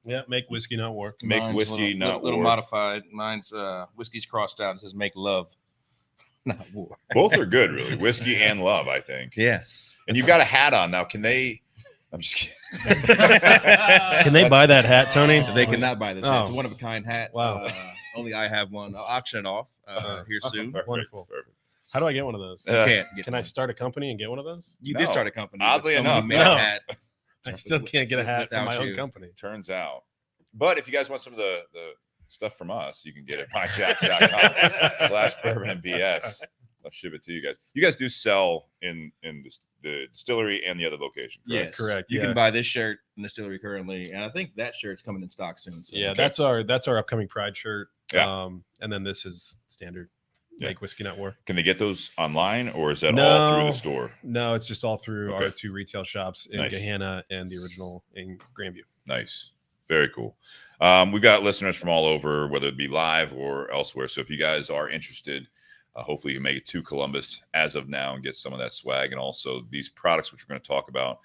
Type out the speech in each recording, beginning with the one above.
Yeah, make whiskey, not war. Make whiskey, not little war. modified. Mine's whiskey's crossed out. It says make love, not war. Both are good, really. Whiskey and love, I think. Yeah. And you've got a hat on now. Can they? I'm just kidding. Can they buy that hat, Tony? They cannot buy this hat. It's a Oh. one-of-a-kind hat. Wow. Only I have one. I'll auction it off here soon. Perfect, Wonderful. perfect. How do I get one of those? You can't get Can one. I start a company and get one of those? You No. did start a company. but Oddly somebody enough, made no. a hat. I still can't get a hat from Without my own you. company. Turns out. But if you guys want some of the stuff from us, you can get it at myjack.com/bourbonandbs. I'll ship it to you guys. You guys do sell in the distillery and the other location, correct? Yes, Correct, You yeah. can buy this shirt in the distillery currently, and I think that shirt's coming in stock soon. So. Yeah, Okay. that's our upcoming Pride shirt. Yeah. And then this is standard. Yeah. Make whiskey, not war. Can they get those online, or is that all through No. the store? No, it's just all through Okay. our two retail shops in Nice. Gahanna and the original in Grandview. Nice. Very cool. We've got listeners from all over, whether it be live or elsewhere. So if you guys are interested, hopefully you make it to Columbus as of now and get some of that swag and also these products, which we're going to talk about.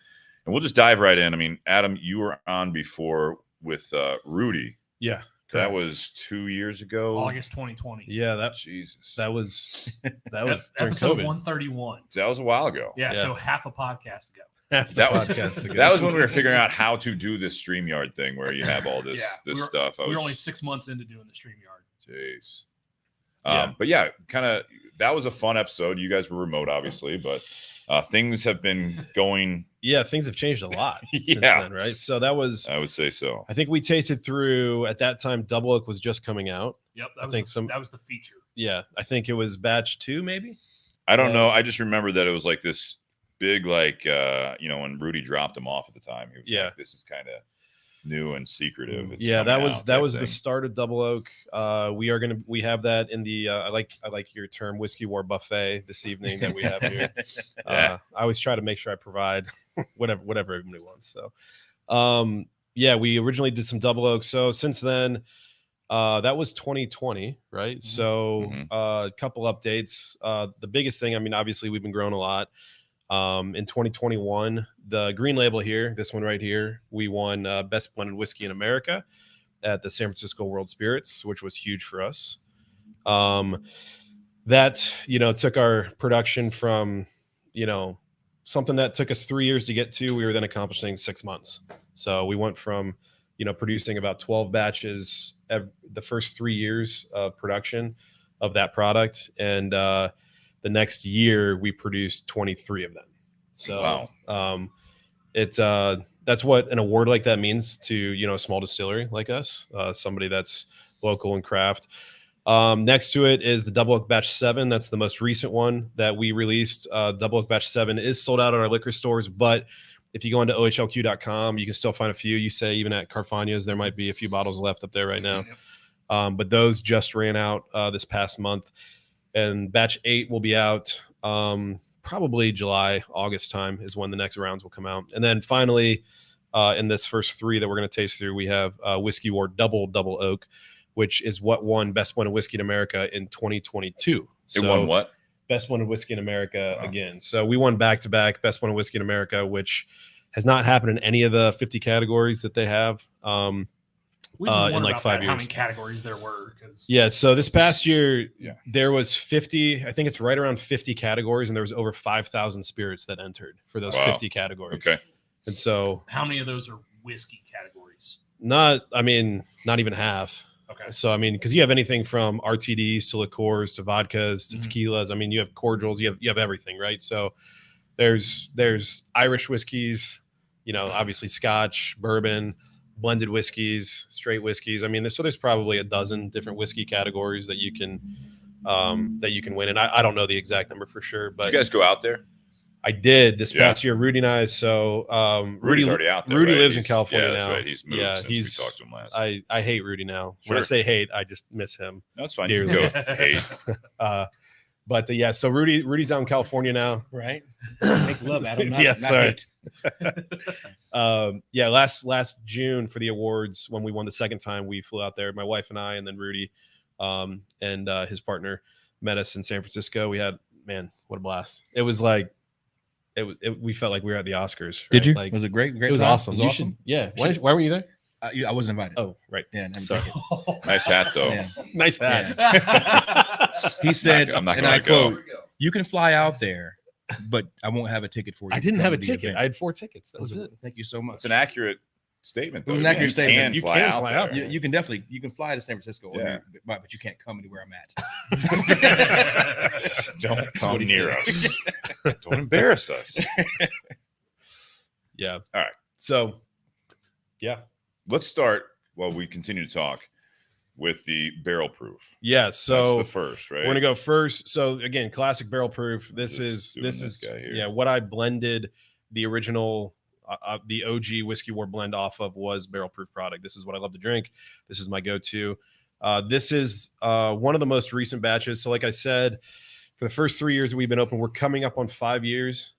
And we'll just dive right in. I mean, Adam, you were on before with Rudy. Yeah. That correct. was 2 years ago. August 2020. Yeah, Jesus. that was during Episode COVID. 131. That was a while ago. Yeah, Yeah. so half a podcast ago. Half the That was podcast ago. that was when we were figuring out how to do this StreamYard thing where you have all this stuff. We were only 6 months into doing the StreamYard. Jeez. Yeah. But yeah, kind of that was a fun episode. You guys were remote, obviously, but things have been going. Yeah, things have changed a lot since Yeah. then, right? So that was, I would say so. I think we tasted through at that time. Double Oak was just coming out. Yep, I think that was the feature. Yeah, I think it was batch 2, maybe. I don't know. I just remember that it was like this big, like when Rudy dropped him off at the time, he was like, "This is kind of new and secretive." It's Yeah, coming that was out type the thing. start of Double Oak. We have that in the I like your term whiskey war buffet this evening that we have here. Yeah. I always try to make sure I provide whatever everybody wants. So yeah, we originally did some Double Oak. So since then, that was 2020, right? So a couple updates. The biggest thing, I mean, obviously we've been growing a lot. In 2021, the green label here, this one right here, we won Best Blended Whiskey in America at the San Francisco World Spirits, which was huge for us. That, took our production from, something that took us 3 years to get to, we were then accomplishing 6 months. So we went from, producing about 12 batches the first 3 years of production of that product. And the next year we produced 23 of them. So Wow. That's what an award like that means to, a small distillery like us, somebody that's local and craft. Next to it is the Double Oak Batch 7. That's the most recent one that we released. Double Oak Batch 7 is sold out at our liquor stores, but if you go into ohlq.com, you can still find a few. You say even at Carfagna's, there might be a few bottles left up there right now. Yep. But those just ran out this past month. And Batch 8 will be out probably July, August time is when the next rounds will come out. And then finally, in this first 3 that we're going to taste through, we have Whiskey War Double Oak, which is what won Best Blended Whiskey in America in 2022. It won what? Best Blended Whiskey in America Wow. again. So we won back-to-back Best Blended Whiskey in America, which has not happened in any of the 50 categories that they have. We were in wondering like about 5 How years. many categories there were? Yeah, so this past year, Yeah. there was 50, I think it's right around 50 categories, and there was over 5,000 spirits that entered for those Wow. 50 categories. Okay. And so How many of those are whiskey categories? not even half. Okay. So, because you have anything from RTDs to liqueurs to vodkas to Mhm. tequilas. You have cordials, you have everything, right? So there's Irish whiskeys, obviously Scotch, bourbon, blended whiskeys, straight whiskeys. So there's probably a dozen different whiskey categories that you can win. And I don't know the exact number for sure, Did but you guys go out there? I did this Yeah. past year. Rudy and I. So Rudy's already out there. Rudy right? lives in He's- California yeah, that's now. Right. He's moved Yeah, since he's- we talked to him last. I hate Rudy now. When I Sure. say hate, I just miss him. No, it's fine. dearly. You can go. Hey, But yeah, so Rudy's out in California now. Right? Make love, Adam. Not, Yeah, not sorry. hate. Yeah, last June for the awards when we won the second time, we flew out there. My wife and I, and then Rudy, and his partner met us in San Francisco. We had what a blast! It was like we felt like we were at the Oscars. Right? Did you? Like, Was it great? Great. it was time? awesome. It was You awesome. should, yeah. Why weren't you there? I wasn't invited. Oh, right. Yeah, I'm Sorry. Nice hat though. Yeah. Nice hat. He said, I'm not and gonna I go. quote, "You can fly out there, but I won't have a ticket for you." I to didn't come have a to the ticket. event." I had 4 tickets. That was it. Thank you so much. It's an accurate statement. It was though. an accurate statement. You Fly can out fly there. out there. You can definitely fly to San Francisco, Yeah. but you can't come anywhere I'm at. Don't come what he near said. us. Don't embarrass us. Yeah. All right. So, yeah. Let's start while we continue to talk with the barrel proof. Yeah. That's So the first, right? we're gonna go first. So again, classic barrel proof. This Just doing is this guy here. yeah. What I blended the original, the OG Whiskey War blend off of was barrel proof product. This is what I love to drink. This is my go-to. This is one of the most recent batches. So like I said, for the first 3 years that we've been open, we're coming up on 5 years.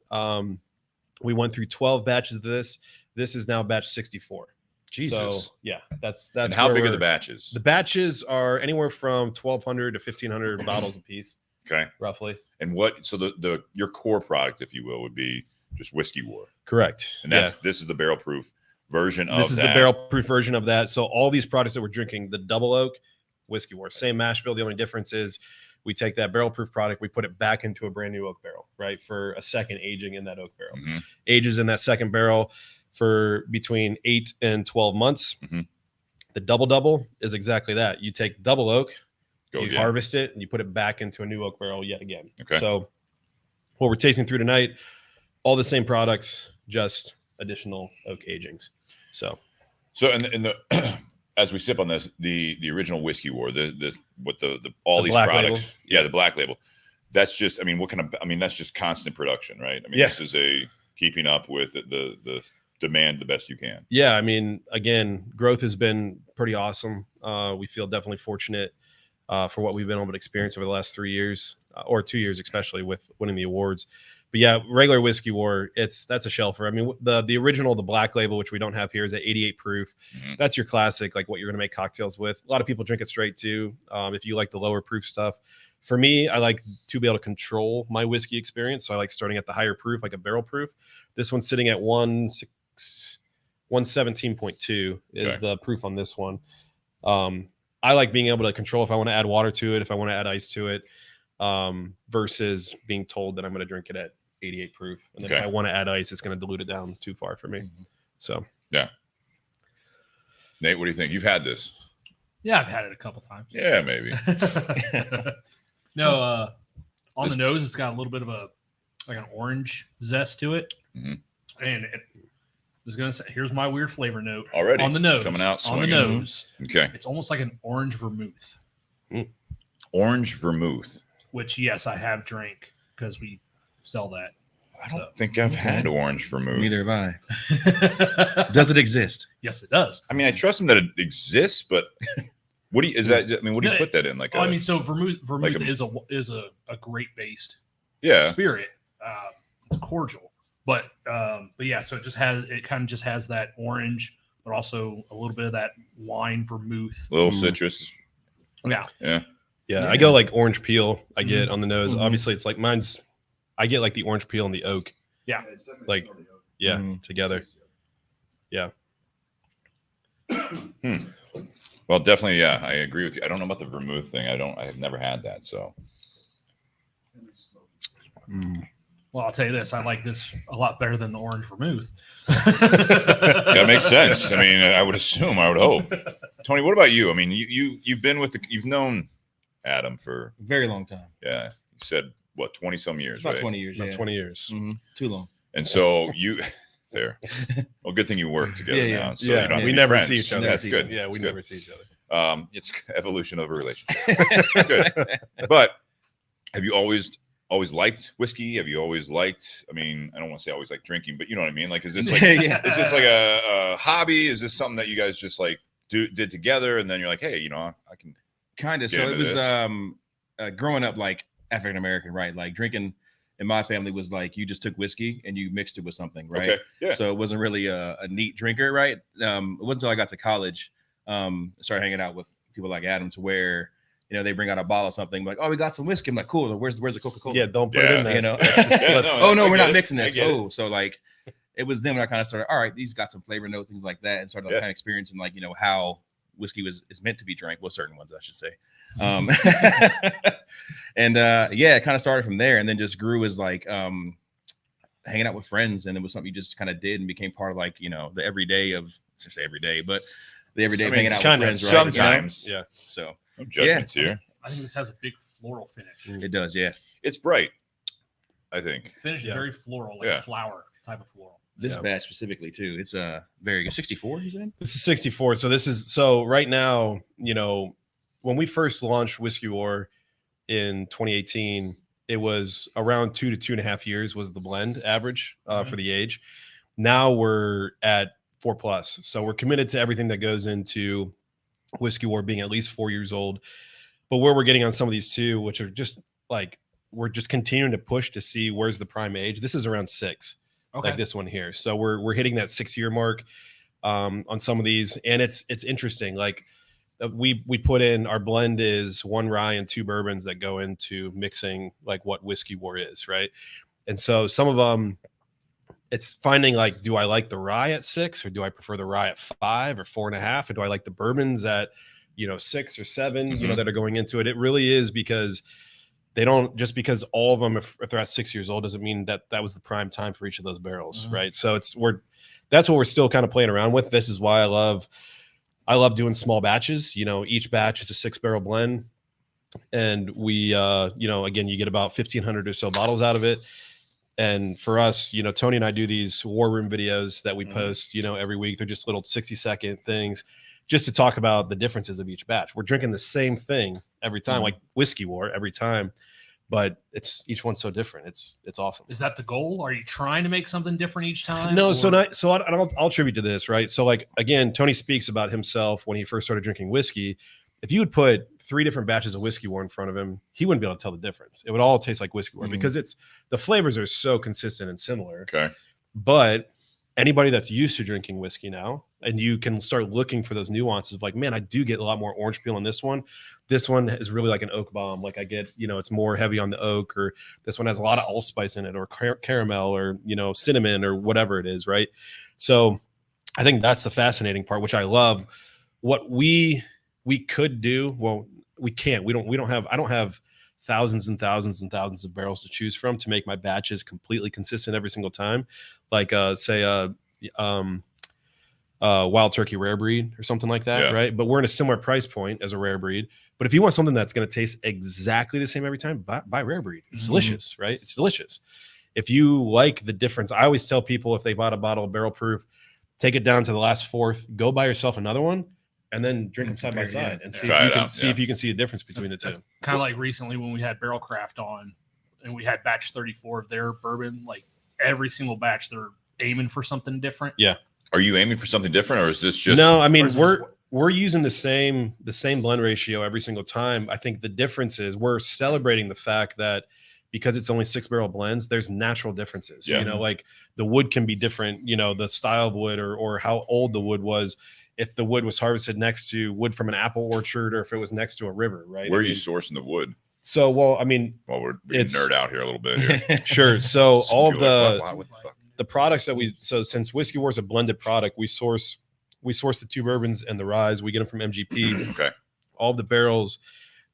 We went through 12 batches of this. This is now batch 64. Jesus. So yeah, that's and how where big are the we're- batches? The batches are anywhere from 1,200 to 1,500 bottles a piece, Okay. roughly. And what? So the your core product, if you will, would be just Whiskey War, Correct. and this is the barrel proof version of This is that. the barrel proof version of that. So all these products that we're drinking, the double oak, Whiskey War, same mash bill. The only difference is we take that barrel proof product, we put it back into a brand new oak barrel, right? For a second aging in that oak barrel. Mhm. Ages in that second barrel for between 8 and 12 months. Mhm. The double is exactly that. You take double oak, Go you again. harvest it, and you put it back into a new oak barrel yet again. Okay. So what we're tasting through tonight, all the same products, just additional oak agings. So So and the as we sip on this, the original Whiskey War, the all The these black products, label? yeah, the black label. That's just, I mean, that's just constant production, right? I mean, Yeah. this is a keeping up with the demand the best you can. yeah, I mean, again, growth has been pretty awesome. We feel definitely fortunate for what we've been able to experience over the last 3 years, or 2 years, especially with winning the awards. But yeah, regular Whiskey War, that's a shelfer. I mean, the original, the black label, which we don't have here, is at 88 proof. Mhm. That's your classic, like what you're going to make cocktails with. A lot of people drink it straight too. If you like the lower proof stuff, for me, I like to be able to control my whiskey experience. So I like starting at the higher proof, like a barrel proof. This one's sitting at 117.2 is Okay. the proof on this one. I like being able to control if I want to add water to it, if I want to add ice to it, versus being told that I'm going to drink it at 88 proof. And then if Okay. I want to add ice, it's going to dilute it down too far for me. So Nate, what do you think? You've had this? Yeah, I've had it a couple times. Yeah, maybe. No, on the nose, it's got a little bit of like an orange zest to it. Mhm. And it was going to say, here's my weird flavor note. Already On the nose. coming out On the swinging. nose. Okay. It's almost like an orange vermouth, Orange vermouth. which, yes, I have drank because we sell that. I don't think I've had orange vermouth. Neither have I. Does it exist? Yes, it does. I mean, I trust him that it exists, but what do you what do you No, put that in? Like Well, I mean, so vermouth like a- is a grape based yeah. spirit. It's cordial, but yeah. So it kind of just has that orange, but also a little bit of that wine vermouth. Little citrus. Yeah, Yeah. yeah, I go like orange peel. I get Mhm. on the nose. Mhm. Obviously, it's like mine's. I get like the orange peel and the oak. Yeah. Like yeah, Mhm. together. Yeah. Well, definitely, yeah, I agree with you. I don't know about the vermouth thing. I have never had that. So Well, I'll tell you this: I like this a lot better than the orange vermouth. that makes sense. I mean, I would assume, I would hope. Tony, what about you? I mean, you've been with you've known Adam for, Very long time. yeah, you said what, 20 some years, It's about right? 20 years. About Yeah. 20 years. Too long. And so you there. Well, good thing you work together Yeah, yeah. now. So you don't have to we be never friends. see each other. Yeah, it's good. Yeah, It's we good. never see each other. It's evolution of a relationship. It's good. But have you always liked whiskey? Have you always liked, I mean, I don't want to say always like drinking, but you know what I mean? Like, is this like, Yeah. is this like a hobby? Is this something that you guys just like did together? And then you're like, hey, you know, I can, Kind of. Get So into it was this. growing up like African American, right? Like drinking in my family was like you just took whiskey and you mixed it with something, right? okay. Yeah. So it wasn't really a neat drinker, right? It wasn't until I got to college, started hanging out with people like Adam, to where they bring out a bottle of something like, oh, we got some whiskey. I'm like, cool. Where's the Coca-Cola? Yeah, don't put it Yeah. in there. You know, Let's just- Yeah, let's- no, oh no, I we're get not it. mixing I this. get it. Oh, so like it was then when I kind of started, all right, these got some flavor notes, things like that, and started like, kind of experiencing like, how whiskey is meant to be drank. Well, certain ones, I should say. And it kind of started from there, and then just grew as like hanging out with friends, and it was something you just kind of did and became part of like, the everyday of, I should say every day, but the everyday of hanging out with friends, right? Sometimes. Yeah. So No judgments here. I think this has a big floral finish. it does, yeah. It's bright, I think. Finish is very floral, like a flower type of floral. This batch specifically too. It's very good. 64, you said? This is 64. So right now, when we first launched Whiskey War in 2018, it was around 2 to 2.5 years was the blend average for the age. Now we're at 4+. So we're committed to everything that goes into Whiskey War being at least 4 years old. But where we're getting on some of these too, which are just like, we're just continuing to push to see where's the prime age. This is around 6, like this one here. So we're hitting that 6-year mark on some of these, and it's interesting. Like we put in, our blend is 1 rye and 2 bourbons that go into mixing like what Whiskey War is, right? And so some of them, it's finding like, do I like the rye at 6, or do I prefer the rye at 5 or 4.5, or do I like the bourbons at 6 or 7, that are going into it? It really is because they don't, just because all of them, if they're at 6 years old, doesn't mean that was the prime time for each of those barrels, right? So that's what we're still kind of playing around with. This is why I love doing small batches. Each batch is a 6-barrel blend, and we, again, you get about 1,500 or so bottles out of it. And for us, Tony and I do these war room videos that we post, every week. They're just little 60-second things, just to talk about the differences of each batch. We're drinking the same thing every time, like Whiskey War every time, but it's each one's so different. It's awesome. Is that the goal? Are you trying to make something different each time? No, I'll attribute to this, right? So like, again, Tony speaks about himself when he first started drinking whiskey. If you would put 3 different batches of Whiskey War in front of him, he wouldn't be able to tell the difference. It would all taste like Whiskey War because the flavors are so consistent and similar. Okay. But anybody that's used to drinking whiskey now, and you can start looking for those nuances of like, man, I do get a lot more orange peel on this one. This one is really like an oak bomb. Like I get, it's more heavy on the oak, or this one has a lot of allspice in it, or caramel, or, cinnamon, or whatever it is. Right. So I think that's the fascinating part, which I love. What we could do, well, we can't. I don't have thousands and thousands and thousands of barrels to choose from to make my batches completely consistent every single time. Like Wild Turkey Rare Breed or something like that, right? But we're in a similar price point as a Rare Breed. But if you want something that's going to taste exactly the same every time, buy Rare Breed. It's delicious, right? It's delicious. If you like the difference, I always tell people, if they bought a bottle of Barrel Proof, take it down to the last fourth, go buy yourself another one, and then drink them side by side and see if you can see a difference between the two. Kind of like recently when we had Barrel Craft on, and we had batch 34 of their bourbon. Like every single batch, they're aiming for something different. Yeah. Are you aiming for something different, or is this just? No, I mean we're using the same blend ratio every single time. I think the difference is we're celebrating the fact that because it's only 6-barrel blends, there's natural differences. Like the wood can be different. The style of wood or how old the wood was. If the wood was harvested next to wood from an apple orchard, or if it was next to a river, right? Where are you sourcing the wood? So, we can nerd out here a little bit here. Sure. So all of the products that since Whiskey War is a blended product, we source the 2 bourbons and the ryes. We get them from MGP. Okay. All the barrels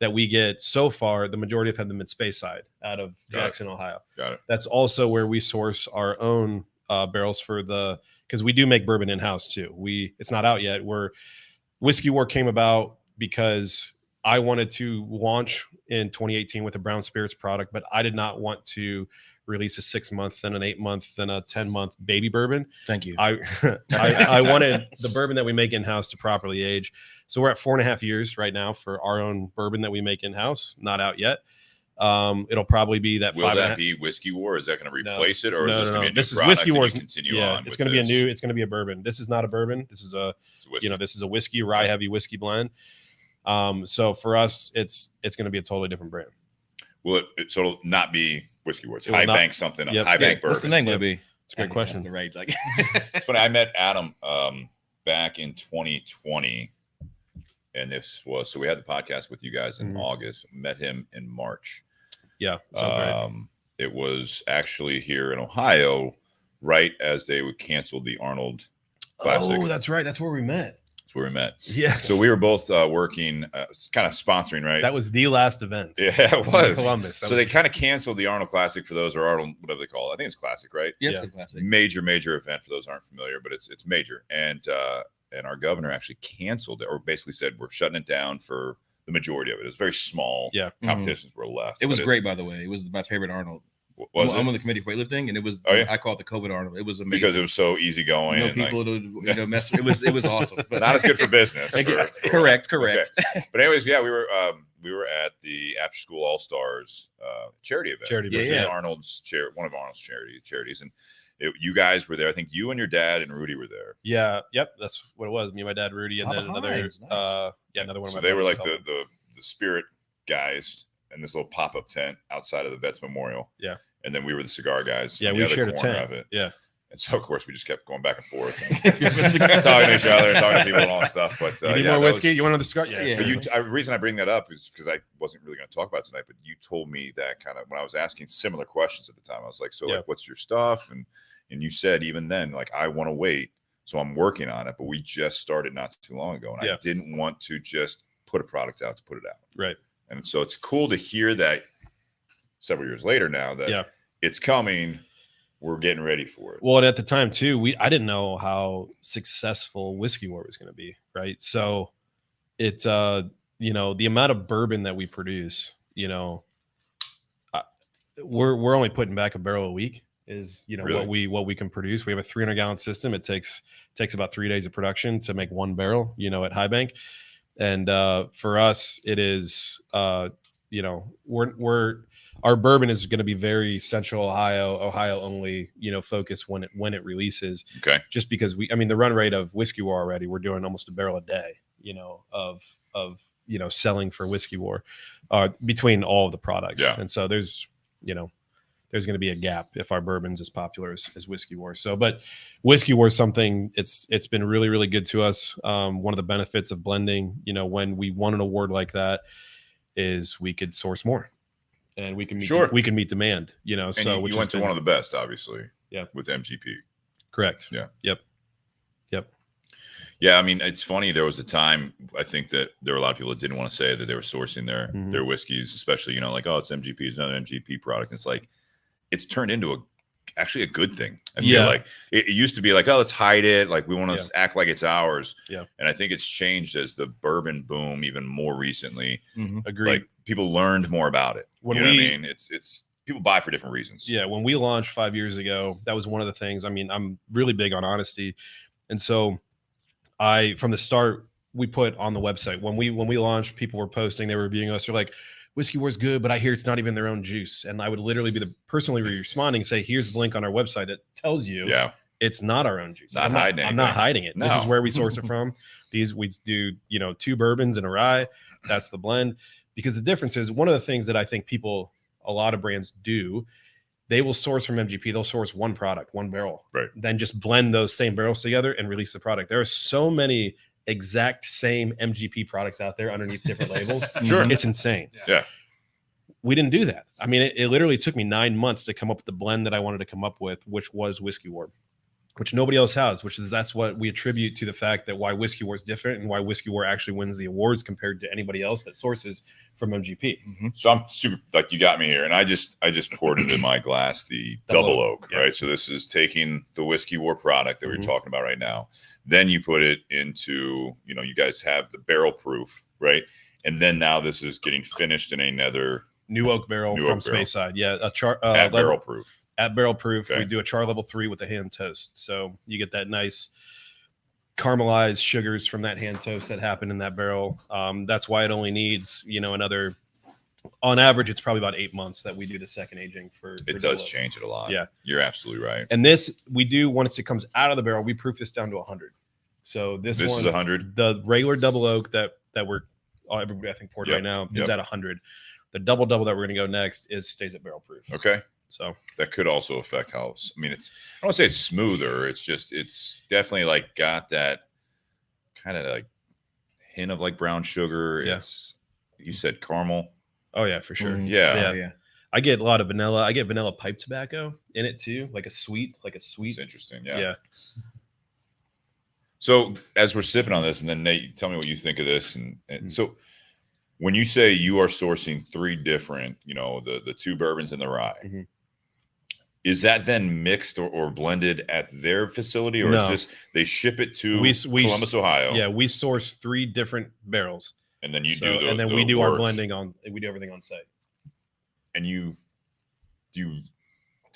that we get so far, the majority have them in Speyside out of Jackson, Ohio. Got it. That's also where we source our own barrels because we do make bourbon in-house too. It's not out yet. Whiskey War came about because I wanted to launch in 2018 with a brown spirits product, but I did not want to release a 6-month, then an 8-month, then a 10-month baby bourbon. Thank you. I wanted the bourbon that we make in-house to properly age. So we're at 4.5 years right now for our own bourbon that we make in-house, not out yet. It'll probably be that. Will that be Whiskey War? Is that going to replace it, or is this going to be a new this product? Whiskey War. Continue on. It's going to be it's going to be a bourbon. This is not a bourbon. This is this is a whiskey, rye heavy whiskey blend. So for us, it's going to be a totally different brand. Will so it'll not be Whiskey War? It's High Bank something. Yep. High Bank bourbon. What's the name going to be? It's a great question. Right. Like, it's funny. I met Adam back in 2020, and so we had the podcast with you guys in August. Met him in March. Yeah. It was actually here in Ohio right as they would cancel the Arnold Classic. Oh, that's right. That's where we met. That's where we met. Yeah. So we were both working, kind of sponsoring, right? That was the last event. Yeah, it was. In Columbus. So they kind of canceled the Arnold Classic for those, or Arnold, whatever they call it. I think it's Classic, right? Yes, Yeah. Classic. Major event for those who aren't familiar, but it's major. And our governor actually canceled it, or basically said we're shutting it down for the majority of it. It was very small. Yeah. Competitions were left. It was great, by the way. It was my favorite Arnold. Was I'm it? on the committee for weightlifting, and it was. Oh, yeah? I call it the COVID Arnold. It was amazing Because it was so easygoing. No and people to mess. It was awesome, but not as good for business. Correct. Okay. But anyways, yeah, we were at the After School All Stars charity event. Which is Arnold's one of Arnold's charities, and you guys were there. I think you and your dad and Rudy were there. Yeah. Yep. That's what it was. Me, my dad, Rudy, and then another. Hines, nice. Another one. So of my they were like brothers the spirit guys in this little pop-up tent outside of the Vets Memorial. Yeah. And then we were the cigar guys. Yeah, on we the other shared a corner tent. of it. Yeah. And so of course we just kept going back and forth, and talking to each other, and talking to people and all that stuff. But you need more whiskey? You want another cigar? Yeah. But the reason I bring that up is because I wasn't really going to talk about it tonight. But you told me that kind of when I was asking similar questions at the time. I was like, so like, what's your stuff? And you said even then, like, I want to wait, so I'm working on it. But we just started not too long ago, and I didn't want to just put a product out to put it out. Right. And so it's cool to hear that several years later now that it's coming. We're getting ready for it. Well, and at the time too, I didn't know how successful Whiskey War was going to be, right? So it's the amount of bourbon that we produce, we're only putting back a barrel a week is really? what we can produce. We have a 300-gallon system. It takes about 3 days of production to make one barrel, at High Bank. And for us, it is our bourbon is going to be very Central Ohio only, focused when it releases. Okay. Just because the run rate of Whiskey War already, we're doing almost a barrel a day, of selling for Whiskey War, between all of the products. Yeah. And so there's going to be a gap if our bourbon's as popular as Whiskey War. So, but Whiskey War is something it's been really, really good to us. One of the benefits of blending, when we won an award like that, is we could source more. And we can meet demand, And so you went to one of the best, obviously. Yeah. With MGP. Correct. Yeah. Yep. Yeah. It's funny. There was a time, I think, that there were a lot of people that didn't want to say that they were sourcing their whiskeys, especially, like, oh, it's MGP, it's another MGP product. And it's like, it's turned into actually a good thing. I feel like it used to be like, oh, let's hide it. Like, we want to act like it's ours. Yeah. And I think it's changed as the bourbon boom, even more recently. Agreed. Like, people learned more about it. What I mean? It's people buy for different reasons. Yeah. When we launched 5 years ago, that was one of the things. I'm really big on honesty. And so from the start, we put on the website when we launched, people were posting, they were reviewing us. They're like, Whiskey War's good, but I hear it's not even their own juice. And I would literally be the personally responding, say, here's the link on our website that tells you it's not our own juice. I'm not hiding it. No. This is where we source it from. We do, 2 bourbons and a rye. That's the blend. Because the difference is, one of the things that I think a lot of brands do, they will source from MGP. They'll source one product, one barrel, right? Then just blend those same barrels together and release the product. There are so many exact same MGP products out there underneath different labels. Sure. It's insane. Yeah. We didn't do that. It literally took me 9 months to come up with the blend that I wanted to come up with, which was Whiskey War, which nobody else has, that's what we attribute to the fact that why Whiskey War is different and why Whiskey War actually wins the awards compared to anybody else that sources from MGP. Mm-hmm. So I'm super, like, you got me here, and I just poured into my glass the double oak, right? So this is taking the Whiskey War product that we're talking about right now. Then you put it into, you guys have the barrel proof, right? And then now this is getting finished in another new oak barrel from Speyside. Yeah. At barrel proof. At barrel proof, we do a char level 3 with a hand toast. So you get that nice caramelized sugars from that hand toast that happened in that barrel. That's why it only needs, another, on average, it's probably about 8 months that we do the second aging for it does change it a lot. Yeah. You're absolutely right. And this, we do, once it comes out of the barrel, we proof this down to 100. So this one is 100. The regular double oak that everybody I think poured right now is at 100. The double that we're going to go next stays at barrel proof. Okay. So that could also affect how, it's, I don't want to say it's smoother. It's definitely like got that kind of like hint of like brown sugar. Yes. You said caramel. Oh yeah, for sure. Yeah. I get a lot of vanilla. I get vanilla pipe tobacco in it too, like a sweet. It's interesting. Yeah. Yeah. So as we're sipping on this, and then Nate, tell me what you think of this. And so when you say you are sourcing 3 different, the 2 bourbons and the rye, is that then mixed or blended at their facility, or is this they ship it to Columbus, Ohio? Yeah, we source 3 different barrels, and then we do our blending we do everything on site. And you to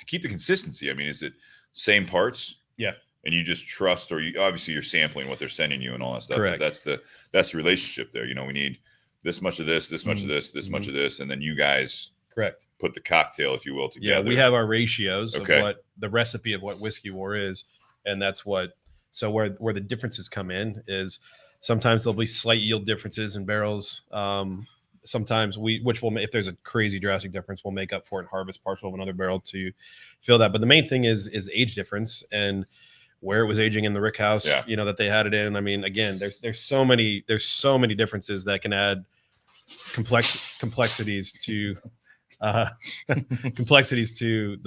keep the consistency. I mean, is it same parts? Yeah. And you just trust, or obviously you're sampling what they're sending you and all that stuff. Correct. But that's the relationship there. We need this much of this, this much of this, this much of this, and then you guys correct put the cocktail, if you will, together. Yeah, we have our ratios of what the recipe of what Whiskey War is, and that's what. So where the differences come in is sometimes there'll be slight yield differences in barrels. Sometimes if there's a crazy drastic difference, we'll make up for it in harvest partial of another barrel to fill that. But the main thing is age difference and where it was aging in the rick house, that they had it in. I mean, again, there's so many differences that can add complexities to the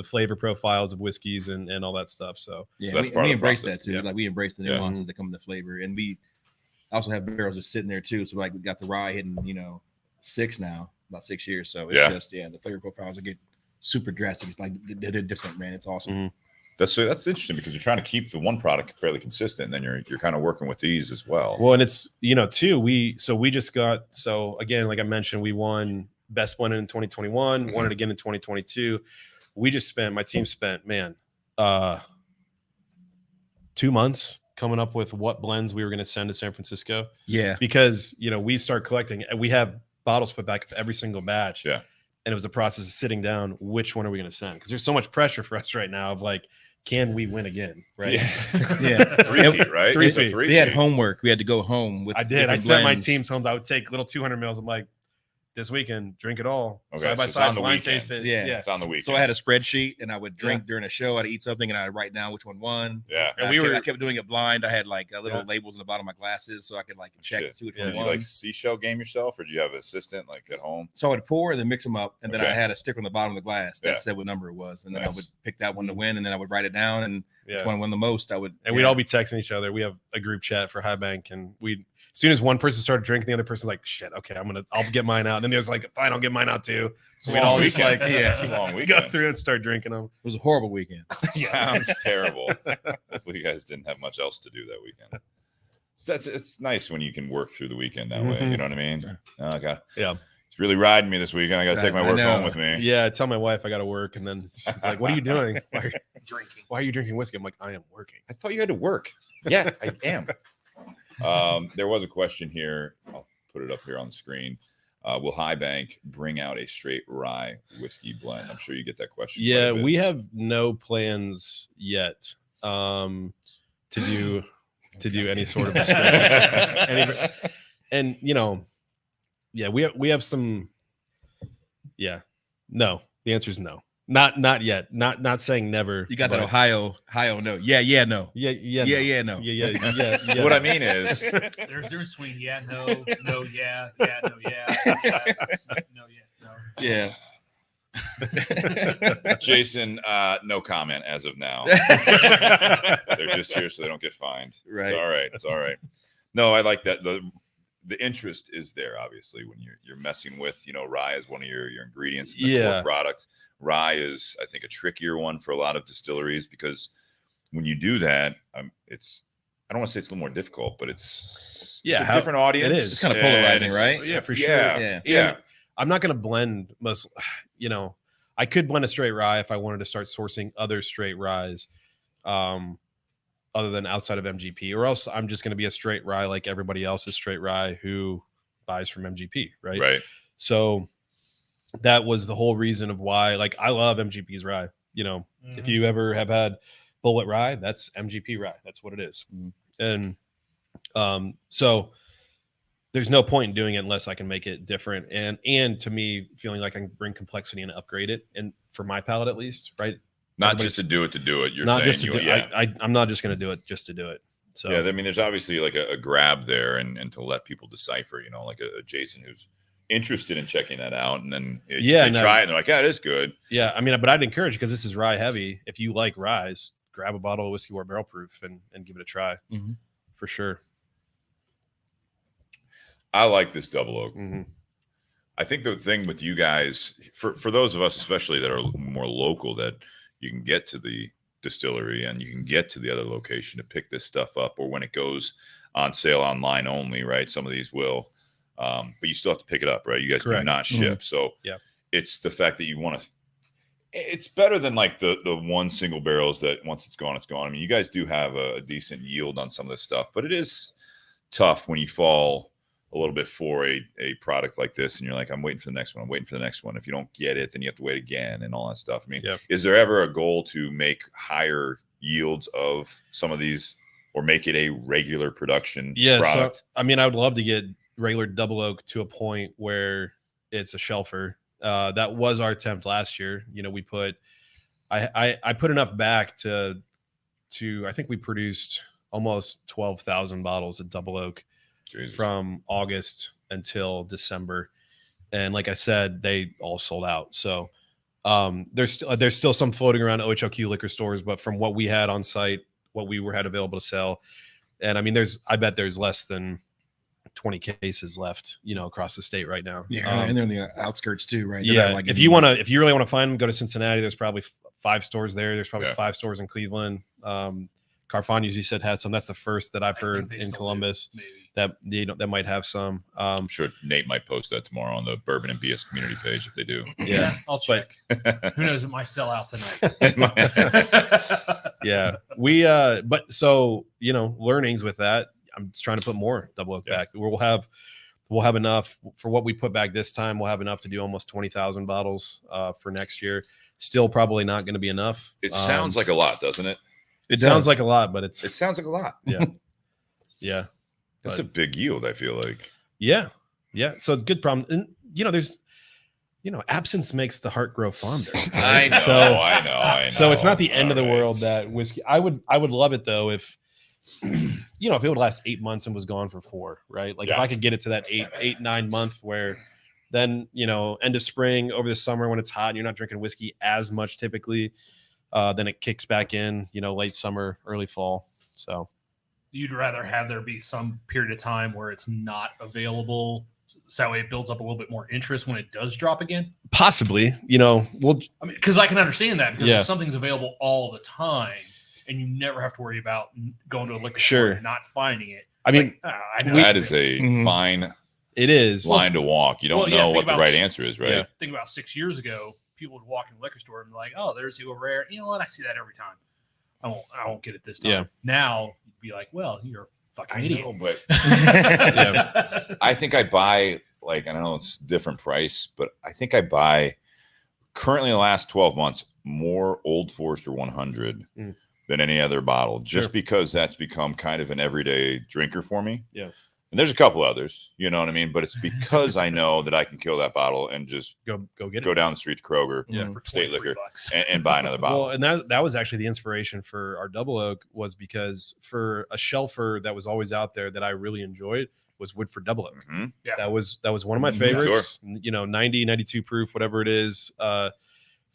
flavor profiles of whiskeys and all that stuff. So that's we embrace that too. Like we embrace the nuances that come in the flavor, and we also have barrels just sitting there too. So like we got the rye hitting, 6 now, about 6 years. So it's just the flavor profiles will get super drastic. It's like they're different, man. It's awesome. That's interesting because you're trying to keep the one product fairly consistent, and then you're kind of working with these as well. Well, and it's too, we just got, so again, like I mentioned, we won best blended in 2021, won it again in 2022. My team spent 2 months coming up with what blends we were going to send to San Francisco. Yeah, because we start collecting, we have bottles put back every single batch. Yeah. And it was a process of sitting down, which one are we going to send? Because there's so much pressure for us right now of like, can we win again? Right. Yeah. 3-peat, right? 3-peat. We had homework. We had to go home with. I did. I sent my teams home. I would take little 200 mils. I'm like, this weekend, drink it all. Okay, side by so side, on the blind weekend. taste it. Yeah. It's on the weekend. So I had a spreadsheet, and I would drink during a show. I'd eat something, and I'd write down which one won. Yeah. And I kept doing it blind. I had like little labels in the bottom of my glasses, so I could like check and see which one Did won. you like seashell game yourself, or do you have an assistant like at home? So I would pour and then mix them up, and then I had a sticker on the bottom of the glass that said what number it was, and then I would pick that one to win, and then I would write it down, and which one won the most, I would. And we'd all be texting each other. We have a group chat for High Bank, and as soon as one person started drinking, the other person's like, "Shit, okay, I'll get mine out." And then there's like, "Fine, I'll get mine out too." So we'd all just like, it's a long weekend. Go through and start drinking them. It was a horrible weekend. Sounds terrible. Hopefully, you guys didn't have much else to do that weekend. It's nice when you can work through the weekend that way. You know what I mean? Okay. Yeah. It's really riding me this weekend. I got to take my work home with me. Yeah, I tell my wife I got to work, and then she's like, "What are you doing? Why are you drinking whiskey?" I'm like, "I am working." I thought you had to work. Yeah, I am. There was a question here. I'll put it up here on the screen. Will High Bank bring out a straight rye whiskey blend? I'm sure you get that question. Yeah, we have no plans yet to do any sort of a straight. And we have some. Yeah, no. The answer is no. Not yet. Not saying never. You got that Ohio no. Yeah, no. Yeah, no. Yeah. What I mean is, there's a difference between no, yeah, no, yeah. Jason, no comment as of now. They're just here so they don't get fined. Right. It's all right. No, I like that. The interest is there, obviously, when you're messing with, rye is one of your ingredients in the core product. Rye is, I think, a trickier one for a lot of distilleries because when you do that, I don't want to say it's a little more difficult, but it's a different audience. It is. It's kind of polarizing, right? Yeah, for sure. Yeah. I'm not going to blend most, I could blend a straight rye if I wanted to start sourcing other straight ryes other than outside of MGP, or else I'm just going to be a straight rye like everybody else is straight rye who buys from MGP, right? Right. So that was the whole reason of why, like, I love MGP's rye. If you ever have had Bullet Rye, that's MGP rye. That's what it is. And so there's no point in doing it unless I can make it different. And to me, feeling like I can bring complexity and upgrade it, and for my palate at least, right? Not just to do it. You're not saying just to do it. I'm not just going to do it just to do it. So I mean, there's obviously like a grab there, and to let people decipher, like a Jason who's interested in checking that out, and then they no. try it and they're like, yeah, it is good. Yeah, I mean, but I'd encourage, because this is rye heavy. If you like rye, grab a bottle of Whiskey War Barrel Proof and give it a try for sure. I like this double oak. Mm-hmm. I think the thing with you guys, for those of us especially that are more local, that you can get to the distillery and you can get to the other location to pick this stuff up, or when it goes on sale online only, right? Some of these will, but you still have to pick it up, right? You guys do not ship. So it's the fact that you want to, it's better than like the one single barrels that once it's gone, it's gone. I mean, you guys do have a decent yield on some of this stuff, but it is tough when you fall a little bit for a product like this and you're like, I'm waiting for the next one. I'm waiting for the next one. If you don't get it, then you have to wait again and all that stuff. I mean, is there ever a goal to make higher yields of some of these, or make it a regular production product? So, I mean, I would love to get regular double oak to a point where it's a shelfer. That was our attempt last year. You know, we put, I put enough back to I think we produced almost 12,000 bottles of double oak from August until December. And like I said, they all sold out. So there's still some floating around OHLQ liquor stores, but from what we had on site, what we had available to sell. And I mean, I bet there's less than 20 cases left, you know, across the state right now. Yeah. And they're in the outskirts too, right? They're like, if you really want to find them, go to Cincinnati. There's probably 5 stores there. There's probably 5 stores in Cleveland. Carfagnos, you said, had some. That's the first that I've heard in Columbus that might have some. I'm sure Nate might post that tomorrow on the Bourbon and BS community page if they do. Yeah, I'll check. Who knows? It might sell out tonight. Yeah, but so, you know, learnings with that. I'm just trying to put more double oak back. We'll have enough for what we put back this time. We'll have enough to do almost 20,000 bottles for next year. Still probably not going to be enough. It sounds like a lot, doesn't it? It sounds like a lot, but it sounds like a lot. Yeah. Yeah. That's a big yield, I feel like. Yeah. Yeah. So good problem. And, you know, absence makes the heart grow fonder. Right? I know. So it's not the end of the world that whiskey. I would love it though if, you know, if it would last 8 months and was gone for 4, right? Like if I could get it to that 8-9 month where then, you know, end of spring, over the summer when it's hot and you're not drinking whiskey as much typically, then it kicks back in, you know, late summer, early fall. So you'd rather have there be some period of time where it's not available, so that way it builds up a little bit more interest when it does drop again? Possibly, you know, I mean, because I can understand that, because if something's available all the time and you never have to worry about going to a liquor store and not finding it. I mean, I know that is a fine line to walk. You don't know what the right answer is, right? Think about 6 years ago, people would walk in the liquor store and be like, oh, there's the rare. You know what? I see that every time. I won't get it this time. Yeah. Now you'd be like, well, you're a fucking idiot. Know, but I think I buy, like, I don't know, it's different price, but I think I buy currently in the last 12 months more Old Forester 100 than any other bottle, just because that's become kind of an everyday drinker for me. Yeah. And there's a couple others, you know what I mean? But it's because I know that I can kill that bottle and just go down the street to Kroger, for State Liquor, and buy another bottle. Well, and that was actually the inspiration for our double oak, was because for a shelfer that was always out there that I really enjoyed was Woodford double oak. Mm-hmm. Yeah. That was one of my favorites. You know, 90, 92 proof, whatever it is.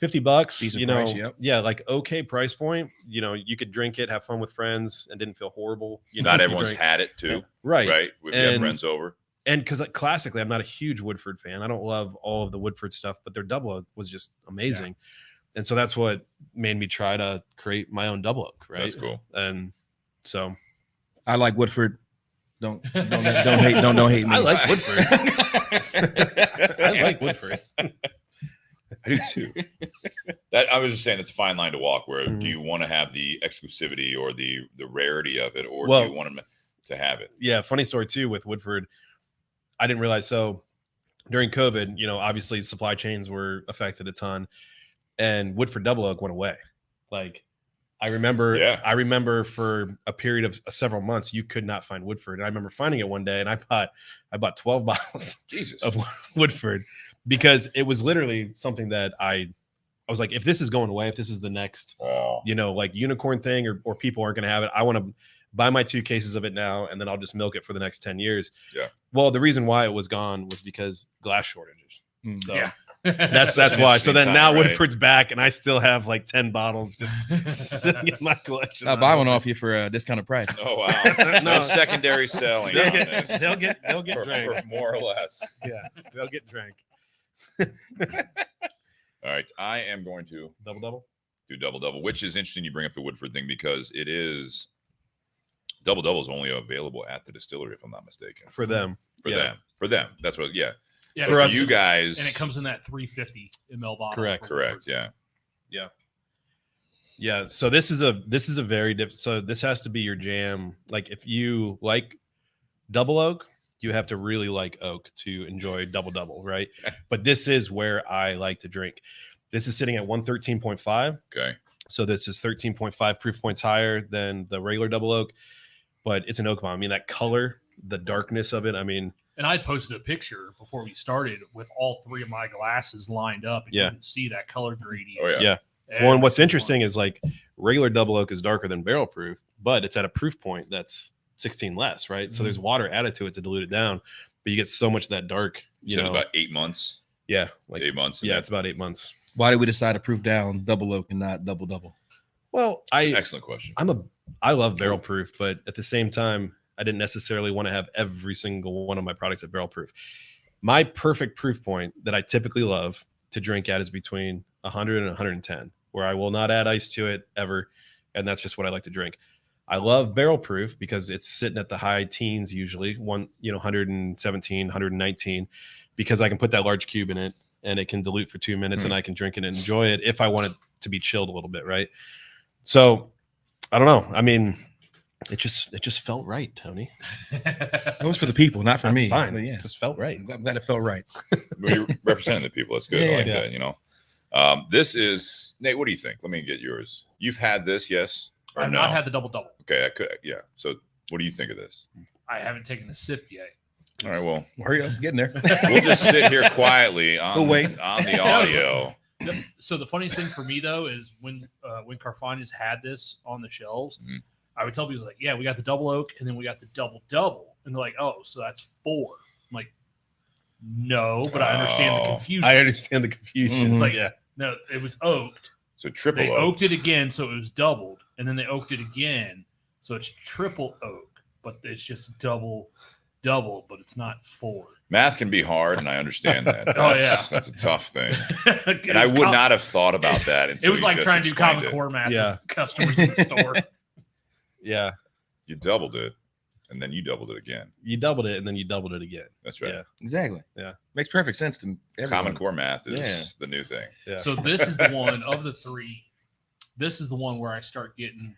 $50, decent you know, price, like okay price point. You know, you could drink it, have fun with friends, and didn't feel horrible. You know, not everyone's had it too, right? If you have friends over. And because classically, I'm not a huge Woodford fan. I don't love all of the Woodford stuff, but their double oak was just amazing. Yeah. And so that's what made me try to create my own double oak. Right? That's cool. And so I like Woodford. Don't hate me. I like Woodford. I like Woodford. I do too. That I was just saying, that's a fine line to walk. Where do you want to have the exclusivity or the rarity of it, or do you want them to have it? Yeah, funny story too with Woodford. I didn't realize. So during COVID, you know, obviously supply chains were affected a ton, and Woodford double oak went away. Like I remember for a period of several months, you could not find Woodford. And I remember finding it one day, and I bought 12 bottles of Woodford. Because it was literally something that I was like, if this is going away, if this is the next, you know, like unicorn thing, or people aren't going to have it, I want to buy my 2 cases of it now, and then I'll just milk it for the next 10 years. Yeah. Well, the reason why it was gone was because glass shortages. So Yeah. that's why. So then now right? Woodford's back, and I still have like 10 bottles just sitting in my collection. I'll buy one off you for a discounted price. Oh wow! No secondary selling. They'll on get, this. they'll get for drank. more or less. Yeah, they'll get drank. All right, I am going to Double. do double, which is interesting. You bring up the Woodford thing because it is double is only available at the distillery, if I'm not mistaken. For them. For them. That's what. Yeah. Yeah, For For us- you guys, and it comes in that 350 ml bottle. Correct. for correct. Woodford. Yeah. Yeah. So this is a very different. So this has to be your jam. Like if you like double oak, you have to really like oak to enjoy double, right? But this is where I like to drink. This is sitting at 113.5. Okay. So this is 13.5 proof points higher than the regular double oak, but it's an oak bomb. I mean, that color, the darkness of it. I mean, And I posted a picture before we started with all 3 of my glasses lined up, and Yeah. you can see that color gradient. Oh yeah. Yeah. Every well, and what's single interesting one. is like regular double oak is darker than barrel proof, but it's at a proof point that's 16 less, right? So there's water added to it to dilute it down, but you get so much of that dark, You said about 8 months. yeah, like 8 months. yeah, it's about 8 months. Why did we decide to proof down double oak and not double? Well, That's an excellent question. I love barrel proof, but at the same time, I didn't necessarily want to have every single one of my products at barrel proof. My perfect proof point that I typically love to drink at is between 100 and 110, where I will not add ice to it ever, and that's just what I like to drink. I love barrel proof because it's sitting at the high teens usually, 117, 119, because I can put that large cube in it and it can dilute for 2 minutes and I can drink it and enjoy it if I want it to be chilled a little bit, right? So I don't know. I mean, it just felt right, Tony. That was for the people, not for That's me. fine. But yeah, It just felt right. I'm glad it felt right. Well, you're representing the people. That's good. I like Yeah. that. You know, this is Nate. What do you think? Let me get yours. You've had this, yes or I've no? not had the double. Okay, I could. Yeah. So, what do you think of this? I haven't taken a sip yet. All right. Well, Hurry up, getting there. we'll just sit here quietly on, We'll wait. on the audio. So the funniest thing for me though is when Carfagnas had this on the shelves, Mhm. I would tell people like, "Yeah, we got the double oak, and then we got the double," and they're like, "Oh, so that's 4." I'm like, "No, but I understand the Oh. confusion." I understand the confusion. Mhm. It's like, yeah, No, it was oaked. So triple They oak. oaked it again, so it was doubled, and then they oaked it again, so it's triple oak, but it's just double, but it's not 4. Math can be hard, and I understand that. That's, Oh, yeah. that's a tough thing. And And I would not have thought about that until It was you like just trying to do explained Common it. Core math Yeah. with customers in the store. yeah. You doubled it, and then you doubled it again. You doubled it and then you doubled it again. That's right. Yeah. Exactly. Yeah. Makes perfect sense to everyone. Common Core math is Yeah. the new thing. Yeah. So this is the one of the 3. This is the one where I start getting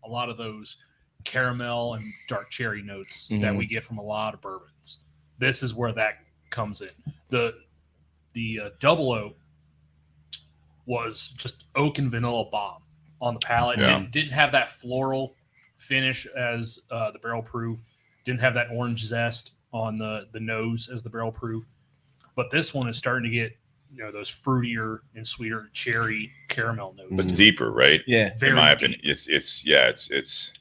a lot of those caramel and dark cherry notes that we get from a lot of bourbons. This is where that comes in. The double oak was just oak and vanilla bomb on the palate. Yeah. Didn't have that floral finish as the barrel proof. Didn't have that orange zest on the nose as the barrel proof. But this one is starting to get those fruitier and sweeter cherry caramel notes. But deeper, right? Yeah. Very In my deep. opinion, it's.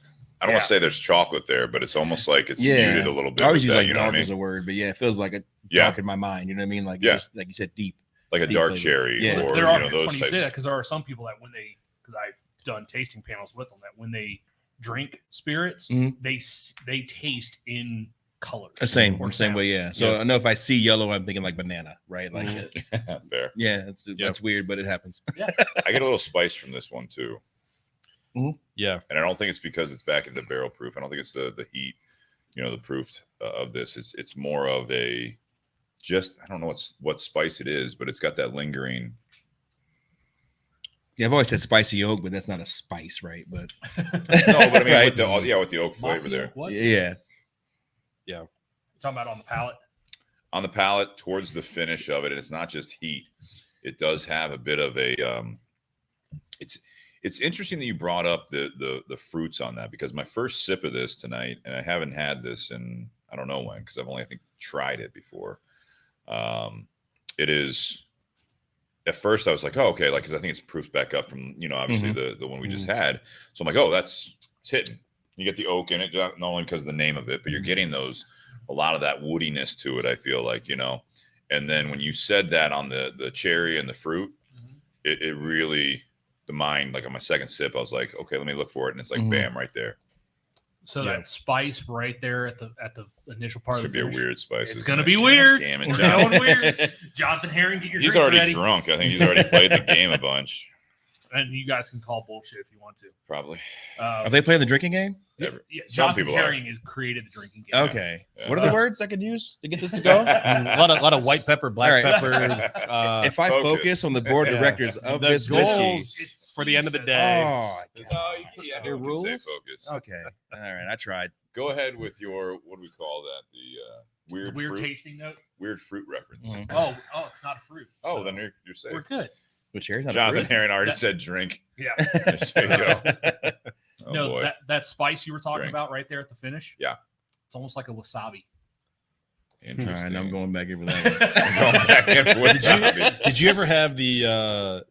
I don't want to say there's chocolate there, but it's almost like it's muted a little bit. I always with use that, like you know what dark I as mean? a word, but yeah, it feels like a Yeah. dark in my mind. You know what I mean? Like Yeah. just, like you said, deep. Like a deep dark flavor. cherry, Yeah. or There are, those it's funny you types. say that because there are some people that because I've done tasting panels with them, that when they drink spirits, Mhm. they taste in color. Same or same sound. way, yeah. So I know if I see yellow, I'm thinking like banana, right? Like, Fair. yeah, that's weird, but it happens. I get a little spice from this one too, Yeah. and I don't think it's because it's back in the barrel proof. I don't think it's the heat, the proof of this. It's more of a I don't know what spice it is, but it's got that lingering. Yeah, I've always said spicy oak, but that's not a spice, right? But No, but I mean, Right. with the oak flavor Mossy there. oak, what? yeah, You're talking about on the palate? On the palate towards the finish of it, and it's not just heat. It does have a bit of a it's interesting that you brought up the fruits on that, because my first sip of this tonight, and I haven't had this in I don't know when, because I've only I think tried it before. It is at first I was like, oh, okay, like, because I think it's proofed back up from obviously the one we just had. So I'm like, oh, it's hitting. You get the oak in it, not only because of the name of it, but you're getting a lot of that woodiness to it. I feel like, and then when you said that on the cherry and the fruit, it really, the mind, like on my second sip, I was like, okay, let me look for it. And it's like, bam, right there. So that spice right there at the initial part It's of the gonna be a weird spice. It's gonna be weird. Damn it, We're Jonathan. going weird. Jonathan Herring, get your He's drink already ready. drunk. I think he's already played the game a bunch. And you guys can call bullshit if you want to. Probably. Are they playing the drinking game? Yeah, Some Jonathan people Herring has created the drinking game. Okay. Yeah. What are the words I could use to get this to go? A lot of white pepper, black All right. pepper. If I focus on the board of directors of this whiskey, It's for the end of the Steve day. oh, Yeah, Your no one can say rules? focus. okay. All right, I tried. Go ahead with your, what do we call that? The weird weird fruit, tasting note. weird fruit reference. Mhm. Oh, it's not a fruit. Oh, So then you're safe. we're good. But cherry's not a Jonathan fruit. Herring already That- said drink. Yeah. There you go. Oh, No, boy. that spice you were talking Drink. about right there at the finish. Yeah. It's almost like a wasabi. All Interesting. right, I'm going back in for that. I'm going back in for wasabi. Did you ever have the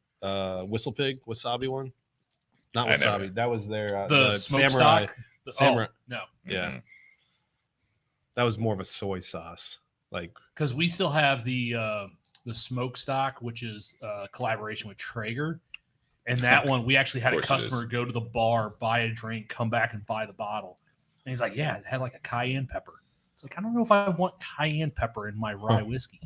Whistle Pig wasabi one? Not I wasabi. never. That was their The samurai. smokestack. Samurai. No, Yeah, Mhm. that was more of a soy sauce. Like because we still have the smokestack, which is a collaboration with Traeger. And that one, we actually had a Of course it customer go to the bar, buy a drink, come back and buy the bottle. And he's like, yeah, it had like a cayenne pepper. It's like, I don't know if I want cayenne pepper in my rye whiskey.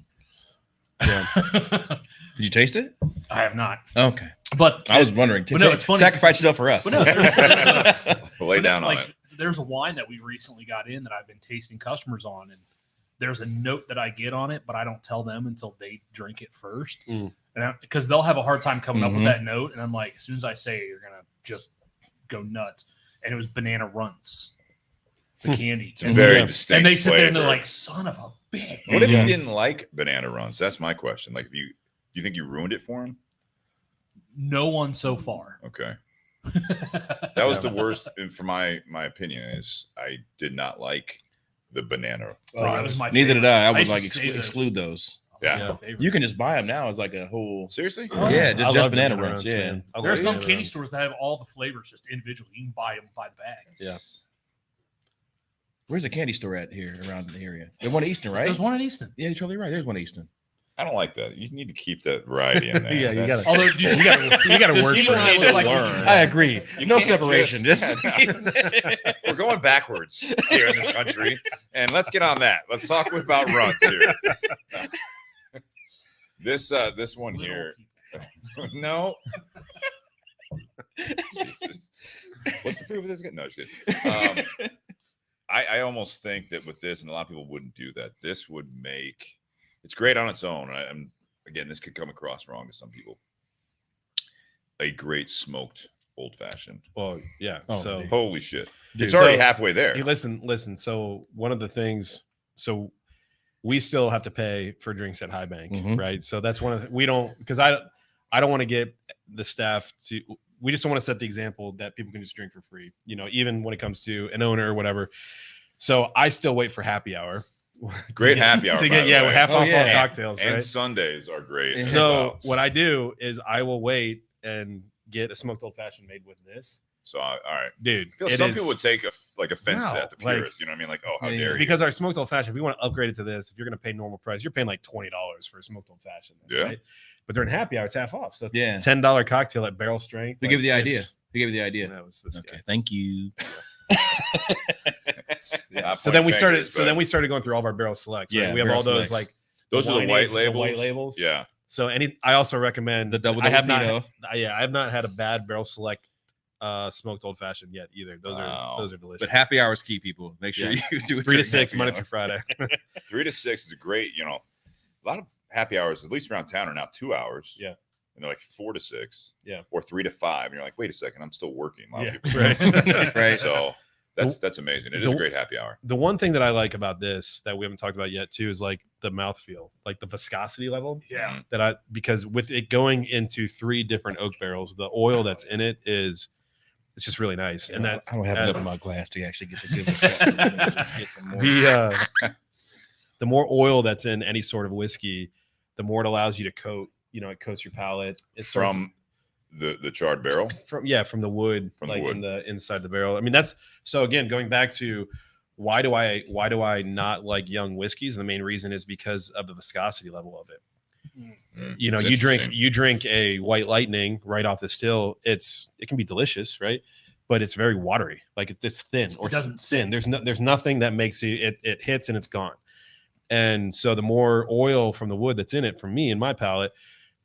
yeah. I Did you taste it? have not. Okay. But I was wondering. But no, it's funny. Sacrifice yourself for us. But no, there's Lay down on like, it. There's a wine that we recently got in that I've been tasting customers on, and there's a note that I get on it, but I don't tell them until they drink it first, Mm. and because they'll have a hard time coming up with Mhm. that note, and I'm like, as soon as I say it, you're gonna just go nuts. And it was banana runts, the candy. It's a And, very Yeah. distinct and they sit there and they're flavor. like, son of a bitch. What if Yeah. you didn't like banana runs? That's my question. Like, do you think you ruined it for him? No one so far. Okay, that was the worst. And for my opinion, is I did not like the banana. Oh, that was my Neither favorite. did I. I would used to like save those. exclude those. Yeah. That was my favorite. You can just buy them now as like a whole. Seriously? Yeah, I just love banana runs. Yeah. man. I There are love some banana candy runs. stores that have all the flavors just individually. You can buy them by the bag. Yeah. Where's the candy store at here around the area? There's one at Easton, right? There's one at Easton. Yeah, you're totally right. There's one at Easton. I don't like that. You need to keep that variety in there. Yeah, you That's- gotta- Although You gotta Does work Steve for and I it. look like learn. I agree. You No can't separation. just- Just We're going backwards here in this country, and let's get on that. Let's talk about runs here. This one Little here, people. no. Jesus. What's the proof of this? No shit. I almost think that with this, and a lot of people wouldn't do that. This would make it's great on its own. I'm again, this could come across wrong to some people. A great smoked old fashioned. Well, yeah. Oh, so dude. Holy shit! Dude, It's already so- halfway there. Hey, listen. So one of the things, so we still have to pay for drinks at High Bank, Mhm. right? So that's one of the, we don't, because I don't want to get the staff to. We just don't want to set the example that people can just drink for free. Even when it comes to an owner or whatever. So I still wait for happy hour. Great happy hour. to by get the way. half Oh, off yeah. all cocktails, And right? Sundays are great. as So well. what I do is I will wait and get a smoked old fashioned made with this, all right. dude. I feel it some is- people would take offense to No, that, the like- purists. You know what I mean? Like, oh, how Yeah, dare you? because our smoked old fashioned, if we want to upgrade it to this, if you're going to pay normal price, you're paying like $20 for a smoked old fashioned. Yeah. Right? But during happy hour, it's half off. So it's Yeah. $10 cocktail at barrel strength. we Like, give you the idea. it's- We give you the idea. That was this Okay. guy. Thank you. Not So then point we started. fingers, So but then we started going through all of our barrel selects. Right? Yeah, we have barrel all those selects. like those are the wine white age- the labels. white labels. Yeah. So I also recommend The double I have not. Pinot. Yeah, I have not had a bad barrel select smoked old fashioned yet either. Those Wow. are delicious. But happy hour is key, people. Make sure Yeah. you do it 3 to during 6 happy Monday hour. through Friday. 3 to 6 is a great, a lot of happy hours, at least around town, are now 2 hours. Yeah. And they're like 4 to 6. Yeah. Or 3 to 5. And you're like, wait a second, I'm still working. A lot of Yeah, people. right. Right. So that's amazing. It is a great happy hour. The one thing that I like about this that we haven't talked about yet too is like the mouthfeel, like the viscosity level. Yeah. Because with it going into 3 different oak barrels, the oil that's in it it's just really nice. And that I don't have uh, enough in my glass to actually get the good stuff. Let's get some more. the more oil that's in any sort of whiskey, the more it allows you to coat. It coats your palate. It starts, From The charred barrel from the wood, from like the wood. in the inside the barrel. I mean, that's so again going back to why do I not like young whiskeys? And the main reason is because of the viscosity level of it. You know, you drink a White Lightning right off the still. It can be delicious, right? But it's very watery. Like it's thin or it doesn't thin. There's nothing that makes it hits and it's gone. And so the more oil from the wood that's in it, for me in my palate,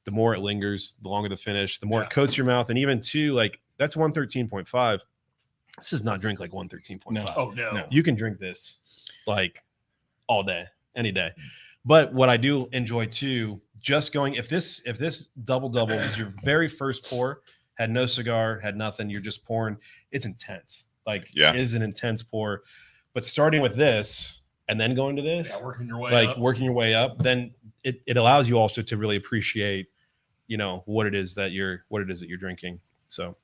the more it lingers, the longer the finish, the more it coats your mouth. And even too, like that's 113.5. This does not drink like 113.5. No. Oh no. You can drink this like all day, any day. But what I do enjoy too, just going if this double is your very first pour, had no cigar, had nothing, you're just pouring, it's intense. Like it is an intense pour. But starting with this and then going to this, working your way up, then it allows you also to really appreciate, you know, what it is that you're drinking. So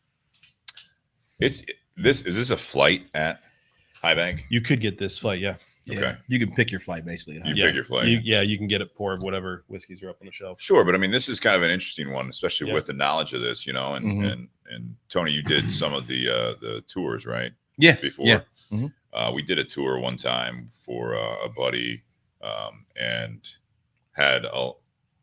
is this a flight at High Bank? You could get this flight, yeah. Okay. You can pick your flight basically. Pick your flight. You can get a pour of whatever whiskeys are up on the shelf. Sure, but I mean, this is kind of an interesting one, especially with the knowledge of this, you know. And Tony, you did some of the tours, right? Yeah. Before, we did a tour one time for a buddy, and had a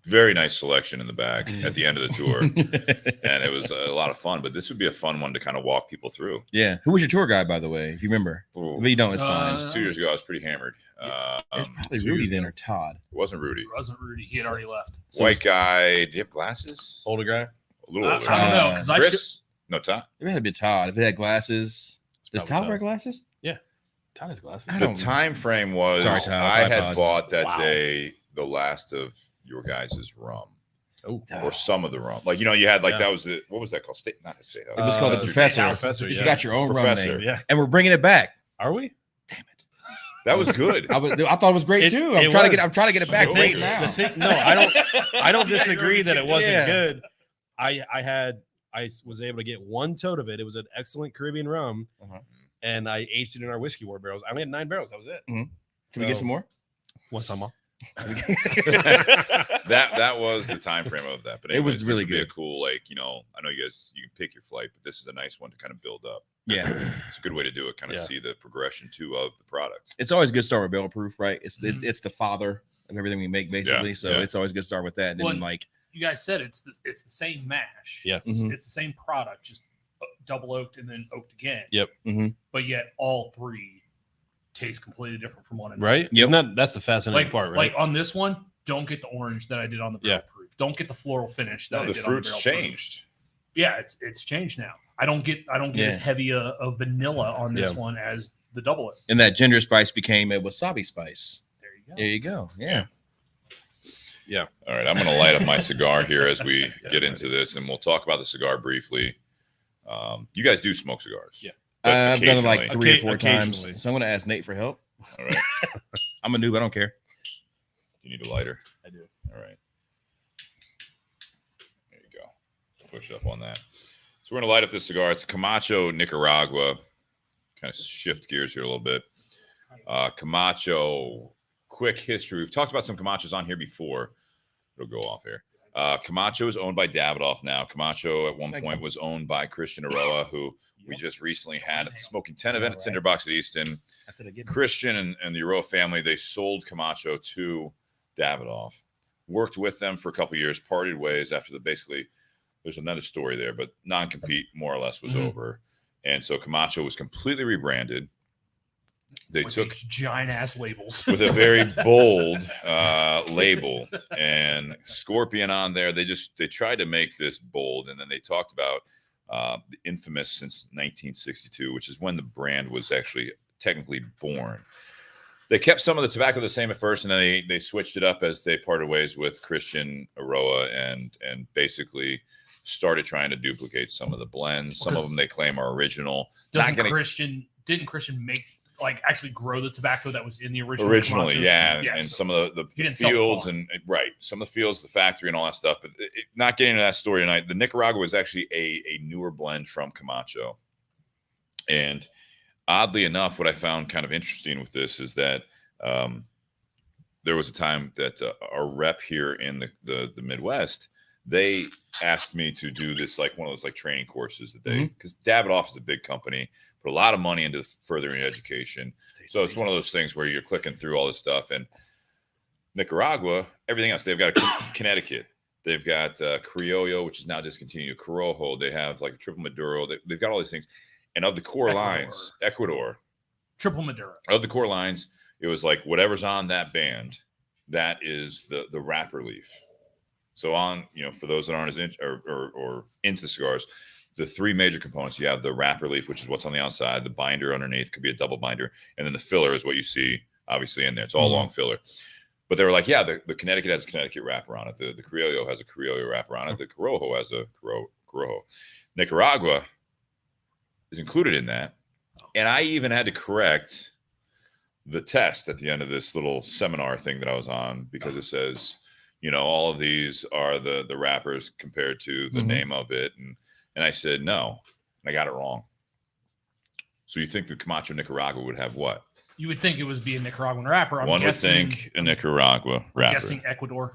very nice selection in the back at the end of the tour, and it was a lot of fun. But this would be a fun one to kind of walk people through. Yeah. Who was your tour guide, by the way, if you remember? If you don't, it's fine. It was 2 years ago. I was pretty hammered. It's probably Rudy then or Todd. It wasn't Rudy. He had already left. White guy. Do you have glasses? Older guy. A little older. I don't know because Chris? No, Todd. It had to be Todd. If it had glasses, does Todd wear glasses? Yeah, Todd has glasses. The time frame was Sorry, Todd. I had bought that day the last of your guys' rum. Or some of the rum. Like, you know, you had like that was what was that called? Not a state house. It was called the Professor. Professor, You got your own Professor. rum name. And we're bringing it back. Are we? Damn it. That was good. I thought it was great too. I'm trying to get it back right now. No, I don't disagree that it wasn't good. I was able to get one tote of it. It was an excellent Caribbean rum, and I aged it in our whiskey ward barrels. I only had 9 barrels. That was it. Can we get some more? What's some more? that was the time frame of that. But anyways, it was really good. A cool, like, you know, I know you guys, you can pick your flight, but this is a nice one to kind of build up. Yeah, it's a good way to do it. Kind of see the progression too of the product. It's always good to start with barrel proof, right? It's the father of everything we make, basically. So it's always good to start with that. And then, like you guys said, it's the same mash. Yes, it's the same product, just double oaked and then oaked again. Yep. But yet all three taste completely different from one another. Right? Yep. That's the fascinating part, right? Like on this one, don't get the orange that I did on the barrel proof. Don't get the floral finish that I did on the barrel fruit's changed. Proof. Yeah, it's changed now. I don't get as heavy a vanilla on this one as the double oak. And that ginger spice became a wasabi spice. There you go. Yeah. All right, I'm going to light up my cigar here as we get into this, and we'll talk about the cigar briefly. You guys do smoke cigars. Yeah. I've done it like 3 or 4 times. So I'm going to ask Nate for help. All right. I'm a noob. I don't care. You need a lighter? I do. All right. There you go. Push up on that. So we're going to light up this cigar. It's Camacho Nicaragua. Kind of shift gears here a little bit. Camacho, quick history. We've talked about some Camachos on here before. It'll go off here. Camacho is owned by Davidoff now. Camacho at one point was owned by Christian Aroa, who we just recently had at the Smoking 10 event at Tinderbox at Easton. Christian and the Aroa family, they sold Camacho to Davidoff, worked with them for a couple of years, parted ways after there's another story there, but non-compete more or less was over. And so Camacho was completely rebranded. They took giant ass labels with a very bold label and scorpion on there. They tried to make this bold. And then they talked about the infamous since 1962, which is when the brand was actually technically born. They kept some of the tobacco the same at first, and then they switched it up as they parted ways with Christian Aroa and basically started trying to duplicate some of the blends. Some of them they claim are original. Didn't Christian make actually grow the tobacco that was in the originally? Camacho? And some of the fields and some of the fields, the factory, and all that stuff. But not getting into that story tonight. The Nicaragua is actually a newer blend from Camacho, and oddly enough, what I found kind of interesting with this is that there was a time that our rep here in the Midwest they asked me to do this, like one of those like training courses that they, because Davidoff is a big company, put a lot of money into furthering education. So it's one of those things where you're clicking through all this stuff. And Nicaragua, everything else, they've got a Connecticut. They've got Criollo, which is now discontinued. Corojo. They have like a triple Maduro. They've got all these things. And of the core lines, Ecuador. Triple Maduro. Of the core lines, it was like whatever's on that band, that is the wrapper leaf. So on, for those that aren't as or into cigars, the three major components, you have the wrapper leaf, which is what's on the outside, the binder underneath, could be a double binder, and then the filler is what you see obviously in there. It's all long filler. But they were like, yeah, the Connecticut has a Connecticut wrapper on it. The Criollo has a Criollo wrapper on it. The Corojo has a Corojo. Nicaragua is included in that. And I even had to correct the test at the end of this little seminar thing that I was on, because it says, all of these are the wrappers compared to the name of it. And I said, no, and I got it wrong. So you think the Camacho Nicaragua would have what? You would think it would be a Nicaraguan wrapper. One would think a Nicaragua wrapper. I'm guessing Ecuador.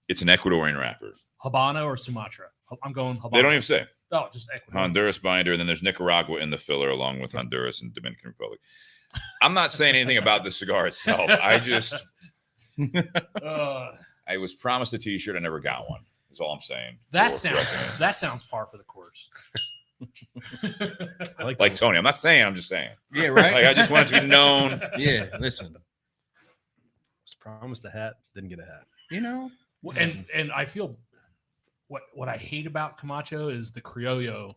It's an Ecuadorian wrapper. Habano or Sumatra? I'm going Habano. They don't even say. Oh, just Ecuador. Honduras binder, and then there's Nicaragua in the filler along with Honduras and Dominican Republic. I'm not saying anything about the cigar itself. I just I was promised a t-shirt. I never got one. That's all I'm saying. That sounds par for the course. I like Tony. I'm not saying. I'm just saying. Yeah, right. Like I just want it to be known. Yeah, listen. Was promised a hat, didn't get a hat. And I feel what I hate about Camacho is the Criollo,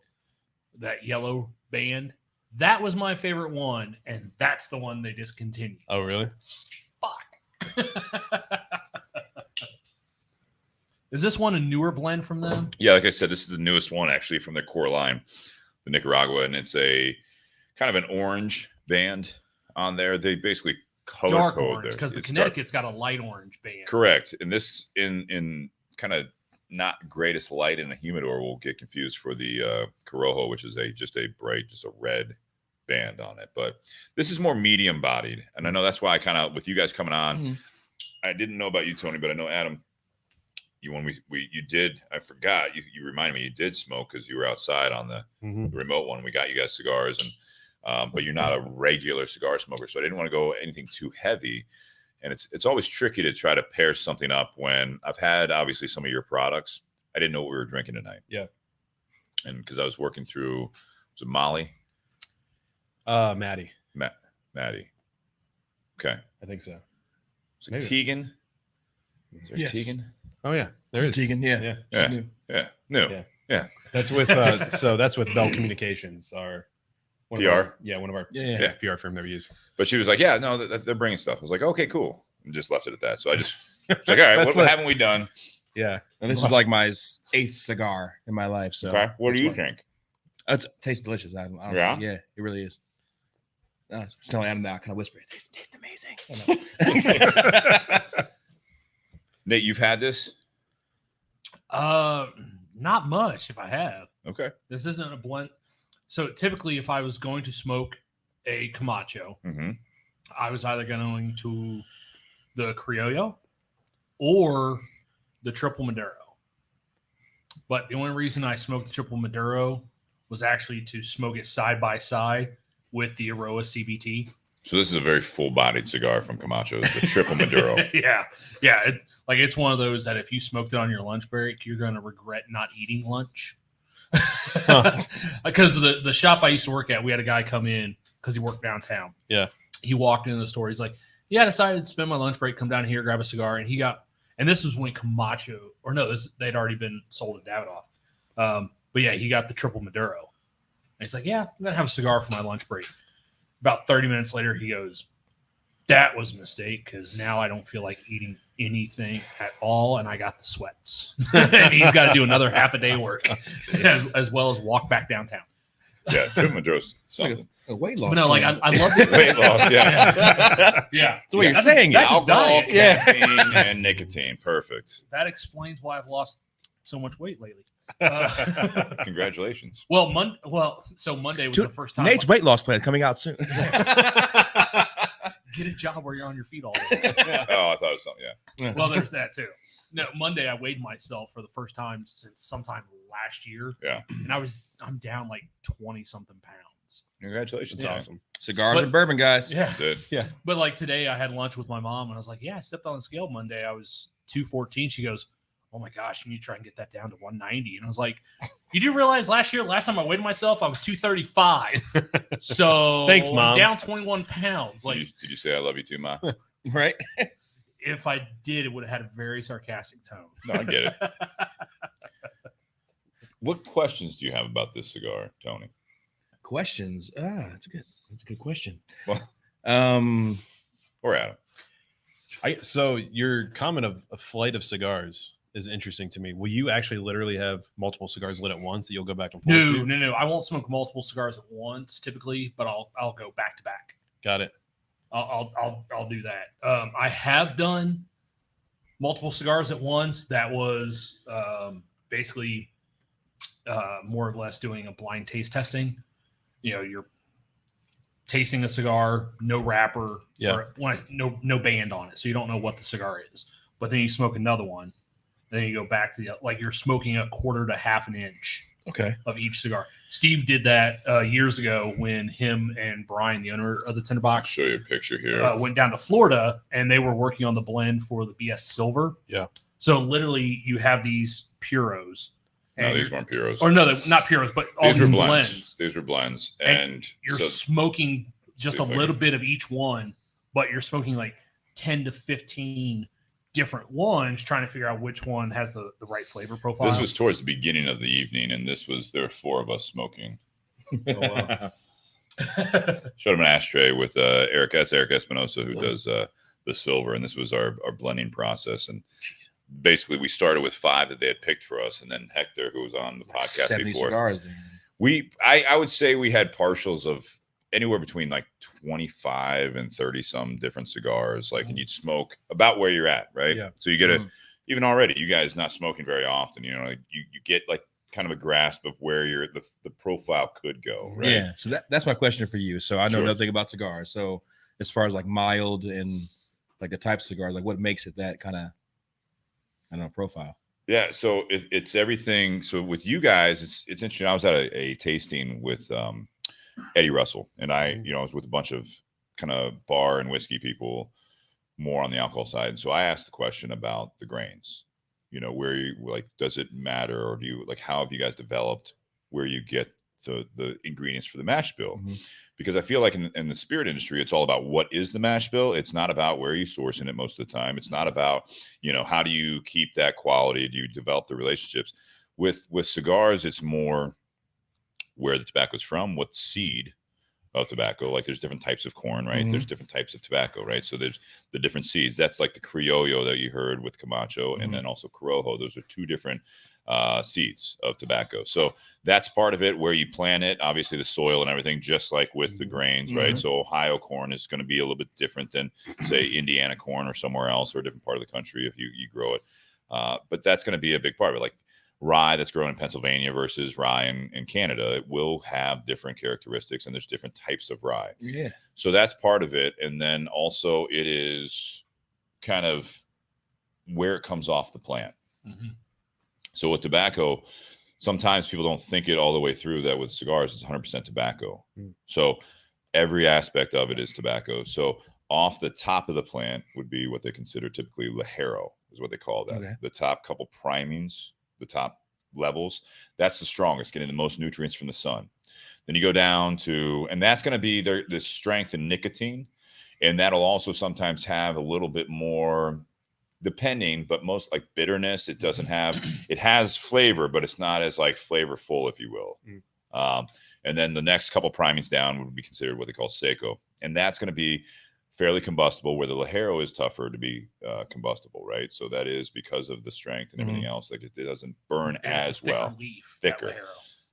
that yellow band. That was my favorite one, and that's the one they discontinued. Oh, really? Fuck. Is this one a newer blend from them? Yeah, like I said, this is the newest one actually from their core line, the Nicaragua, and it's a kind of an orange band on there. They basically color dark code orange, because the it's Connecticut's got a light orange band. Correct. And this in kind of not greatest light in a humidor will get confused for the Corojo, which is just a red band on it. But this is more medium bodied, and I know that's why I kind of, with you guys coming on, I didn't know about you, Tony, but I know Adam. You did. I forgot. You reminded me. You did smoke because you were outside on the remote one. We got you guys cigars, and but you're not a regular cigar smoker, so I didn't want to go anything too heavy. And it's always tricky to try to pair something up when I've had obviously some of your products. I didn't know what we were drinking tonight. Yeah, and because I was working through, was it Molly? Maddie. Maddie. Okay, I think so. Was it Tegan? Is there Tegan? Oh yeah, there is Tegan. Yeah. Yeah. That's with so that's with Bell Communications, our PR. One of our PR firm that we use. But she was like, yeah, no, they're bringing stuff. I was like, okay, cool, and just left it at that. So I just was like, all right, what haven't we done? Yeah, and this is like my 8th cigar in my life. So what do you think? It tastes delicious. Honestly, yeah, it really is. Just telling Adam that, kind of whisper, it tastes amazing. Nate, you've had this? Not much, if I have. Okay. This isn't a blend. So typically, if I was going to smoke a Camacho, I was either going to the Criollo or the Triple Maduro. But the only reason I smoked the Triple Maduro was actually to smoke it side by side with the Aroa CBT. So this is a very full-bodied cigar from Camacho. It's the Triple Maduro. Yeah. It's one of those that if you smoked it on your lunch break, you're going to regret not eating lunch. Because the shop I used to work at, we had a guy come in because he worked downtown. Yeah. He walked into the store. He's like, yeah, I decided to spend my lunch break, come down here, grab a cigar. And this was when Camacho, they'd already been sold at Davidoff. But yeah, he got the Triple Maduro. And he's like, yeah, I'm going to have a cigar for my lunch break. About 30 minutes later, he goes, that was a mistake because now I don't feel like eating anything at all, and I got the sweats. And he's got to do another half a day work as well as walk back downtown. Yeah, Triple Maduro's something. A weight loss. But no, like I love the weight loss. Yeah, yeah. So what you're saying, that's alcohol, diet. caffeine, and nicotine. Perfect. That explains why I've lost so much weight lately. Congratulations. So Monday was the first time. Nate's weight loss plan coming out soon. get a job where you're on your feet all day. Oh, I thought it was something. Yeah. Well, there's that too. No, Monday I weighed myself for the first time since sometime last year. Yeah. And I'm down like 20 something pounds. Congratulations. That's awesome. Cigars and bourbon, guys. Yeah. That's it. Yeah. But like today I had lunch with my mom and I was like, yeah, I stepped on the scale Monday. I was 214. She goes, oh my gosh, you need to try and get that down to 190. And I was like, you do realize last time I weighed myself, I was 235. So Thanks, Mom. I'm down 21 pounds. Like, Did you say I love you too, Ma? Right? if I did, it would have had a very sarcastic tone. No, I get it. What questions do you have about this cigar, Tony? Questions. That's a good question. Well, or Adam? So your comment of a flight of cigars is interesting to me. Will you actually literally have multiple cigars lit at once that you'll go back and forth? No. I won't smoke multiple cigars at once typically, but I'll go back to back. Got it. I'll do that. I have done multiple cigars at once. That was basically more or less doing a blind taste testing. You know, you're tasting a cigar, no wrapper, or no band on it, so you don't know what the cigar is. But then you smoke another one, and then you go back to like you're smoking a quarter to half an inch. Okay. Of each cigar. Steve did that years ago when him and Brian, the owner of the Tinderbox, I'll show you a picture here. Went down to Florida and they were working on the blend for the BS Silver. Yeah. So literally you have these puros. No, these weren't puros. Or no, not puros, but all these blends. These were blends. And you're smoking just a little bit of each one, but you're smoking like 10 to 15 different ones, trying to figure out which one has the right flavor profile. This was towards the beginning of the evening, and there were 4 of us smoking. Oh, wow. Showed him an ashtray with Eric. That's Eric Espinosa, who does the silver, and this was our blending process. And basically, we started with 5 that they had picked for us, and then Hector, who was on the podcast 70 before. Cigars. I would say we had partials of anywhere between like 25 and 30 some different cigars, like, and you'd smoke about where you're at, right? Yeah. So you get even already, you guys not smoking very often, you know, like you get like kind of a grasp of where the profile could go, right? Yeah. So that's my question for you. So I know Sure. nothing about cigars. So as far as like mild and like the type of cigars, like what makes it that kind of, I don't know, profile? Yeah, so it's everything. So with you guys, it's interesting. I was at a tasting with Eddie Russell, and I was with a bunch of kind of bar and whiskey people, more on the alcohol side. So I asked the question about the grains. You know, where you like, does it matter, or do you like, how have you guys developed where you get the ingredients for the mash bill? Mm-hmm. Because I feel like in the spirit industry, it's all about what is the mash bill. It's not about where you're sourcing it most of the time. It's not about, how do you keep that quality? Do you develop the relationships? With cigars, it's more where the tobacco is from, what seed of tobacco. Like there's different types of corn, right? Mm-hmm. There's different types of tobacco, right? So there's the different seeds. That's like the Criollo that you heard with Camacho, and then also Corojo. Those are 2 different seeds of tobacco. So that's part of it, where you plant it, obviously the soil and everything, just like with the grains, right? So Ohio corn is going to be a little bit different than, say, Indiana corn or somewhere else, or a different part of the country if you grow it. But that's going to be a big part of it. Like rye that's grown in Pennsylvania versus rye in Canada, it will have different characteristics, and there's different types of rye. Yeah. So that's part of it. And then also it is kind of where it comes off the plant. Mm-hmm. So with tobacco, sometimes people don't think it all the way through that with cigars, it's 100% tobacco. So every aspect of it is tobacco. So off the top of the plant would be what they consider typically Ligero, is what they call that. Okay. The top couple primings, the top levels, that's the strongest, getting the most nutrients from the sun. Then you go down to, and that's going to be the strength in nicotine. And that'll also sometimes have a little bit more, depending, but most like bitterness. It doesn't have, it has flavor, but it's not as like flavorful, if you will. And then the next couple primings down would be considered what they call seco. And that's going to be fairly combustible, where the Ligero is tougher to be combustible, right? So that is because of the strength and everything else. Like it doesn't burn as well. Thicker,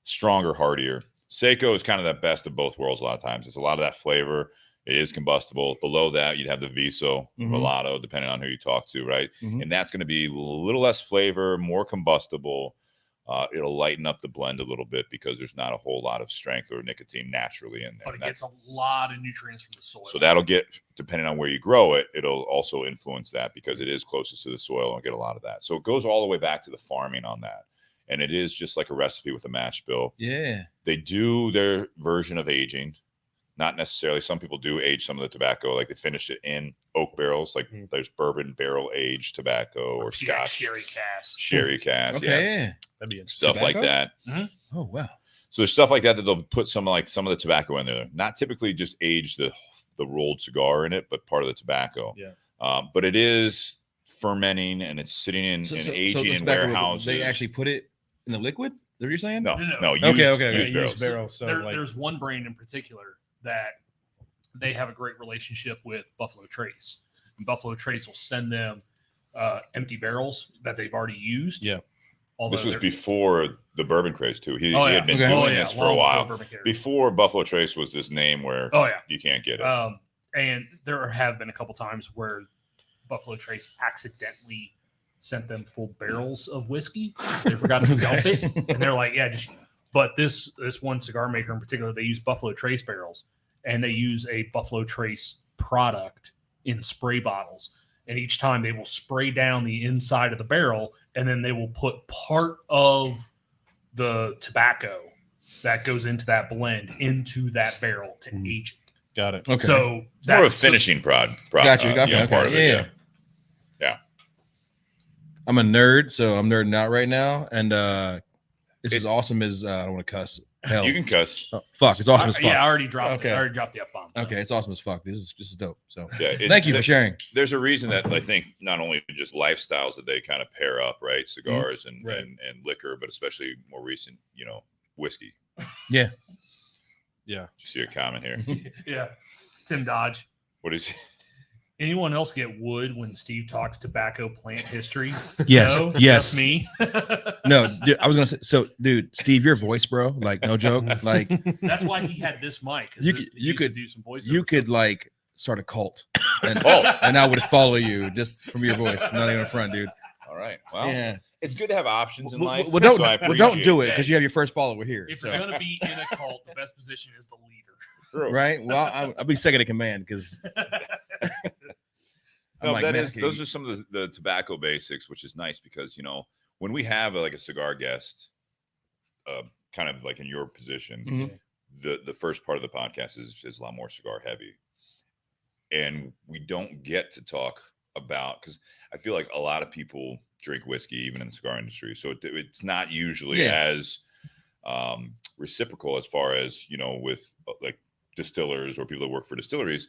stronger, hardier. Seco is kind of that best of both worlds a lot of times. It's a lot of that flavor. It is combustible. Below that, you'd have the Viso, Mulatto, depending on who you talk to, right? And that's going to be a little less flavor, more combustible, It'll lighten up the blend a little bit because there's not a whole lot of strength or nicotine naturally in there. But it gets a lot of nutrients from the soil. So that'll get, depending on where you grow it, it'll also influence that because it is closest to the soil and get a lot of that. So it goes all the way back to the farming on that. And it is just like a recipe with a mash bill. Yeah. They do their version of aging. Not necessarily. Some people do age some of the tobacco, like they finish it in oak barrels. Like there's bourbon barrel aged tobacco or Scotch sherry cask. Okay. That'd be Stuff tobacco? like that. Oh wow. So there's stuff like that they'll put some of the tobacco in there. Not typically just age the rolled cigar in it, but part of the tobacco. Yeah. But it is fermenting and it's sitting in aging in warehouses. They actually put it in the liquid. Is that what you're saying? No. Okay. Used barrels. Barrels. So There's one brand in particular that they have a great relationship with Buffalo Trace. And Buffalo Trace will send them empty barrels that they've already used. Yeah. This was before the bourbon craze too. He had been doing this for a while. Before Buffalo Trace was this name where you can't get it. And there have been a couple times where Buffalo Trace accidentally sent them full barrels of whiskey. They forgot to dump it. And they're like, but this one cigar maker in particular, they use Buffalo Trace barrels and they use a Buffalo Trace product in spray bottles. And each time they will spray down the inside of the barrel and then they will put part of the tobacco that goes into that blend into that barrel to age it. Got it. Okay. So it's more of a finishing product. Got you. Part of it. Yeah. I'm a nerd, so I'm nerding out right now. And this is awesome as I don't want to cuss. Hell. You can cuss. Oh, fuck. It's awesome as fuck. Yeah, I already dropped it. I already dropped the F-bomb. So. Okay, it's awesome as fuck. This is dope. So yeah, thank you for sharing. There's a reason that I think not only just lifestyles that they kind of pair up, right? Cigars and liquor, but especially more recent, whiskey. Yeah. Yeah. Did you see a comment here? Yeah. Tim Dodge. What is anyone else get wood when Steve talks tobacco plant history? Yes. No? Yes. Just me. No, dude, I was gonna say. So, dude, Steve, your voice, bro. Like, no joke. Like, that's why he had this mic. You could do some voice. You could like start a cult, and I would follow you just from your voice. Not even a front, dude. All right. Well, it's good to have options in life. Well, don't do it because you have your first follower here. If you're gonna be in a cult, the best position is the leader. True. Right. Well, I'll be second in command because. Those are some of the tobacco basics, which is nice because when we have a cigar guest, kind of like in your position, the first part of the podcast is a lot more cigar heavy, and we don't get to talk about because I feel like a lot of people drink whiskey even in the cigar industry, so it's not usually as reciprocal as far as with like distillers or people that work for distilleries.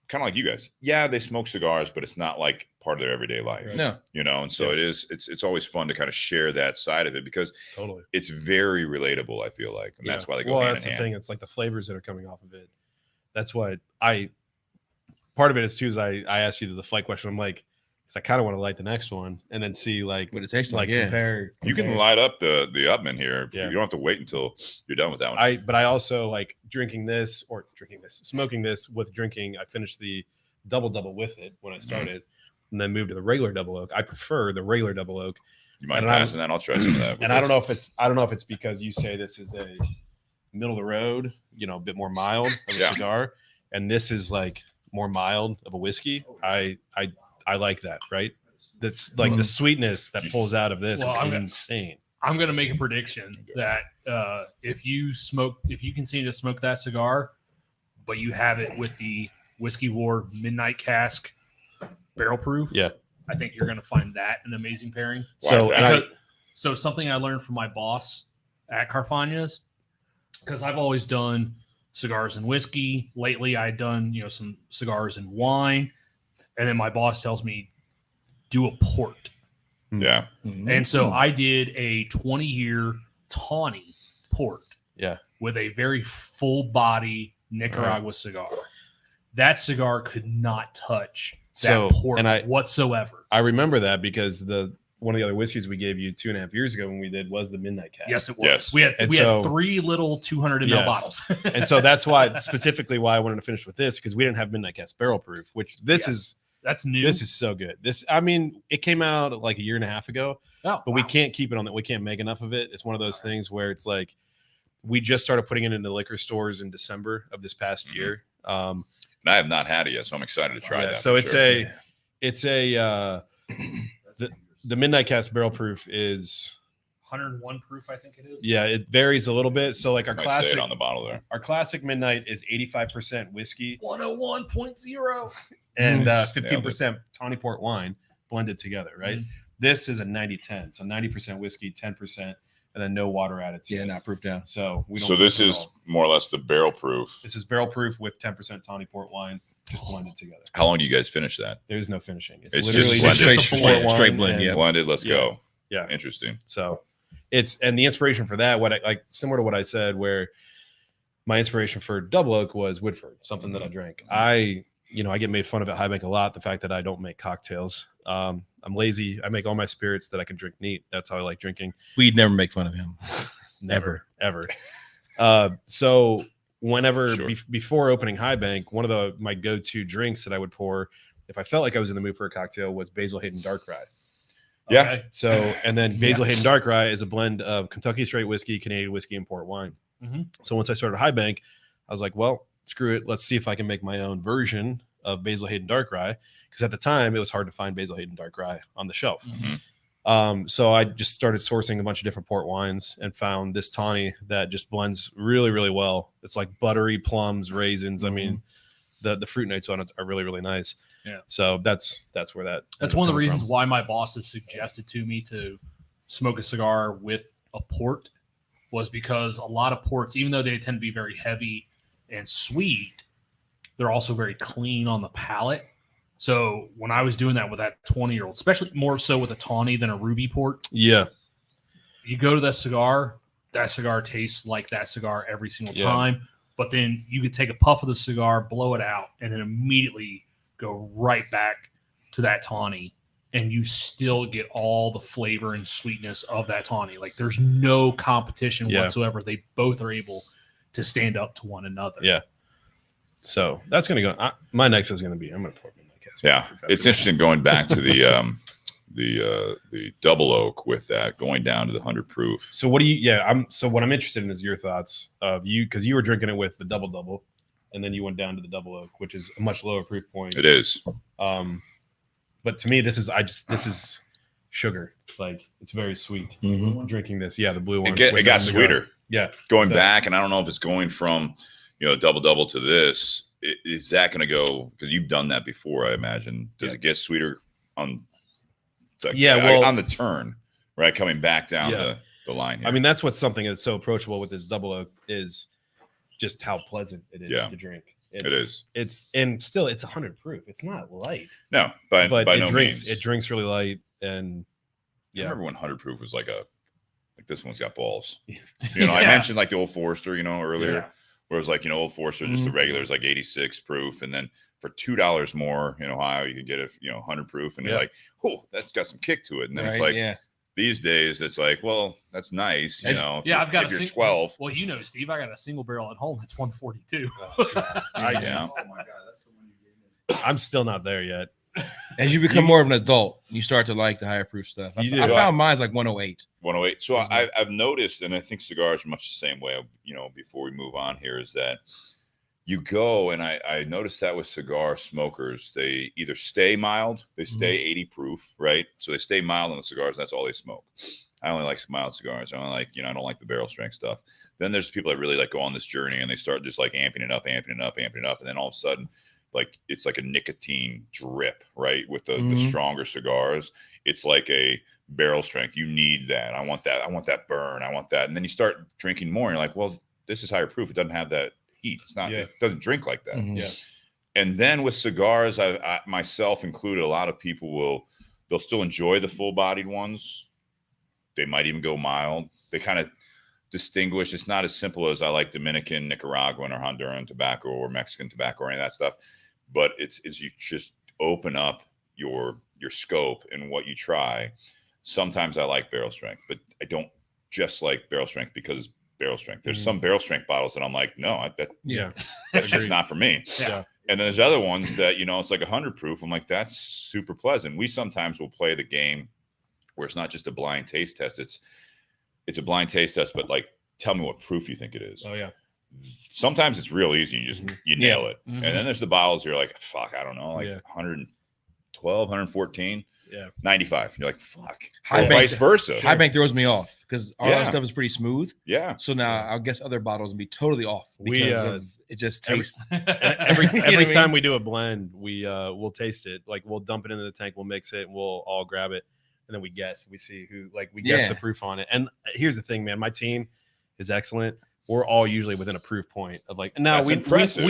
Kind of like you guys. Yeah, they smoke cigars, but it's not like part of their everyday life. Right. No. And so it's always fun to kind of share that side of it because it's very relatable, I feel like. And that's why they go hand in hand. That's the thing. It's like the flavors that are coming off of it. That's what part of it is too, is I asked you the flight question. I'm like, because I kind of want to light the next one and then see like what it tastes like. Compare. You can light up the Upman here. Yeah. You don't have to wait until you're done with that one. But I also like smoking this with drinking. I finished the double with it when I started, and then moved to the regular double oak. I prefer the regular double oak. You mind passing that? I'll try some of that. And I don't know if it's because you say this is a middle of the road, a bit more mild of a cigar, and this is like more mild of a whiskey. I like that, right? That's like the sweetness that pulls out of this is insane. I'm going to make a prediction that if you continue to smoke that cigar, but you have it with the Whiskey War Midnight Cask barrel proof, I think you're going to find that an amazing pairing. So something I learned from my boss at Carfagna's, because I've always done cigars and whiskey. Lately, I've done some cigars and wine. And then my boss tells me, do a port. Yeah. And so I did a 20-year tawny port. Yeah. With a very full body Nicaragua cigar. That cigar could not touch that port whatsoever. I remember that because one of the other whiskeys we gave you 2.5 years ago when we did was the Midnight Cask. Yes, it was. Yes. We had 3 little 200 ml bottles. And so that's why I wanted to finish with this, because we didn't have Midnight Cask barrel proof, which this is That's new. This is so good. I mean, it came out like a year and a half ago, but we can't keep it on that. We can't make enough of it. It's one of those things where it's like we just started putting it into liquor stores in December of this past year. And I have not had it yet, so I'm excited to try that. So it's the Midnight Cast barrel proof is 101 proof, I think it is. Yeah, it varies a little bit. So like our classic, say it on the bottle there. Our classic Midnight is 85% whiskey, 101.0, and 15% tawny port wine blended together. Right. Mm-hmm. This is a 90-10, so 90% whiskey, 10%, and then no water added to it. Not proof down. So we don't. So this is more or less the barrel proof. This is barrel proof with 10% tawny port wine. Just blended together. How long do you guys finish that? There's no finishing. It's literally just straight blend. Yeah, blended. Let's go. Yeah, interesting. So and the inspiration for that, similar to what I said, where my inspiration for Double Oak was Woodford, something that I drank. I get made fun of at High Bank a lot. The fact that I don't make cocktails. I'm lazy. I make all my spirits that I can drink neat. That's how I like drinking. We'd never make fun of him. Never, ever. So whenever before opening High Bank, one of my go-to drinks that I would pour if I felt like I was in the mood for a cocktail was Basil Hayden Dark Rye. Yeah. Okay. So, and then Basil Hayden Dark Rye is a blend of Kentucky straight whiskey, Canadian whiskey, and port wine. Mm-hmm. So once I started High Bank, I was like, well, screw it. Let's see if I can make my own version of Basil Hayden Dark Rye. Because at the time, it was hard to find Basil Hayden Dark Rye on the shelf. Mm-hmm. So I just started sourcing a bunch of different port wines and found this tawny that just blends really, really well. It's like buttery plums, raisins. Mm-hmm. I mean, the fruit notes on it are really, really nice. Yeah. So that's where that's one of the reasons why my boss has suggested to me to smoke a cigar with a port, was because a lot of ports, even though they tend to be very heavy and sweet, they're also very clean on the palate. So when I was doing that with that 20-year-old, especially more so with a tawny than a ruby port, you go to that cigar tastes like that cigar every single time. But then you could take a puff of the cigar, blow it out, and then immediately go right back to that tawny, and you still get all the flavor and sweetness of that tawny. Like there's no competition whatsoever. They both are able to stand up to one another. Yeah. So that's going to go. My next is going to be, I'm going to pour it in my cast. Yeah. It's interesting going back to the double oak with that going down to the 100 proof. So what I'm interested in is your thoughts of because you were drinking it with the double, and then you went down to the double oak, which is a much lower proof point. It is. But to me, this is sugar. Like it's very sweet. Mm-hmm. Drinking this. Yeah. The blue one. It got sweeter. Yeah. Going back. And I don't know if it's going from, double to this. Is that going to go? Because you've done that before, I imagine. Does it get sweeter on the turn, right? Coming back down the line here. I mean, that's what's something that's so approachable with this double oak is just how pleasant it is to drink. It is. And still it's 100 proof. It's not light. No, but by no means. It drinks really light. And I remember when 100 proof was like this one's got balls. I mentioned like the Old Forester, earlier, where it was like, Old Forester, just the regular is like 86 proof. And then for $2 more in Ohio, you can get 100 proof. And you're like, oh, that's got some kick to it. And then it's like, these days, it's like, well, that's nice, I've got if you're 12. Well, Steve, I got a single barrel at home. It's 142. Oh, God. Oh my God, that's the one you gave me. I'm still not there yet. As you become more of an adult, you start to like the higher proof stuff. I found mine's like 108. 108. So I've noticed, and I think cigars are much the same way. Before we move on here, is that you go, and I noticed that with cigar smokers, they either stay mild, they stay 80 proof, right? So they stay mild on the cigars, and that's all they smoke. I only like mild cigars. I only like, I don't like the barrel strength stuff. Then there's people that really like go on this journey, and they start just like amping it up. And then all of a sudden, like it's like a nicotine drip, right? With the stronger cigars, it's like a barrel strength. You need that. I want that. I want that burn. I want that. And then you start drinking more, and you're like, well, this is higher proof. It doesn't have that heat. It's not. It doesn't drink like that. Yeah. And then with cigars, I myself included, a lot of people they'll still enjoy the full-bodied ones. They might even go mild. They kind of distinguish. It's not as simple as I like Dominican, Nicaraguan, or Honduran tobacco, or Mexican tobacco, or any of that stuff. But it's you just open up your scope and what you try. Sometimes I like barrel strength, but I don't just like barrel strength because it's barrel strength. There's some barrel strength bottles that I'm like, no, that's just not for me. Yeah. And then there's other ones that, it's like 100 proof. I'm like, that's super pleasant. We sometimes will play the game where it's not just a blind taste test. It's a blind taste test, but like, tell me what proof you think it is. Oh yeah. Sometimes it's real easy. You just you nail it. Mm-hmm. And then there's the bottles you're like, fuck, I don't know, like 112, 114. Yeah. 95. You're like, fuck. High Or Bank- vice versa. High Bank throws me off because our other stuff is pretty smooth. Yeah. So now I guess other bottles will be totally off because of it just tastes. Every time we do a blend, we'll taste it. Like we'll dump it into the tank, we'll mix it, we'll all grab it, and then we guess. We see who we guess the proof on it. And here's the thing, man. My team is excellent. We're all usually within a proof point of like. Now we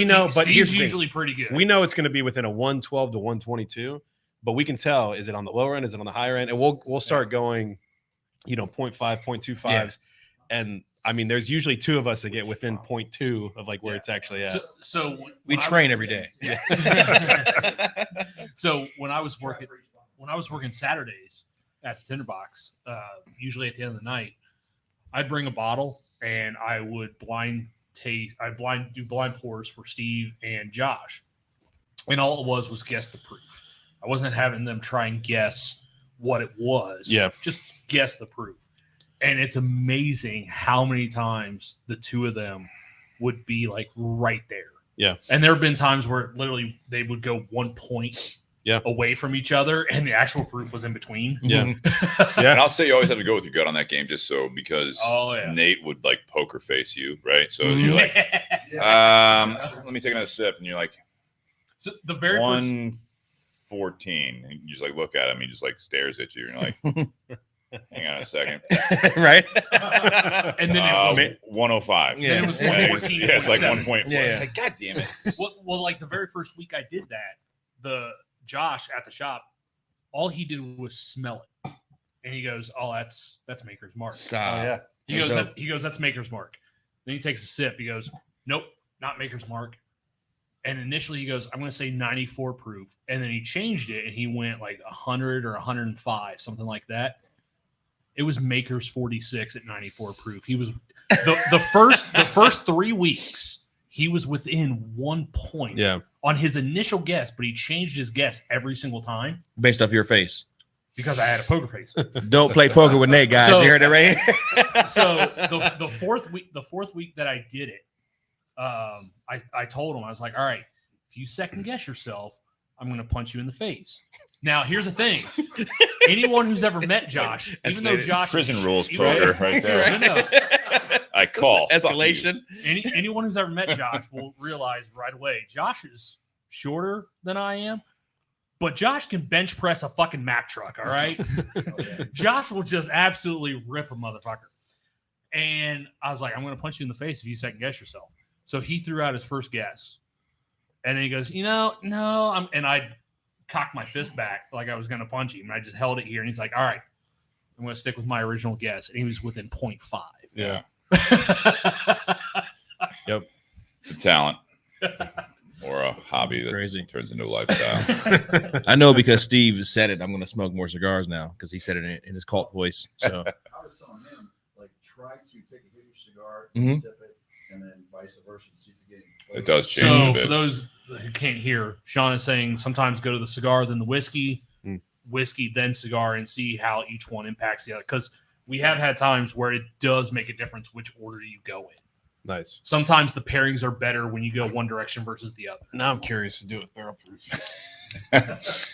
know, but Steve's usually pretty good. We know it's going to be within a 112 to 122. But we can tell, is it on the lower end? Is it on the higher end? And we'll start going, 0.5, 0.25s. Yeah. And I mean, there's usually two of us that get within 0.2 of like where it's actually at. So we train every day. Yeah. So when I was working Saturdays at the Tinderbox, usually at the end of the night, I'd bring a bottle and I would do blind pours for Steve and Josh. And all it was guess the proof. I wasn't having them try and guess what it was. Yeah. Just guess the proof. And it's amazing how many times the two of them would be like right there. Yeah. And there have been times where literally they would go 1 point away from each other and the actual proof was in between. Yeah. And I'll say you always have to go with your gut on that game just so because Nate would like poker face you, right? So you're like, let me take another sip. And you're like, so the very 114, and you just like look at him, he just like stares at you, and you're like, hang on a second, right? And then it was 105. Yeah, then it was 114. Yeah, it's like 1.4. Yeah. It's like, God damn it. Well, like the very first week I did that, the Josh at the shop, all he did was smell it, and he goes, "Oh, that's Maker's Mark." Stop. Oh, yeah. He goes, "That's Maker's Mark." Then he takes a sip. He goes, "Nope, not Maker's Mark." And initially he goes, I'm going to say 94 proof. And then he changed it and he went like 100 or 105, something like that. It was Maker's 46 at 94 proof. He was the first 3 weeks, he was within 1 point on his initial guess, but he changed his guess every single time. Based off your face. Because I had a poker face. Don't play poker with Nate, guys. You heard it right here? So the fourth week that I did it, I told him, I was like, all right, if you second guess yourself, I'm going to punch you in the face. Now, here's the thing. Anyone who's ever met Josh, even though Josh prison rules poker right there. No. I call escalation. Anyone who's ever met Josh will realize right away, Josh is shorter than I am, but Josh can bench press a fucking Mack truck. All right. Josh will just absolutely rip a motherfucker. And I was like, I'm going to punch you in the face if you second guess yourself. So he threw out his first guess. And then he goes, no. And I cocked my fist back like I was going to punch him. And I just held it here. And he's like, all right, I'm going to stick with my original guess. And he was within 0.5. Yeah. Yep. It's a talent or a hobby that Crazy. Turns into a lifestyle. I know because Steve said it. I'm going to smoke more cigars now because he said it in his cult voice. So I was telling him, like, try to take a hit of your cigar, sip it, and then vice versa. See if you get it does change a So bit. for those who can't hear, Sean is saying sometimes go to the cigar, then the whiskey, whiskey, then cigar, and see how each one impacts the other. Because we have had times where it does make a difference which order you go in. Nice. Sometimes the pairings are better when you go one direction versus the other. Now I'm curious to do it with barrel proof.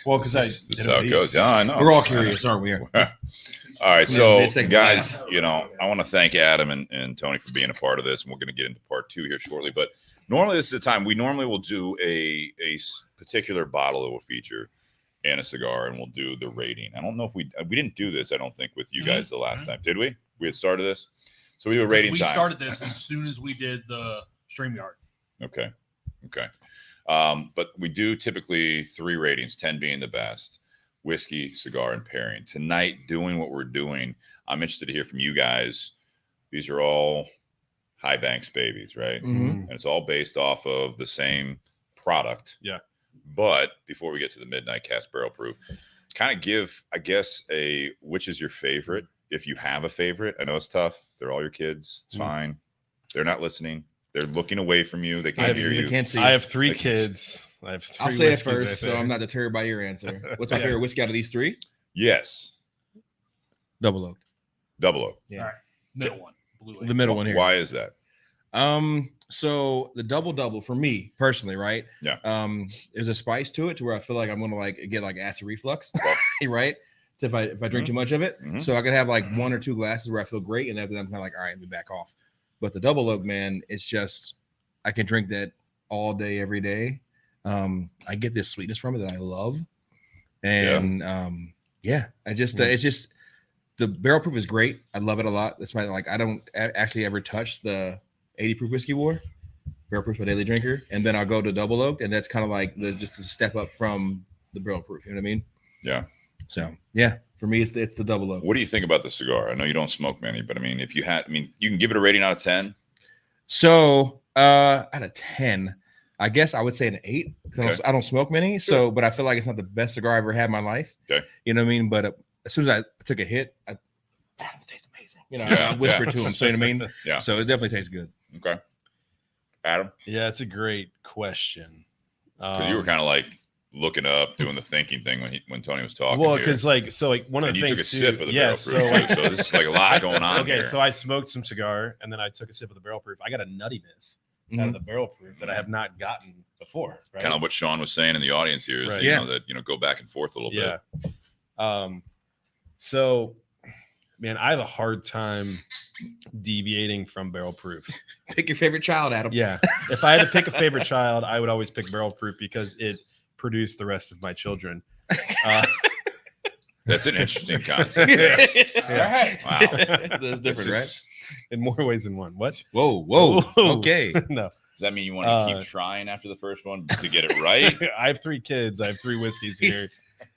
Well, because this is how it goes. Yeah, I know. we're all curious, aren't we? All right, so Yeah, guys, I want to thank Adam and Tony for being a part of this, and we're going to get into part 2 here shortly. But normally, this is the time we normally will do a particular bottle that will feature and a cigar, and we'll do the rating. I don't know if we didn't do this. I don't think with you guys the last time, did we? We had started this, so we do a rating time. We started this as soon as we did the StreamYard. Okay. But we do typically 3 ratings, 10 being the best. Whiskey, cigar, and pairing. Tonight, doing what we're doing, I'm interested to hear from you guys. These are all High Banks babies, right? Mm-hmm. And it's all based off of the same product. Yeah. But before we get to the Midnight Cast Barrel Proof, kind of give, I guess, which is your favorite, if you have a favorite. I know it's tough. They're all your kids. It's fine. They're not listening. They're looking away from you. They can't hear you. They can't see. I have 3 kids. I have 3 I'll say it whiskeys first, right so there. I'm not deterred by your answer. What's my Yeah. favorite whiskey out of these 3? Yes. Double oak. Double oak. Yeah. All right. Middle one. Blue The middle one here. Why is that? So the double for me personally, right? Yeah. There's a spice to it to where I feel like I'm gonna like get like acid reflux, right? So if I drink too much of it, so I could have like 1 or 2 glasses where I feel great, and after that I'm kind of like, all right, let me back off. But the double oak, man, it's just I can drink that all day, every day. I get this sweetness from it that I love, and I just it's just the barrel proof is great. I love it a lot. That's why like I don't actually ever touch the 80 proof whiskey war. Barrel proof my daily drinker, and then I'll go to double oak, and that's kind of like just a step up from the barrel proof. You know what I mean? Yeah. So yeah, for me it's the double oak. What do you think about the cigar? I know you don't smoke many, but I mean, if you had, you can give it a rating out of 10. So out of 10, I guess I would say an 8 because I don't smoke many. So, but I feel like it's not the best cigar I ever had in my life. Okay, you know what I mean? But as soon as I took a hit, Adam's tastes amazing. You know, I whispered to him. So you know what I mean? Yeah. So it definitely tastes good. Okay. Adam? Yeah, it's a great question. Because you were kind of like looking up, doing the thinking thing when Tony was talking. Well, because one of the things you took a sip of the barrel proof. So this is like a lot going on. Okay, here. so I smoked some cigar and then I took a sip of the barrel proof. I got a nuttiness out of the barrel proof that I have not gotten before. Right? Kind of what Sean was saying in the audience here is you know that go back and forth a little bit. Yeah. So man, I have a hard time deviating from barrel proof. Pick your favorite child, Adam. Yeah. If I had to pick a favorite child, I would always pick barrel proof because it produced the rest of my children. That's an interesting concept. All right. Wow. That's different, right? In more ways than one. What? Whoa. Okay. No. Does that mean you want to keep trying after the first one to get it right? I have 3 kids. I have 3 whiskeys here.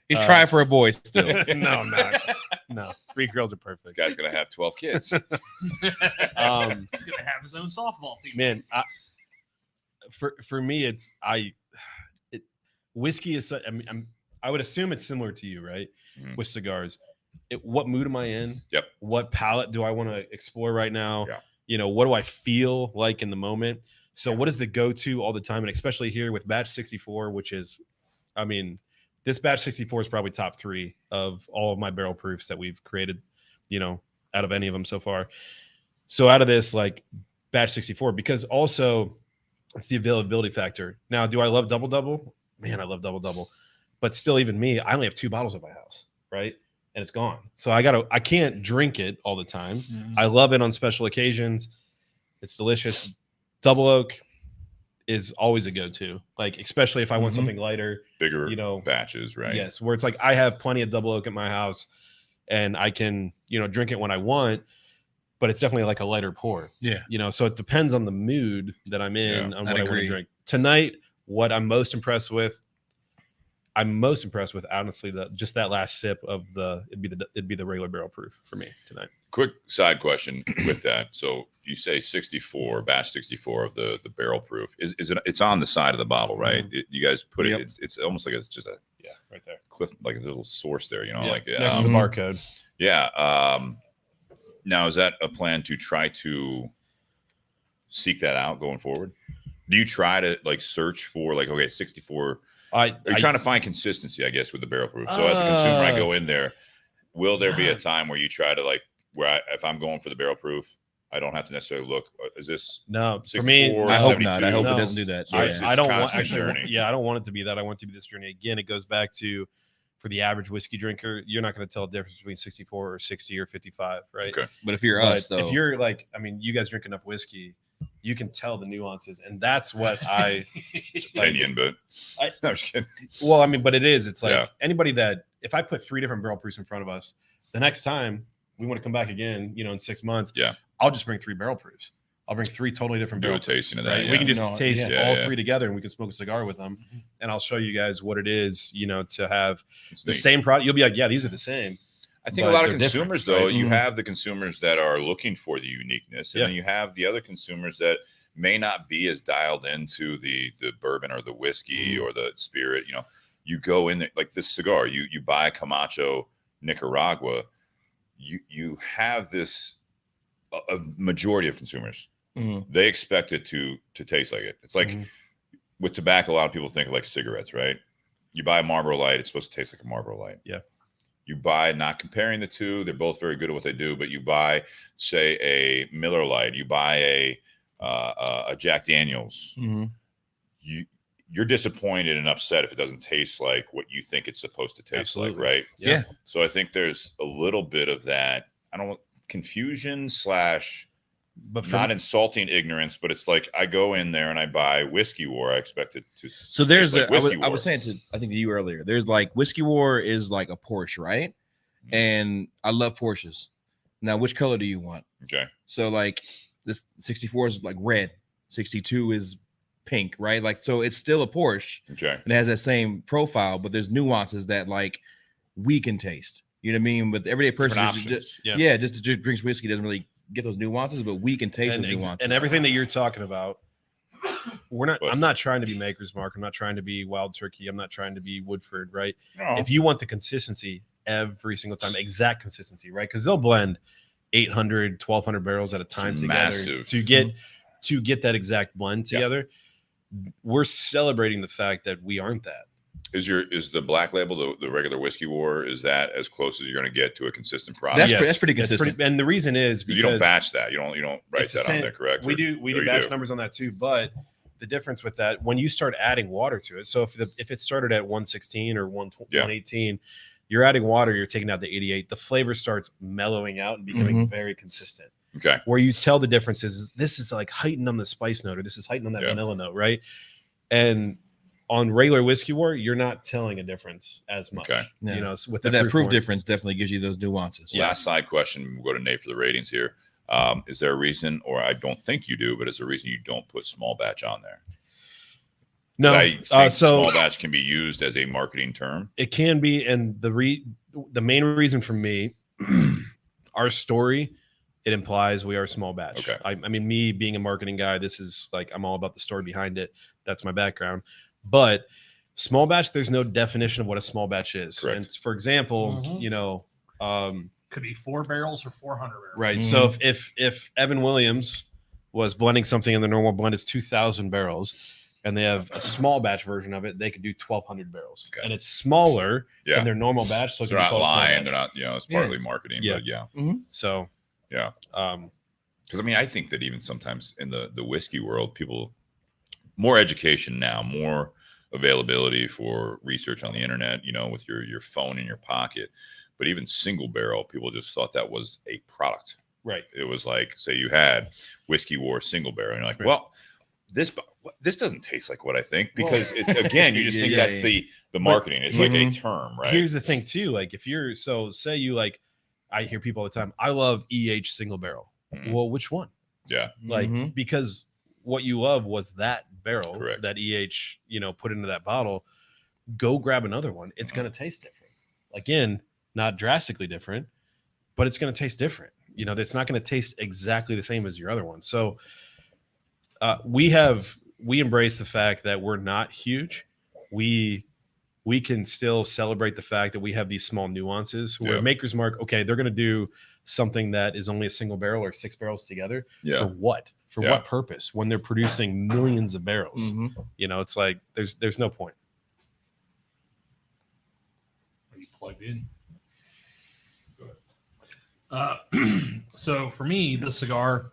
He's trying for a boy still. No, I'm not. No, 3 girls are perfect. This guy's gonna have 12 kids. He's gonna have his own softball team. Man, for me, whiskey is. I would assume it's similar to you, right? Mm-hmm. With cigars, what mood am I in? Yep. What palate do I want to explore right now? Yeah. You know, what do I feel like in the moment? So, what is the go-to all the time, and especially here with Batch 64, which is, I mean. This batch 64 is probably top 3 of all of my barrel proofs that we've created, out of any of them so far. So out of this, like batch 64, because also it's the availability factor. Now, do I love double? Man, I love double. But still, even me, I only have 2 bottles at my house, right? And it's gone. So I can't drink it all the time. Mm-hmm. I love it on special occasions. It's delicious. Double oak is always a go-to, like especially if I want something lighter, bigger, batches, right? Yes, where it's like I have plenty of double oak at my house, and I can drink it when I want, but it's definitely like a lighter pour. Yeah, so it depends on the mood that I'm in on what I want to drink. Tonight, what I'm most impressed with, honestly, just that last sip of it'd be the regular barrel proof for me tonight. Quick side question with that. So you say 64, batch 64 of the barrel proof. Is it? It's on the side of the bottle, right? Mm-hmm. You guys put it. It's almost like it's just a right there, cliff, like a little source there. Like next to the barcode. Yeah. Now is that a plan to try to seek that out going forward? Do you try to like search for 64? Are you trying to find consistency, I guess, with the barrel proof? So as a consumer, I go in there. Will there be a time where you try to if I'm going for the barrel proof, I don't have to necessarily look? Is this no? For me, I hope not. I hope it doesn't do that. So I don't want journey. I don't want it to be that. I want it to be this journey. Again, it goes back to for the average whiskey drinker, you're not going to tell the difference between 64 or 60 or 55, right? Okay. But if you're us, though, if you're you guys drink enough whiskey, you can tell the nuances, and that's what I opinion. But no, I'm just kidding. Well, but it is. It's like anybody that if I put 3 different barrel proofs in front of us, the next time we want to come back again, in 6 months, I'll just bring 3 barrel proofs. I'll bring 3 totally different barrel proofs. Tasting of that. Right? We can just taste all 3 together, and we can smoke a cigar with them, and I'll show you guys what it is, to have the same product. You'll be like, yeah, these are the same. I think a lot of consumers, though, you have the consumers that are looking for the uniqueness, and then you have the other consumers that may not be as dialed into the bourbon or the whiskey or the spirit. You go in there like this cigar. You buy Camacho Nicaragua. You have this a majority of consumers. They expect it to taste like it. It's like with tobacco, a lot of people think like cigarettes, right? You buy a Marlboro Light, it's supposed to taste like a Marlboro Light. Yeah. You buy, not comparing the two, they're both very good at what they do, but you buy, say, a Miller Lite, you buy a Jack Daniels, you're disappointed and upset if it doesn't taste like what you think it's supposed to taste like, right? Yeah. So I think there's a little bit of that, I don't know, confusion / But not insulting ignorance, but it's like I go in there and I buy Whiskey War. I expect it to. So there's taste like I was saying to I think to you earlier. There's like Whiskey War is like a Porsche, right? And I love Porsches. Now, which color do you want? Okay. So like this 64 is like red, 62 is pink, right? Like so it's still a Porsche. Okay. And it has that same profile, but there's nuances that like we can taste. You know what I mean? But the everyday person just drinks whiskey doesn't really get those nuances, but we can taste the nuances. And everything that you're talking about, I'm not trying to be Maker's Mark. I'm not trying to be Wild Turkey. I'm not trying to be Woodford, right? No. If you want the consistency every single time, exact consistency, right? Because they'll blend 800, 1,200 barrels at a time together to get that exact blend together. Yeah. We're celebrating the fact that we aren't that. Is the Black Label, the regular Whiskey War, is that as close as you're going to get to a consistent product? That's pretty consistent. And the reason is because you don't batch that. You don't write that on there, correct? We do batch numbers on that too, but the difference with that, when you start adding water to it, so if it started at 116 or 118, you're adding water, you're taking out the 88, the flavor starts mellowing out and becoming very consistent. Okay. Where you tell the difference is this is like heightened on the spice note, or this is heightened on that vanilla note, right? And on regular Whiskey War, you're not telling a difference as much. Okay. You know, so with that proof difference definitely gives you those nuances. Last side question, we'll go to Nate for the ratings here. Is there a reason, or I don't think you do, but is there a reason you don't put small batch on there? No. I think small batch can be used as a marketing term. It can be, and the main reason for me, our story, it implies we are small batch. Okay. I mean, me being a marketing guy, this is like I'm all about the story behind it. That's my background. But small batch, there's no definition of what a small batch is. Correct. And for example, you know, could be 4 barrels or 400 barrels. Right. So if Evan Williams was blending something and the normal blend is 2,000 barrels, and they have a small batch version of it, they could do 1,200 barrels, and it's smaller than their normal batch. So they're not lying. They're not. It's partly marketing. Yeah. But So yeah. Because I mean, I think that even sometimes in the whiskey world, people. More education now, more availability for research on the internet, you know, with your phone in your pocket. But even single barrel, people just thought that was a product. Right. It was like, say you had Whiskey War single barrel, and you're like, well, this doesn't taste like what I think, because it's, again, you just think that's the marketing. It's like a term, right? Here's the thing too. Like if you're, say you like, I hear people all the time, I love EH single barrel. Well, which one? Yeah. Like, because what you love was that barrel that EH, put into that bottle. Go grab another one. It's going to taste different. Again, not drastically different, but it's going to taste different. It's not going to taste exactly the same as your other one. So we embrace the fact that we're not huge. We can still celebrate the fact that we have these small nuances where Maker's Mark, okay, they're going to do something that is only a single barrel or 6 barrels together. For what? For what purpose? When they're producing millions of barrels, it's like there's no point. Are you plugged in? So for me, the cigar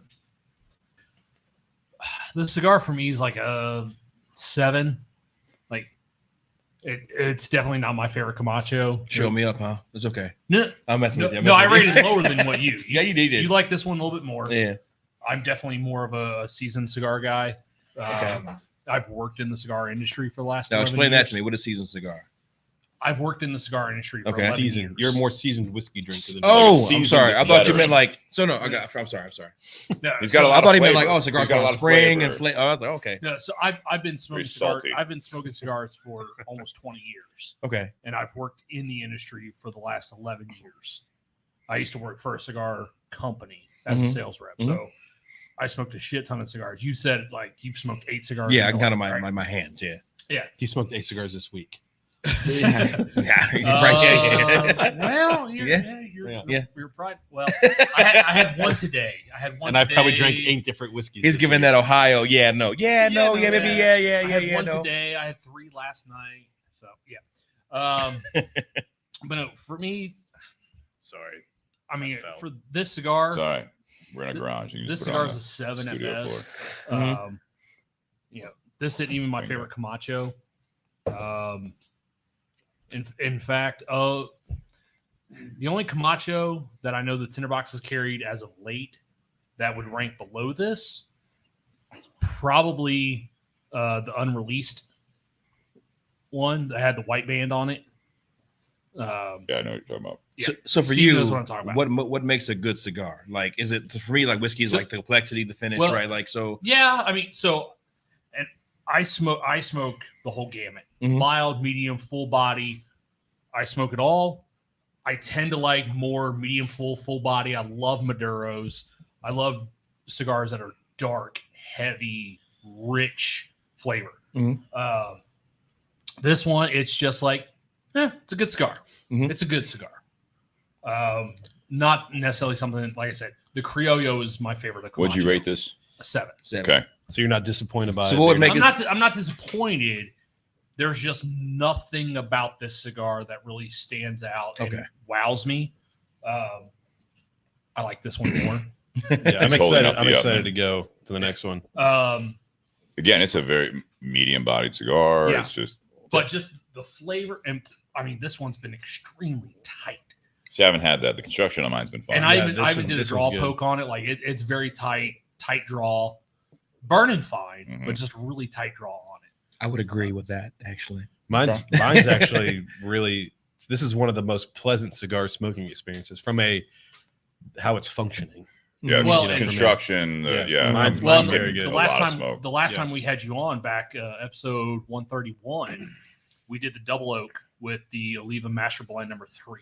for me is like a 7. Like it's definitely not my favorite Camacho. Show me up, huh? It's okay. No, I'm messing with you. I rated it lower than what you. Yeah, you did. You like this one a little bit more. Yeah. I'm definitely more of a seasoned cigar guy. I've worked in the cigar industry for the last. Now explain that to me. What is seasoned cigar? I've worked in the cigar industry for 11 years. You're a more seasoned whiskey drinker than I'm sorry. I thought you meant like. So no, I'm sorry. No, he's got a lot. I thought he meant like cigar got a lot of spring and flavor. I was like, okay. No, so I've been smoking cigars. I've been smoking cigars for almost 20 years. Okay. And I've worked in the industry for the last 11 years. I used to work for a cigar company as a sales rep. So I smoked a shit ton of cigars. You said like you've smoked 8 cigars. Yeah, I can count on my hands. Yeah. Yeah. He smoked 8 cigars this week. Well, you're your pride. Well, I had one today. And I probably drank 8 different whiskeys. He's giving that Ohio. I had one no. today. I had 3 last night. So yeah. But no, for me, Sorry. I mean, for this cigar, It's all right. We're in a garage. You can this just put it cigar on is a 7 at studio best. floor. This isn't even my favorite Camacho. In fact, the only Camacho that I know the Tinderbox has carried as of late that would rank below this is probably the unreleased one that had the white band on it. Yeah, I know what you're talking about. Yeah. So for Steve you, knows what I'm talking about. what makes a good cigar? Like, is it for me? Like whiskey's like the complexity, the finish, Well, right? Like so. Yeah, I mean, and I smoke the whole gamut: mild, medium, full body. I smoke it all. I tend to like more medium, full body. I love Maduros. I love cigars that are dark, heavy, rich flavor. This one, it's just like, it's a good cigar. It's a good cigar. Not necessarily something, like I said, the Criollo is my favorite. What'd you rate this? A 7. Okay. So you're not disappointed by it? So what would make I'm not disappointed. There's just nothing about this cigar that really stands out and wows me. I like this one more. Yeah, I'm excited to go to the next one. Again, it's a very medium-bodied cigar. Yeah. It's just the flavor, and I mean, this one's been extremely tight. See, I haven't had that. The construction on mine's been fun. And I even did a draw poke on it. Like it's very tight draw, burning fine, but just really tight draw on it. I would agree with that, actually. Mine's actually really. This is one of the most pleasant cigar smoking experiences from how it's functioning. Yeah, Well, construction. Mine's very good. The last time we had you on back episode 131, we did the double oak with the Oliva Master Blend number 3,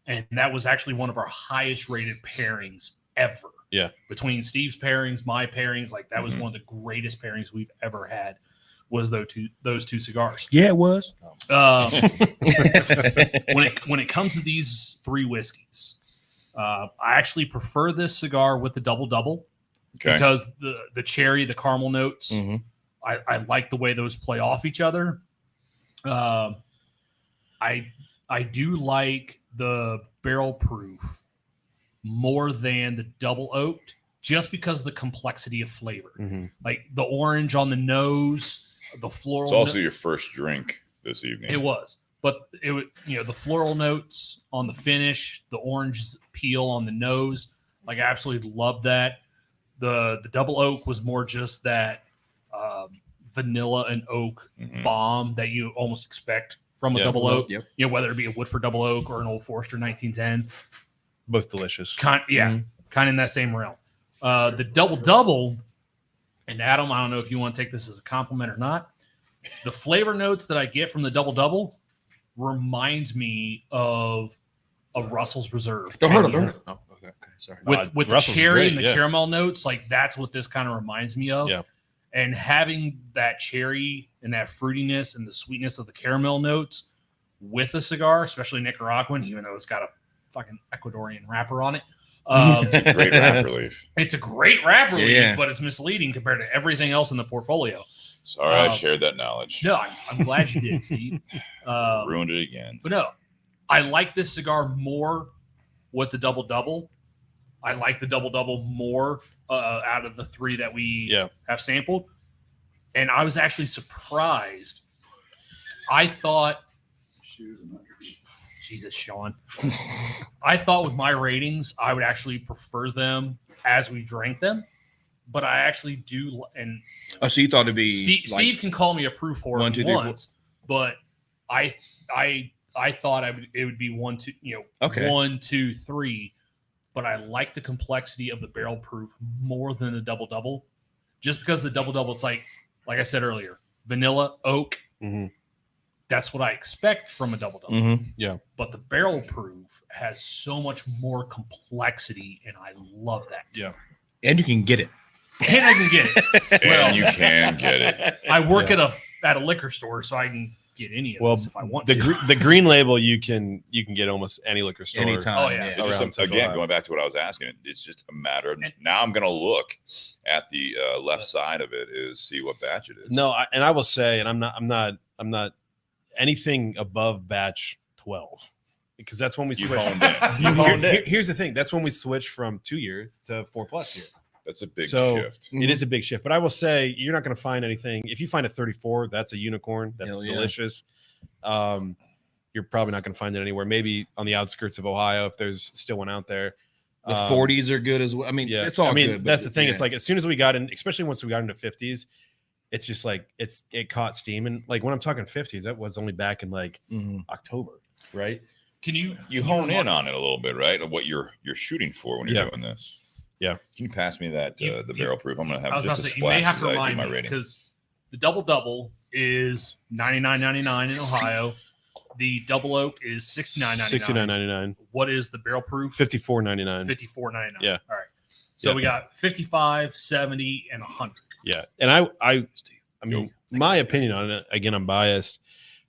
and that was actually one of our highest rated pairings ever. Yeah, between Steve's pairings, my pairings, like that was one of the greatest pairings we've ever had. Was those two cigars? Yeah, it was. When it comes to these 3 whiskeys, I actually prefer this cigar with the double because the cherry, the caramel notes, I like the way those play off each other. I do like the barrel proof more than the double oaked, just because of the complexity of flavor. Like the orange on the nose, the floral. It's also your first drink this evening. It was. But it would, the floral notes on the finish, the orange peel on the nose, like I absolutely loved that. The double oak was more just that vanilla and oak bomb that you almost expect from a double oak. Yep. Whether it be a Woodford double oak or an Old Forester 1910, both delicious. Kind of in that same realm. The double, and Adam, I don't know if you want to take this as a compliment or not. The flavor notes that I get from the double reminds me of Russell's Reserve. Don't hurt him. Oh, okay. Sorry. With the cherry and the caramel notes, like that's what this kind of reminds me of. Yeah. And having that cherry and that fruitiness and the sweetness of the caramel notes with a cigar, especially Nicaraguan, even though it's got a fucking Ecuadorian wrapper on it. It's a great wrapper leaf. It's a great wrapper leaf, but it's misleading compared to everything else in the portfolio. Sorry, I shared that knowledge. No, I'm glad you did, Steve. Ruined it again. But no, I like this cigar more with the double. I like the double more out of the 3 that we have sampled. And I was actually surprised. I thought, Jesus, Sean. I thought with my ratings, I would actually prefer them as we drank them. But I actually do. And so you thought it'd be Steve can call me a proof whore 1, 2, 3, 4. But I thought it would be 1, 2, 1, 2, 3. But I like the complexity of the barrel proof more than the double. Just because the double, it's like I said earlier, vanilla, oak. That's what I expect from a double. Yeah. But the barrel proof has so much more complexity, and I love that. Yeah. And you can get it. And I can get it. And you can get it. I work at a liquor store, so I can get any of this if I want to. The green label you can get almost any liquor store anytime. Oh, yeah. It's just, Central again, Ohio. going back to what I was asking, it's just a matter of now I'm going to look at the left side of it is see what batch it is. No, I will say, and I'm not anything above batch 12 because that's when we You've switch. honed in. You've honed in. Here's the thing. That's when we switch from 2-year to 4+ year. That's a big So shift. it is a big shift. But I will say you're not going to find anything. If you find a 34, that's a unicorn. That's Hell yeah. delicious. You're probably not going to find it anywhere. Maybe on the outskirts of Ohio if there's still one out there. The 40s are good as well. I mean, Yeah, it's all good. but that's the thing. yeah. It's like as soon as we got in, especially once we got into 50s, it's just like it caught steam. And like when I'm talking 50s, that was only back in like October, right? Can you hone in on it a little bit, right? Of what you're shooting for when you're doing this. Yeah. Can you pass me that the barrel proof? I'm gonna I have was just about a to say, you may splash have as to I do remind my me rating. because the double is $99.99 in Ohio. The double oak is $69.99. $69.99. What is the barrel proof? $54.99. $54.99. Yeah. All right. So Yeah. we got 55, 70, and 100. Yeah. And I mean, my opinion on it, again, I'm biased.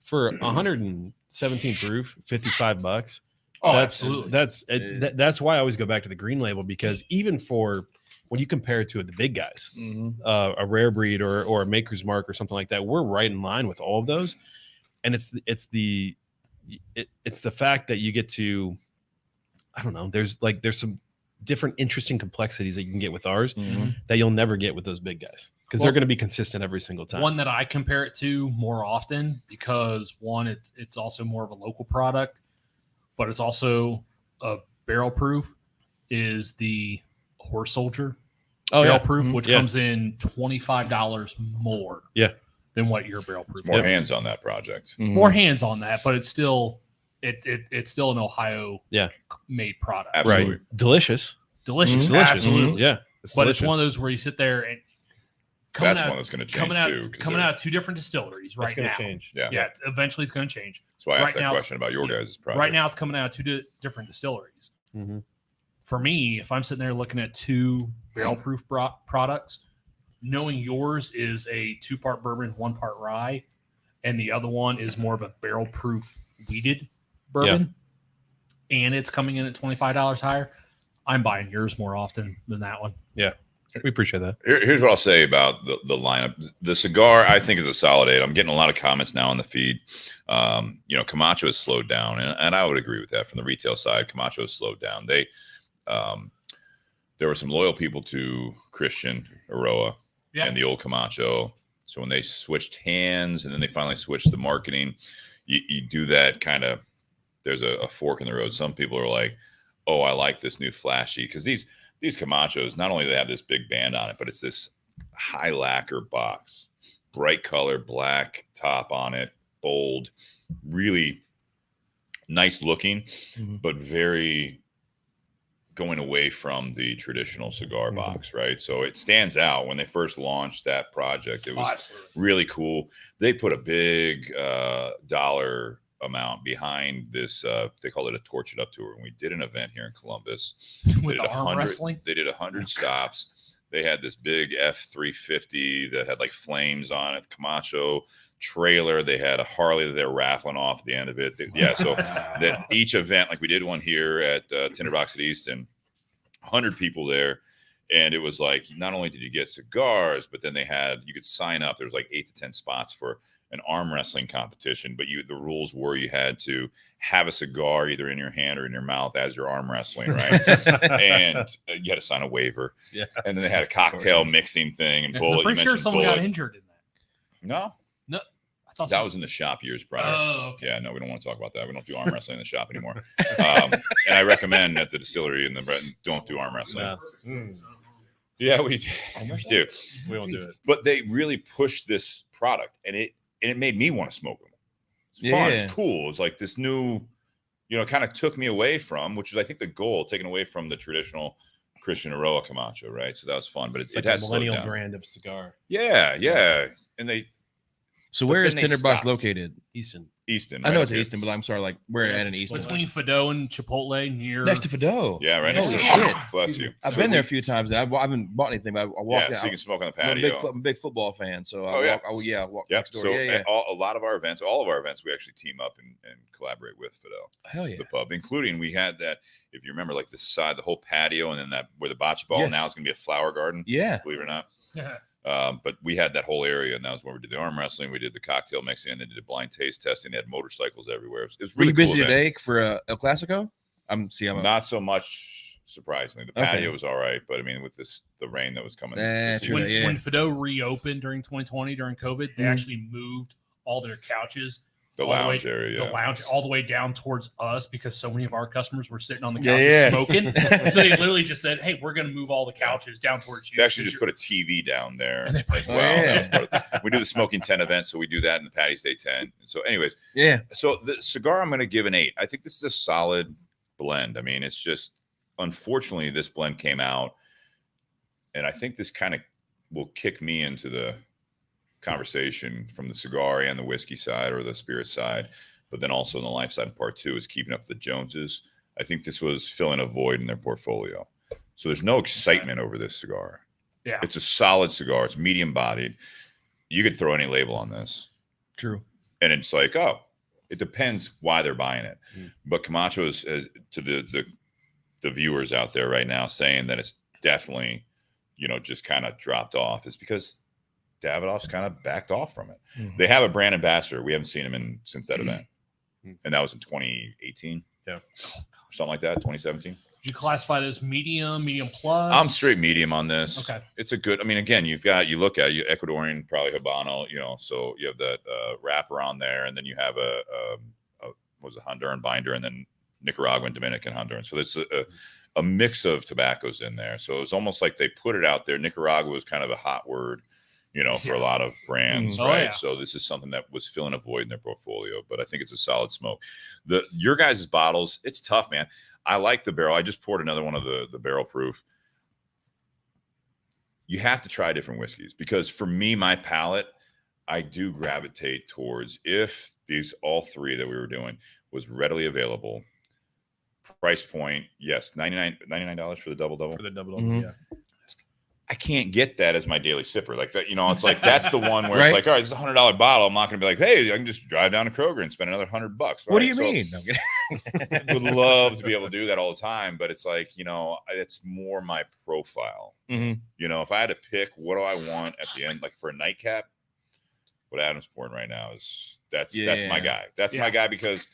For 117 proof, $55. Oh, that's absolutely. That's why I always go back to the green label because even for when you compare it to the big guys, a rare breed or a maker's mark or something like that, we're right in line with all of those. And it's the fact that you get to, I don't know, there's some different interesting complexities that you can get with ours that you'll never get with those big guys because they're going to be consistent every single time. One that I compare it to more often because one, it's also more of a local product, but it's also a barrel proof is the Horse Soldier barrel proof, which comes in $25 more than what your barrel proof More is. hands on that project. More hands on that, but it's still it's still an Ohio made product. Absolutely. Right. Delicious. Delicious. Delicious. Absolutely. Yeah. But delicious. it's one of those where you sit there and That's one that's going to change too. Coming out of two different distilleries right It's going now. to change. Yeah. Eventually it's going to change. That's why I asked Right that now question about your guys' project. Right now it's coming out of two different distilleries. For me, if I'm sitting there looking at two barrel proof products, knowing yours is a 2-part bourbon, 1-part rye, and the other one is more of a barrel proof wheated bourbon, and it's coming in at $25 higher, I'm buying yours more often than that one. Yeah. We appreciate that. Here's what I'll say about the lineup. The cigar, I think, is a solid 8. I'm getting a lot of comments now on the feed. Camacho has slowed down, and I would agree with that. From the retail side, Camacho has slowed down. There were some loyal people to Christian Aroa and the old Camacho. So when they switched hands and then they finally switched the marketing, you do that kind of, there's a fork in the road. Some people are like, oh, I like this new flashy. Because these Camachos, not only do they have this big band on it, but it's this high lacquer box, bright color, black top on it, bold, really nice looking, but very going away from the traditional cigar box, right? So it stands out. When they first launched that project, it was really cool. They put a big dollar amount behind this. They call it a Torch It Up tour. And we did an event here in Columbus. With the arm wrestling? They did 100 stops. They had this big F-350 that had like flames on it, Camacho trailer. They had a Harley that they were raffling off at the end of it. So that each event, like we did one here at Tinderbox at East, and 100 people there. And it was like, not only did you get cigars, but then you could sign up. There was like 8 to 10 spots for an arm wrestling competition, but the rules were you had to have a cigar either in your hand or in your mouth as you're arm wrestling, right? And you had to sign a waiver. Yeah. And then they had a cocktail mixing thing and bullet. I'm pretty sure someone got injured in that. No. I thought that was in the shop years prior. Oh, okay. Yeah, no, we don't want to talk about that. We don't do arm wrestling in the shop anymore. And I recommend at the distillery and the Breton don't do arm wrestling. Yeah, we do. We don't do it. But they really pushed this product, and it made me want to smoke them. It's fun. It's cool. It's like this new, kind of took me away from, which is I think the goal, taken away from the traditional Christian Aroa Camacho, right? So that was fun, but it like has a millennial brand of cigar. Yeah. And So where is Tinderbox located? Easton. Easton. I know right it's up here. Easton, but I'm sorry, like we're at an Easton. Between Fido and Chipotle near Next to Fido. Yeah, right next Holy to shit. Bless you. I've So been there a few times, and I haven't bought anything, but I walked Yeah, out. so you can smoke on the I'm a patio. big football fan, so Oh, yeah. I walk Yep. next door. So Yeah. a lot of our events, all of our events, we actually team up and collaborate with Fido, Hell yeah. the pub, including we had that, if you remember, like the side, the whole patio, and then that where the bocce ball now is going to be a flower garden. Yeah. Believe it or not. Yeah. But we had that whole area, and that was where we did the arm wrestling. We did the cocktail mixing, and then did blind taste testing. They had motorcycles everywhere. It was Were really you busy cool event. today for El Clasico? I'm Not so much, surprisingly. The patio was all right, but I mean, with the rain that was coming. True. When Fido reopened during 2020 during COVID, they actually moved all their couches, the lounge area, the lounge all the way down towards us because so many of our customers were sitting on the couches smoking. So they literally just said, "Hey, we're going to move all the couches down towards you." They actually just put a TV down there And they put- as well. We do the smoking tent event, so we do that in the Patty's Day tent. So, anyways, So the cigar, I'm going to give an 8. I think this is a solid blend. I mean, it's just unfortunately this blend came out, and I think this kind of will kick me into the conversation from the cigar and the whiskey side or the spirit side, but then also in the life side part 2 is keeping up with the Joneses. I think this was filling a void in their portfolio. So there's no excitement over this cigar. Yeah. It's a solid cigar. It's medium bodied. You could throw any label on this. True. And it's like, oh, it depends why they're buying it. But Camacho is to the viewers out there right now saying that it's definitely, just kind of dropped off is because Davidoff's kind of backed off from it. They have a brand ambassador. We haven't seen him since that event. And that was in 2018. Yeah. Something like that, 2017. Would you classify this medium plus? I'm straight medium on this. Okay. It's a good, I mean, again, you look at it, Ecuadorian, probably Habano, so you have that wrapper on there, and then you have a Honduran binder, and then Nicaraguan, Dominican, Honduran. So there's a mix of tobaccos in there. So it's almost like they put it out there. Nicaragua was kind of a hot word, for a lot of brands, right? Yeah. So this is something that was filling a void in their portfolio, but I think it's a solid smoke. Your guys' bottles, it's tough, man. I like the barrel. I just poured another one of the barrel proof. You have to try different whiskeys because for me, my palate, I do gravitate towards if all 3 that we were doing was readily available. Price point, yes, $99 for the double. For the double, yeah. I can't get that as my daily sipper. Like that, it's like that's the one where it's like, all right, this is a $100 bottle. I'm not going to be like, hey, I can just drive down to Kroger and spend another $100. Right? What do you mean? I would love to be able to do that all the time, but it's like, it's more my profile. If I had to pick, what do I want at the end, like for a nightcap? What Adam's pouring right now is that's my guy. That's my guy because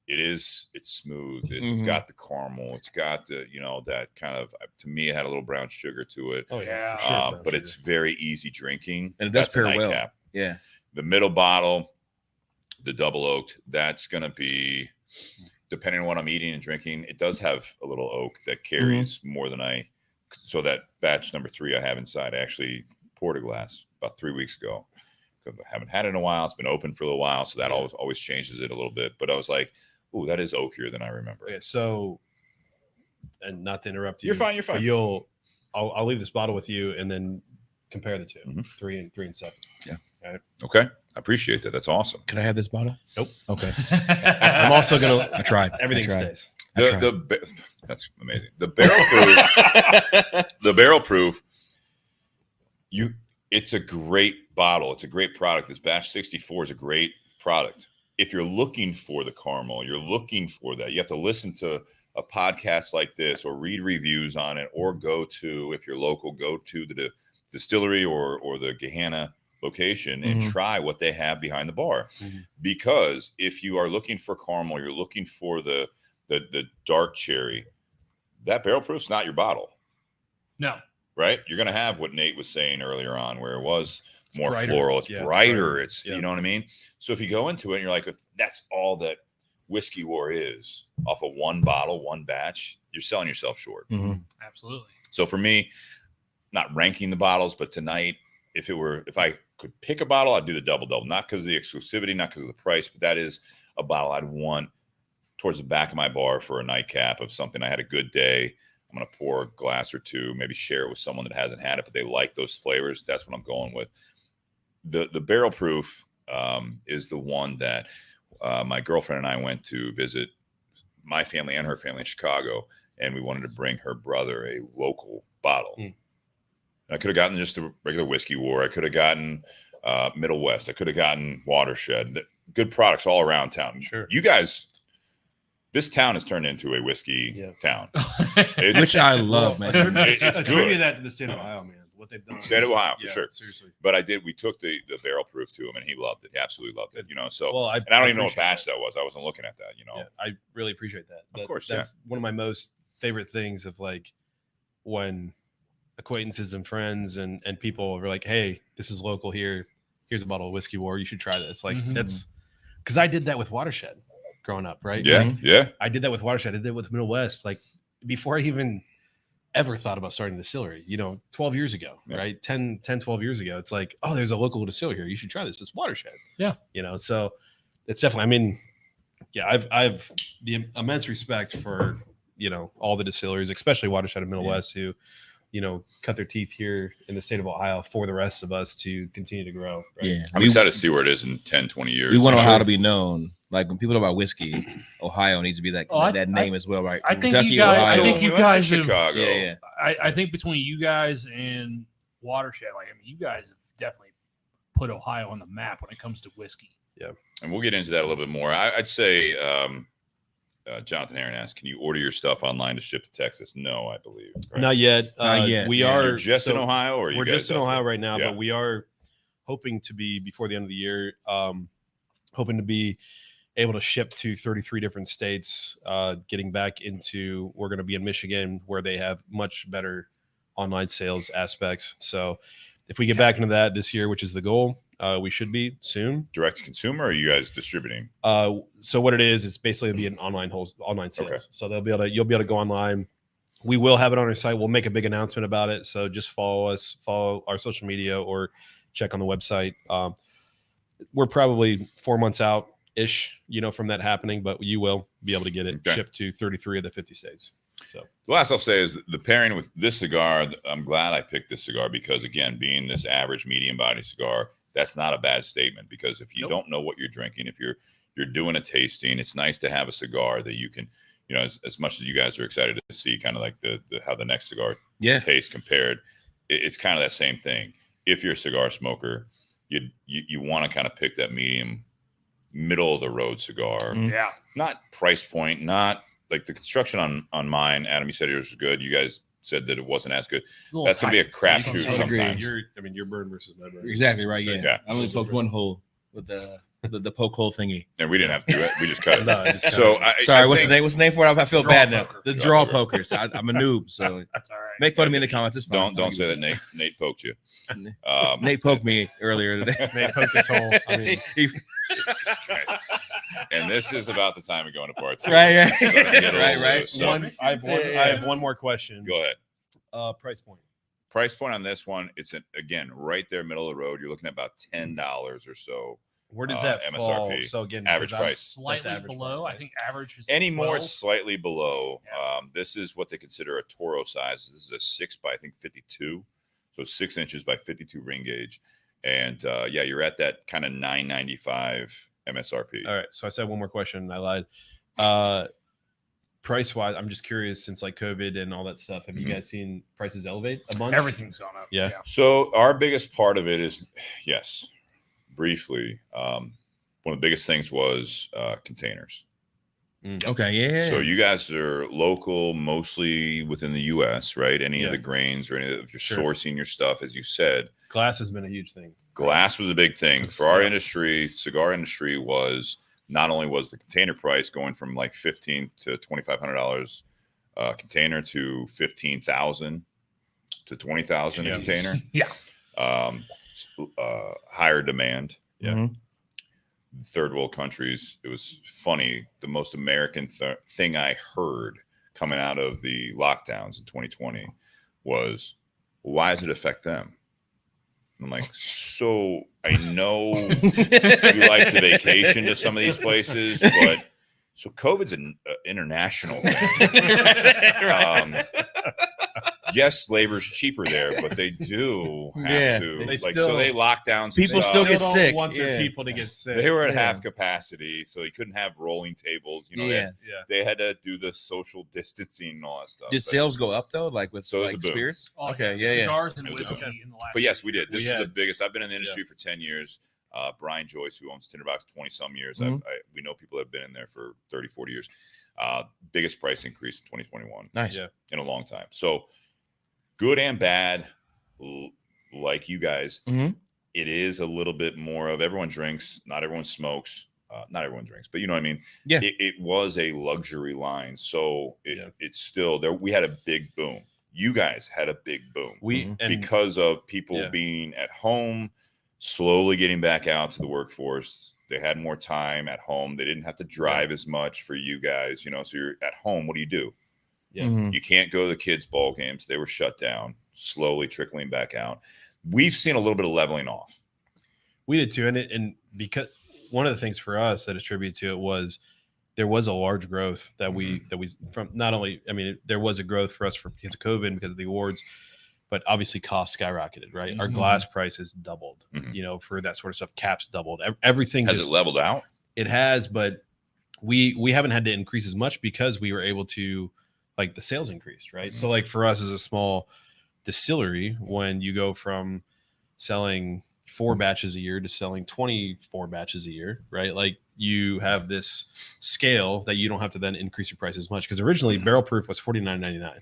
it's smooth. It's got the caramel. It's got the, that kind of, to me, it had a little brown sugar to it. Oh yeah. Sure, but it's very easy drinking. And it does pair well. Nightcap. Yeah. The middle bottle, the double oaked, that's going to be, depending on what I'm eating and drinking, it does have a little oak that carries more than so that batch number 3 I have inside, I actually poured a glass about 3 weeks ago. I haven't had it in a while. It's been open for a little while. So that always changes it a little bit. But I was like, oh, that is oakier than I remember. Okay, so, and not to interrupt you. You're fine. I'll leave this bottle with you and then compare the 2, 3 and 7. Yeah. Okay. I appreciate that. That's awesome. Can I have this bottle? Nope. Okay. I'm also going to. I tried. Everything I tried. stays. That's amazing. The barrel proof, it's a great bottle. It's a great product. This batch 64 is a great product. If you're looking for the caramel, you're looking for that, you have to listen to a podcast like this or read reviews on it, or if you're local, go to the distillery or the Gahanna location and try what they have behind the bar. Because if you are looking for caramel, you're looking for the dark cherry, that barrel proof's not your bottle. No. Right? You're going to have what Nate was saying earlier on, where it was more brighter. floral. It's brighter. It's you know what I mean? So if you go into it and you're like, if that's all that Whiskey War is off of one bottle, one batch, you're selling yourself short. Absolutely. So for me, not ranking the bottles, but tonight, if I could pick a bottle, I'd do the double, not because of the exclusivity, not because of the price, but that is a bottle I'd want towards the back of my bar for a nightcap of something. I had a good day. I'm going to pour a glass or 2, maybe share it with someone that hasn't had it, but they like those flavors. That's what I'm going with. The barrel proof is the one that my girlfriend and I went to visit my family and her family in Chicago, and we wanted to bring her brother a local bottle. And I could have gotten just a regular Whiskey War. I could have gotten Middle West. I could have gotten Watershed. Good products all around town. Sure. You guys, this town has turned into a whiskey town, which I love, man. It's Attribute good. that to the state of Ohio, man. What they've done. State of Ohio, for sure. Seriously. But we took the barrel proof to him, and he loved it. He absolutely loved it. So, well, and I don't even know what batch that was. I wasn't looking at that. Yeah, I really appreciate that. Of course, that's one of my most favorite things of like when acquaintances and friends and people are like, "Hey, this is local here. Here's a bottle of Whiskey War. You should try this." Like that's because I did that with Watershed growing up, right? Yeah, like, I did that with Watershed. I did it with Middle West. Like before I even ever thought about starting a distillery, 12 years ago, right? 10, 12 years ago. It's like, oh, there's a local distillery here. You should try this. It's Watershed. Yeah. So it's definitely, I mean, yeah, I've the immense respect for, all the distilleries, especially Watershed and Middle West who, cut their teeth here in the state of Ohio for the rest of us to continue to grow. Right? Yeah. I'm excited to see where it is in 10, 20 years. We want Ohio to be known. Like when people talk about whiskey, Ohio needs to be that name as well, right? I think Kentucky, you guys. Ohio. I think you guys have. Chicago. Yeah. I think between you guys and Watershed, you guys have definitely put Ohio on the map when it comes to whiskey. Yeah, and we'll get into that a little bit more. I'd say, Jonathan Aaron asked, "Can you order your stuff online to ship to Texas?" No, I believe. Right? Not yet. Not yet. We You're are just in Ohio, or we're just in Ohio right now, Yeah. but we are hoping to be before the end of the year. Hoping to be able to ship to 33 different states, getting back into, we're going to be in Michigan where they have much better online sales aspects. So if we get back into that this year, which is the goal, we should be soon. Direct to consumer, or are you guys distributing? So what it is, it's basically be an online sales. Okay. So you'll be able to go online. We will have it on our site. We'll make a big announcement about it. So just follow our social media or check on the website. We're probably 4 months out ish, from that happening, but you will be able to get it shipped to 33 of the 50 states. So the last I'll say is the pairing with this cigar. I'm glad I picked this cigar because, again, being this average medium body cigar, that's not a bad statement, because if you don't know what you're drinking, if you're doing a tasting, it's nice to have a cigar that you can, as much as you guys are excited to see kind of like the how the next cigar tastes compared, it's kind of that same thing. If you're a cigar smoker, you want to kind of pick that middle of the road cigar. Yeah. Not price point, not like the construction on mine. Adam, you said yours was good. You guys said that it wasn't as good. That's going to be a crapshoot sometimes. Your burn versus my burn. Exactly right. Yeah. I only poked one hole with the poke hole thingy. And we didn't have to do it. We just cut it. No, Sorry, what's the name? What's the name for it? I feel Draw bad now. poker. The draw poker. So I'm a noob. So That's all right. make fun of me in the comments. It's fine. Don't say that Nate poked you. Nate poked me earlier today. Nate poked his hole. I mean, And this is about the time of going to part two. Right. It's starting to get a little Right. loose. So I have one more question. go ahead. Price point. Price point on this one, it's again right there, middle of the road. You're looking at about $10 or so. Where does that MSRP? fall? So again, Average because I'm price. Slightly average below. price, I think average is Any more 12. slightly below. Yeah. This is what they consider a Toro size. This is a 6 by 52, so 6 inches by 52 ring gauge, and you're at that kind of $9.95 MSRP. All right. So I said one more question. I lied. Price wise, I'm just curious, since like COVID and all that stuff, have you guys seen prices elevate a bunch? Everything's gone up. Yeah. So our biggest part of it is, yes, briefly, one of the biggest things was containers. Okay. Yeah. So you guys are local, mostly within the U.S., right? Any of the grains or any of you're sourcing your stuff, as you said. Glass has been a huge thing. Glass was a big thing for our industry. Cigar industry was not only was the container price going from like $1,500 to $2,500 container to $15,000 to $20,000 a container. Yeah. Higher demand. Yeah. Mhm. Third world countries. It was funny. The most American thing I heard coming out of the lockdowns in 2020 was, why does it affect them? I'm like, so I know you like to vacation to some of these places, but so COVID's an international thing. yes, labor's cheaper there, but they do have to. They Like, still- so they lock down some People stuff. still get don't sick. want their Yeah. people to get sick. They were at Yeah. half capacity, so you couldn't have rolling tables. You know, Yeah. they had to do the social distancing and all that stuff. Did But- sales go up though? Like with So it was like a boom. spirits? Oh, Okay, yeah. Cigars and It was a whiskey boom. in the last. But yes, we did. We This is had- the biggest. I've been in the industry for 10 years. Brian Joyce, who owns Tinderbox 20 some years. Mhm. We know people that have been in there for 30, 40 years. Biggest price increase in 2021 Nice. Yeah. in a long time. So good and bad, like you guys, Mhm. it is a little bit more of everyone drinks, not everyone smokes. Not everyone drinks, but you know what I mean? Yeah. It was a luxury line. So Yeah. it's still there. We had a big boom. You guys had a big boom And because of people being at home, slowly getting back out to the workforce. They had more time at home. They didn't have to drive as much for you guys, you know. So you're at home. What do? Yeah. Mhm. You can't go to the kids' ball games. They were shut down, slowly trickling back out. We've seen a little bit of leveling off. we did too, and because one of the things for us that attributed to it was there was a large growth that we from not only there was a growth for us because of COVID and because of the awards, but obviously costs skyrocketed, right? Our Mhm. glass prices doubled, Mhm. you know, for that sort of stuff. Caps doubled. Everything Has just it leveled out? it has, but we haven't had to increase as much because we were able to, like, the sales increased, right? So like for us as a small distillery, when you go from selling 4 batches a year to selling 24 batches a year, right? Like you have this scale that you don't have to then increase your price as much, because originally barrel proof was $49.99.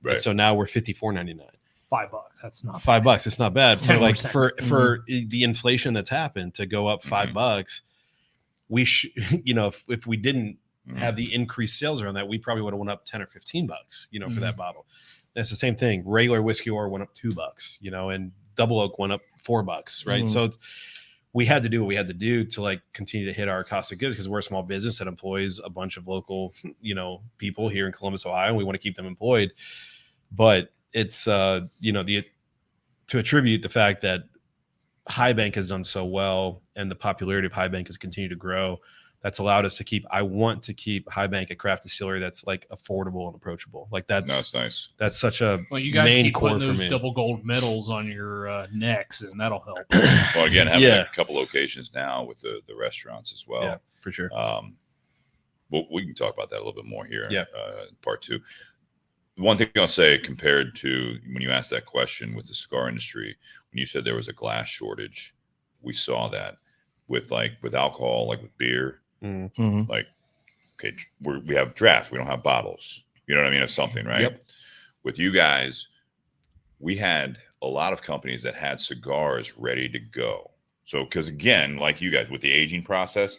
Right. And so now we're $54.99. $5. That's not $5. It's not bad. It's But like 10%. for the inflation that's happened to go up $5, we you know, if we didn't have the increased sales around that, we probably would have went up 10 or $15, you know, for that bottle. That's the same thing. Regular whiskey ore went up $2, you know, and double oak went up $4, right? So we had to do what we had to do to like continue to hit our cost of goods, because we're a small business that employs a bunch of local, you know, people here in Columbus, Ohio, and we want to keep them employed. But it's you know, to attribute the fact that High Bank has done so well and the popularity of High Bank has continued to grow, that's allowed us to keep. I want to keep High Bank a craft distillery that's like affordable and approachable. Like that's nice. That's such a Well, you guys main keep core putting for those me. double gold medals on your necks, and that'll help. Well, again, having Yeah. a couple locations now with the restaurants as well. Yeah, for sure. Well, we can talk about that a little bit more here. Yeah. In part 2. One thing I'll say, compared to when you asked that question with the cigar industry, when you said there was a glass shortage, we saw that with alcohol, like with beer. Mhm. Like, okay, we have draft, we don't have bottles. You know what I mean? Of something, right? Yep. With you guys, we had a lot of companies that had cigars ready to go. So, because again, like you guys, with the aging process,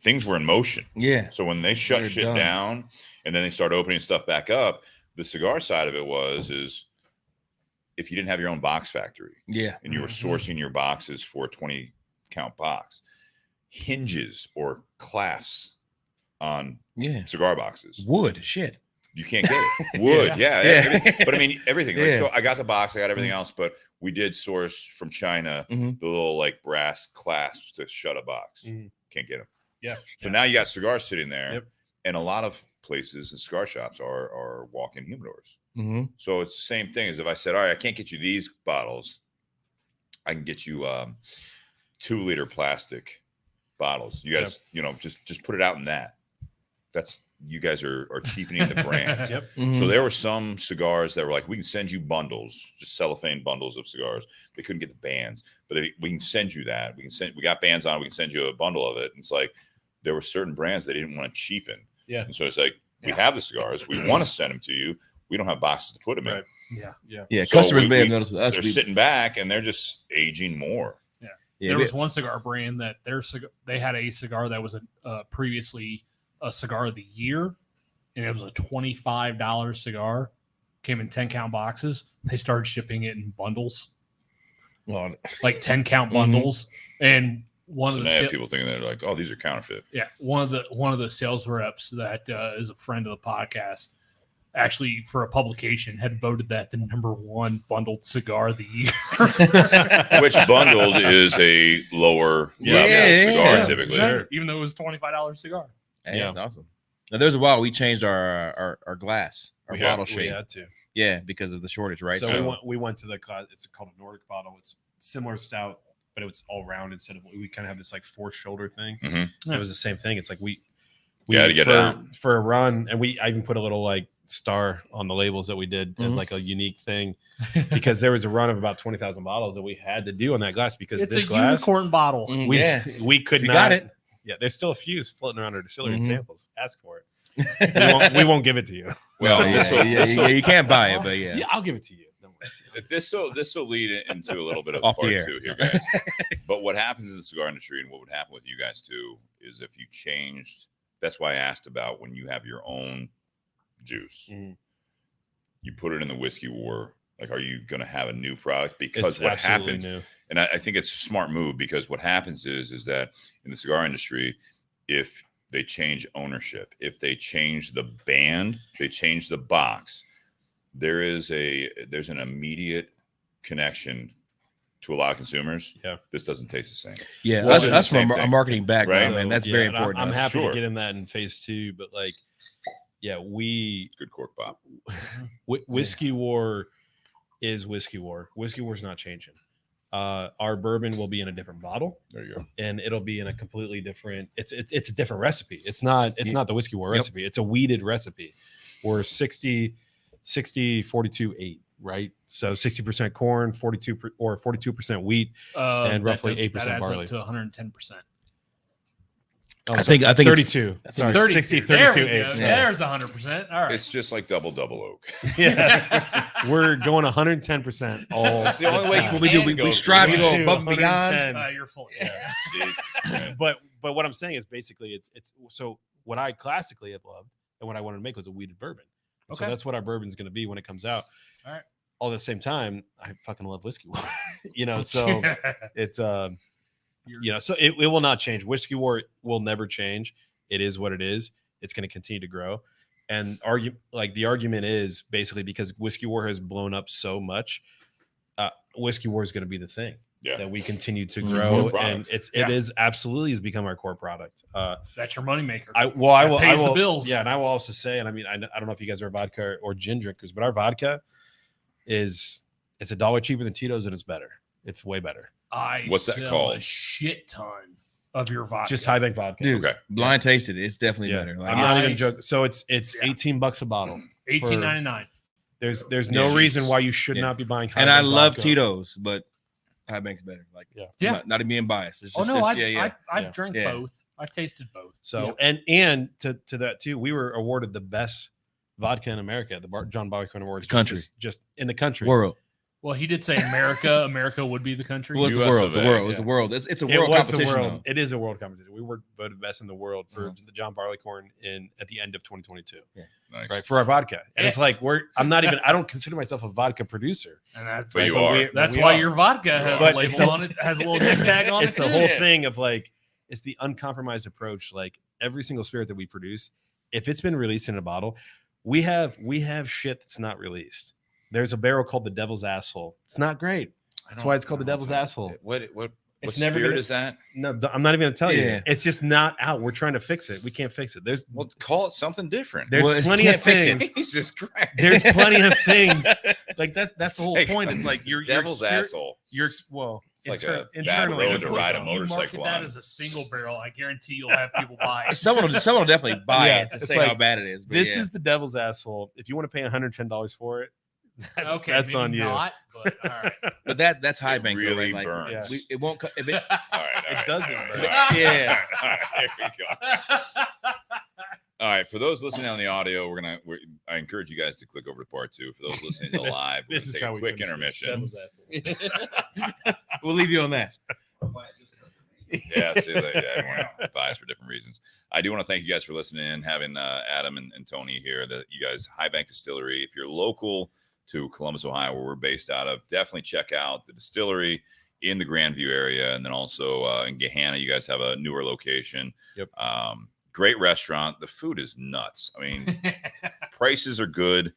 things were in motion. Yeah. So when they shut They're shit done. down and then they start opening stuff back up, the cigar side of it is if you didn't have your own box factory Yeah. and you were sourcing your boxes for a 20 count box, hinges or clasps on Yeah. cigar boxes, Wood. Shit. you can't get it. Wood, yeah. Yeah. everything. But I mean, everything. Like, Yeah. so I got the box, I got everything else, but we did source from China Mhm. the little like brass clasps to shut a box. Mhm. Can't get them. Yeah. So now you got cigars sitting there, Yep. and a lot of places and cigar shops are walk-in humidors. Mhm. So it's the same thing as if I said, all right, I can't get you these bottles. I can get you 2-liter plastic bottles. You guys, you know, just put it out in that. That's, you guys are cheapening the brand. Yep. Mhm. So there were some cigars that were like, we can send you bundles, just cellophane bundles of cigars. They couldn't get the bands, but we can send you that. We got bands on, we can send you a bundle of it. And it's like, there were certain brands they didn't want to cheapen. Yeah. And so it's like, we have the cigars, we want to send them to you. We don't have boxes to put them Right. Yeah. Yeah. Yeah. So Customers we- may have we- noticed with us. They're we- sitting back and they're just aging more. yeah, There we- was one cigar brand that they had a cigar that was previously a cigar of the year, and it was a $25 cigar. Came in 10-count boxes. They started shipping it in bundles, well, like 10-count Mhm. bundles. And one So of now you have the people thinking they're like, oh, these are counterfeit. one of the sales reps that is a friend of the podcast, actually for a publication, had voted that the #1 bundled cigar of the year. Which bundled is a lower Yeah, level yeah, cigar yeah. typically. Sure. Even though it was $25 cigar. hey, Yeah. that's awesome. Now, there's a while we changed our glass, our We bottle had shape. to. Yeah, because of the shortage, right? So we went to it's called a Nordic bottle. It's similar stout, but it was all round instead of we kind of have this like four shoulder thing. Mm-hmm. It was the same thing. It's like we had to get for a run, and I even put a little like star on the labels that we did as like a unique thing because there was a run of about 20,000 bottles that we had to do on that glass because it's this a glass unicorn bottle. we could not. Got it. Yeah, there's still a few floating around our distillery in samples. Ask for it. we won't give it to you. Well, you can't buy it, but yeah, I'll give it to you. Don't worry. This will lead into a little bit of Off the part air. two here, guys. But what happens in the cigar industry and what would happen with you guys too is if you changed. That's why I asked about when you have your own juice, you put it in the whiskey war. Like, are you going to have a new product? Because what happens, and I think it's a smart move because what happens is that in the cigar industry, if they change ownership, if they change the band, they change the box, there's an immediate connection to a lot of consumers. Yeah, this doesn't taste the same. Yeah, Well, us from a marketing background, right? man, that's very important. I'm happy to get in that in phase 2, but like, yeah, good cork pop. Whiskey War is Whiskey War. Whiskey War's not changing. Our bourbon will be in a different bottle. There you go. And it'll be in a completely different. It's a different recipe. It's not the Whiskey War recipe. It's a weeded recipe. We're 60, 42, 8. Right, so 60% corn, 42% wheat, and roughly 8% barley. Up to 110%. Oh, I think 32. Sorry, 32. 60, 32, there 8. Yeah. There's 100%. All right, It's just like double oak. Yes, we're going 110%. All That's the only way. That's what we do. We strive to go above and beyond. 110. you're full. Yeah. But what I'm saying is basically it's so what I classically have loved and what I wanted to make was a weeded bourbon. So that's what our bourbon's going to be when it comes out. All right. All at the same time, I fucking love Whiskey War. So it's so it will not change. Whiskey War will never change. It is what it is. It's going to continue to grow. And the argument is basically because Whiskey War has blown up so much, Whiskey War is going to be the thing that we continue to grow, and it is absolutely has become our core product. That's your moneymaker. I will the bills. Yeah, and I will also say, and I mean, I don't know if you guys are vodka or gin drinkers, but our vodka it's $1 cheaper than Tito's, and it's better. It's way better. What's that called? A shit ton of your vodka. Just High Bank vodka. Dude, blind tasted it. It's definitely better. I'm not even joking. So it's $18 a bottle. $18.99. There's no reason why you should not be buying High and Bank I love vodka. Tito's, but High Bank's better. Like, not being biased. It's just, I've drank both. I've tasted both. So and to that too, we were awarded the best vodka in America at the John Barleycorn Awards. Just in the country. World. Well, he did say America. America would be the country. Well, it's the world. The world. It's the world. It's a world competition. It is a world competition. We were voted best in the world for the John Barleycorn at the end of 2022. Yeah. Nice. Right, for our vodka. And it's like I don't consider myself a vodka producer. And that's but you are. That's why your vodka has a label on it, has a little name tag on it. It's the whole thing of like, it's the uncompromised approach. Like every single spirit that we produce, if it's been released in a bottle, we have shit that's not released. There's a barrel called the Devil's Asshole. It's not great. That's why it's called the Devil's Asshole. What It's spirit never is that? No, I'm not even going to tell you. It's just not out. We're trying to fix it. We can't fix it. Call it something different. There's plenty of things. Jesus Christ. There's plenty of things. Like that's the whole point. It's like your Devil's Asshole. It's like a bad road to ride a motorcycle on. That as a single barrel. I guarantee you'll have people buy it. Someone will definitely buy it to say how bad it is. But this is the Devil's Asshole. If you want to pay $110 for it, that's on you. Not, but all right. But that's High Bank. Really right? burns. It won't. If it, all right. It doesn't burn. Yeah. All right, there we go. All right, for those listening on the audio, I encourage you guys to click over to part 2. For those listening to live, this is how we quick intermission. We'll leave you on that. Yeah, everyone buys for different reasons. I do want to thank you guys for listening in, having Adam and Tony here. That you guys, High Bank Distillery. If you're local to Columbus, Ohio, where we're based out of, definitely check out the distillery in the Grandview area, and then also in Gahanna, you guys have a newer location. Yep. Great restaurant. The food is nuts. I mean, prices are good,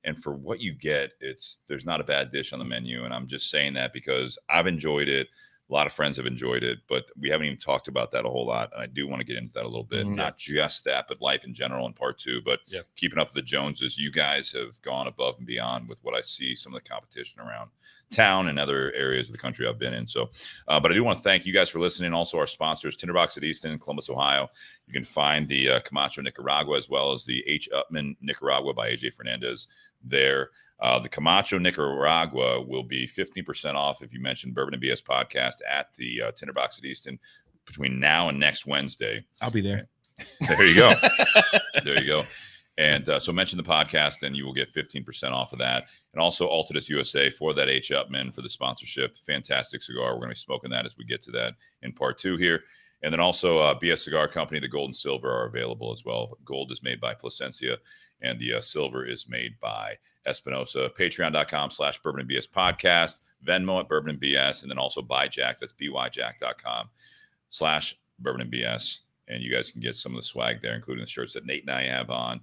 and for what you get, there's not a bad dish on the menu. And I'm just saying that because I've enjoyed it. A lot of friends have enjoyed it, but we haven't even talked about that a whole lot. And I do want to get into that a little bit. Not just that, but life in general in part 2. But keeping up with the Joneses, you guys have gone above and beyond with what I see some of the competition around town and other areas of the country I've been in. So, but I do want to thank you guys for listening. Also, our sponsors, Tinderbox at Easton, Columbus, Ohio. You can find the Camacho Nicaragua as well as the H. Upman Nicaragua by AJ Fernandez there. The Camacho Nicaragua will be 15% off if you mention Bourbon and BS podcast at the Tinderbox at Easton between now and next Wednesday. I'll be there. There you go. There you go. And so mention the podcast and you will get 15% off of that. And also Altadis USA for that H. Upman for the sponsorship. Fantastic cigar. We're going to be smoking that as we get to that in part 2 here. And then also BS Cigar Company, the gold and silver are available as well. Gold is made by Placencia and the silver is made by Espinosa. Patreon.com/Bourbon and BS podcast. Venmo at Bourbon and BS. And then also BuyJack. That's byjack.com/Bourbon and BS. And you guys can get some of the swag there, including the shirts that Nate and I have on.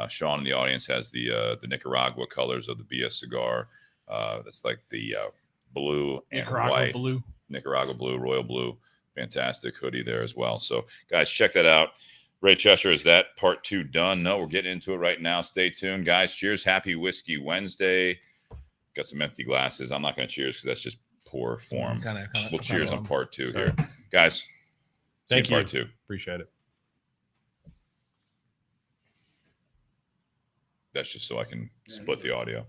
Sean in the audience has the Nicaragua colors of the BS cigar. That's like the blue and Nicaragua white. blue. Nicaragua blue, royal blue. Fantastic hoodie there as well. So, guys, check that out. Ray Cheshire, is that part 2 done? No, we're getting into it right now. Stay tuned, guys. Cheers. Happy Whiskey Wednesday. Got some empty glasses. I'm not going to cheers because that's just poor form. We'll cheers on part 2 here. Guys, thank you. Part 2. Appreciate it. That's just so I can split the audio.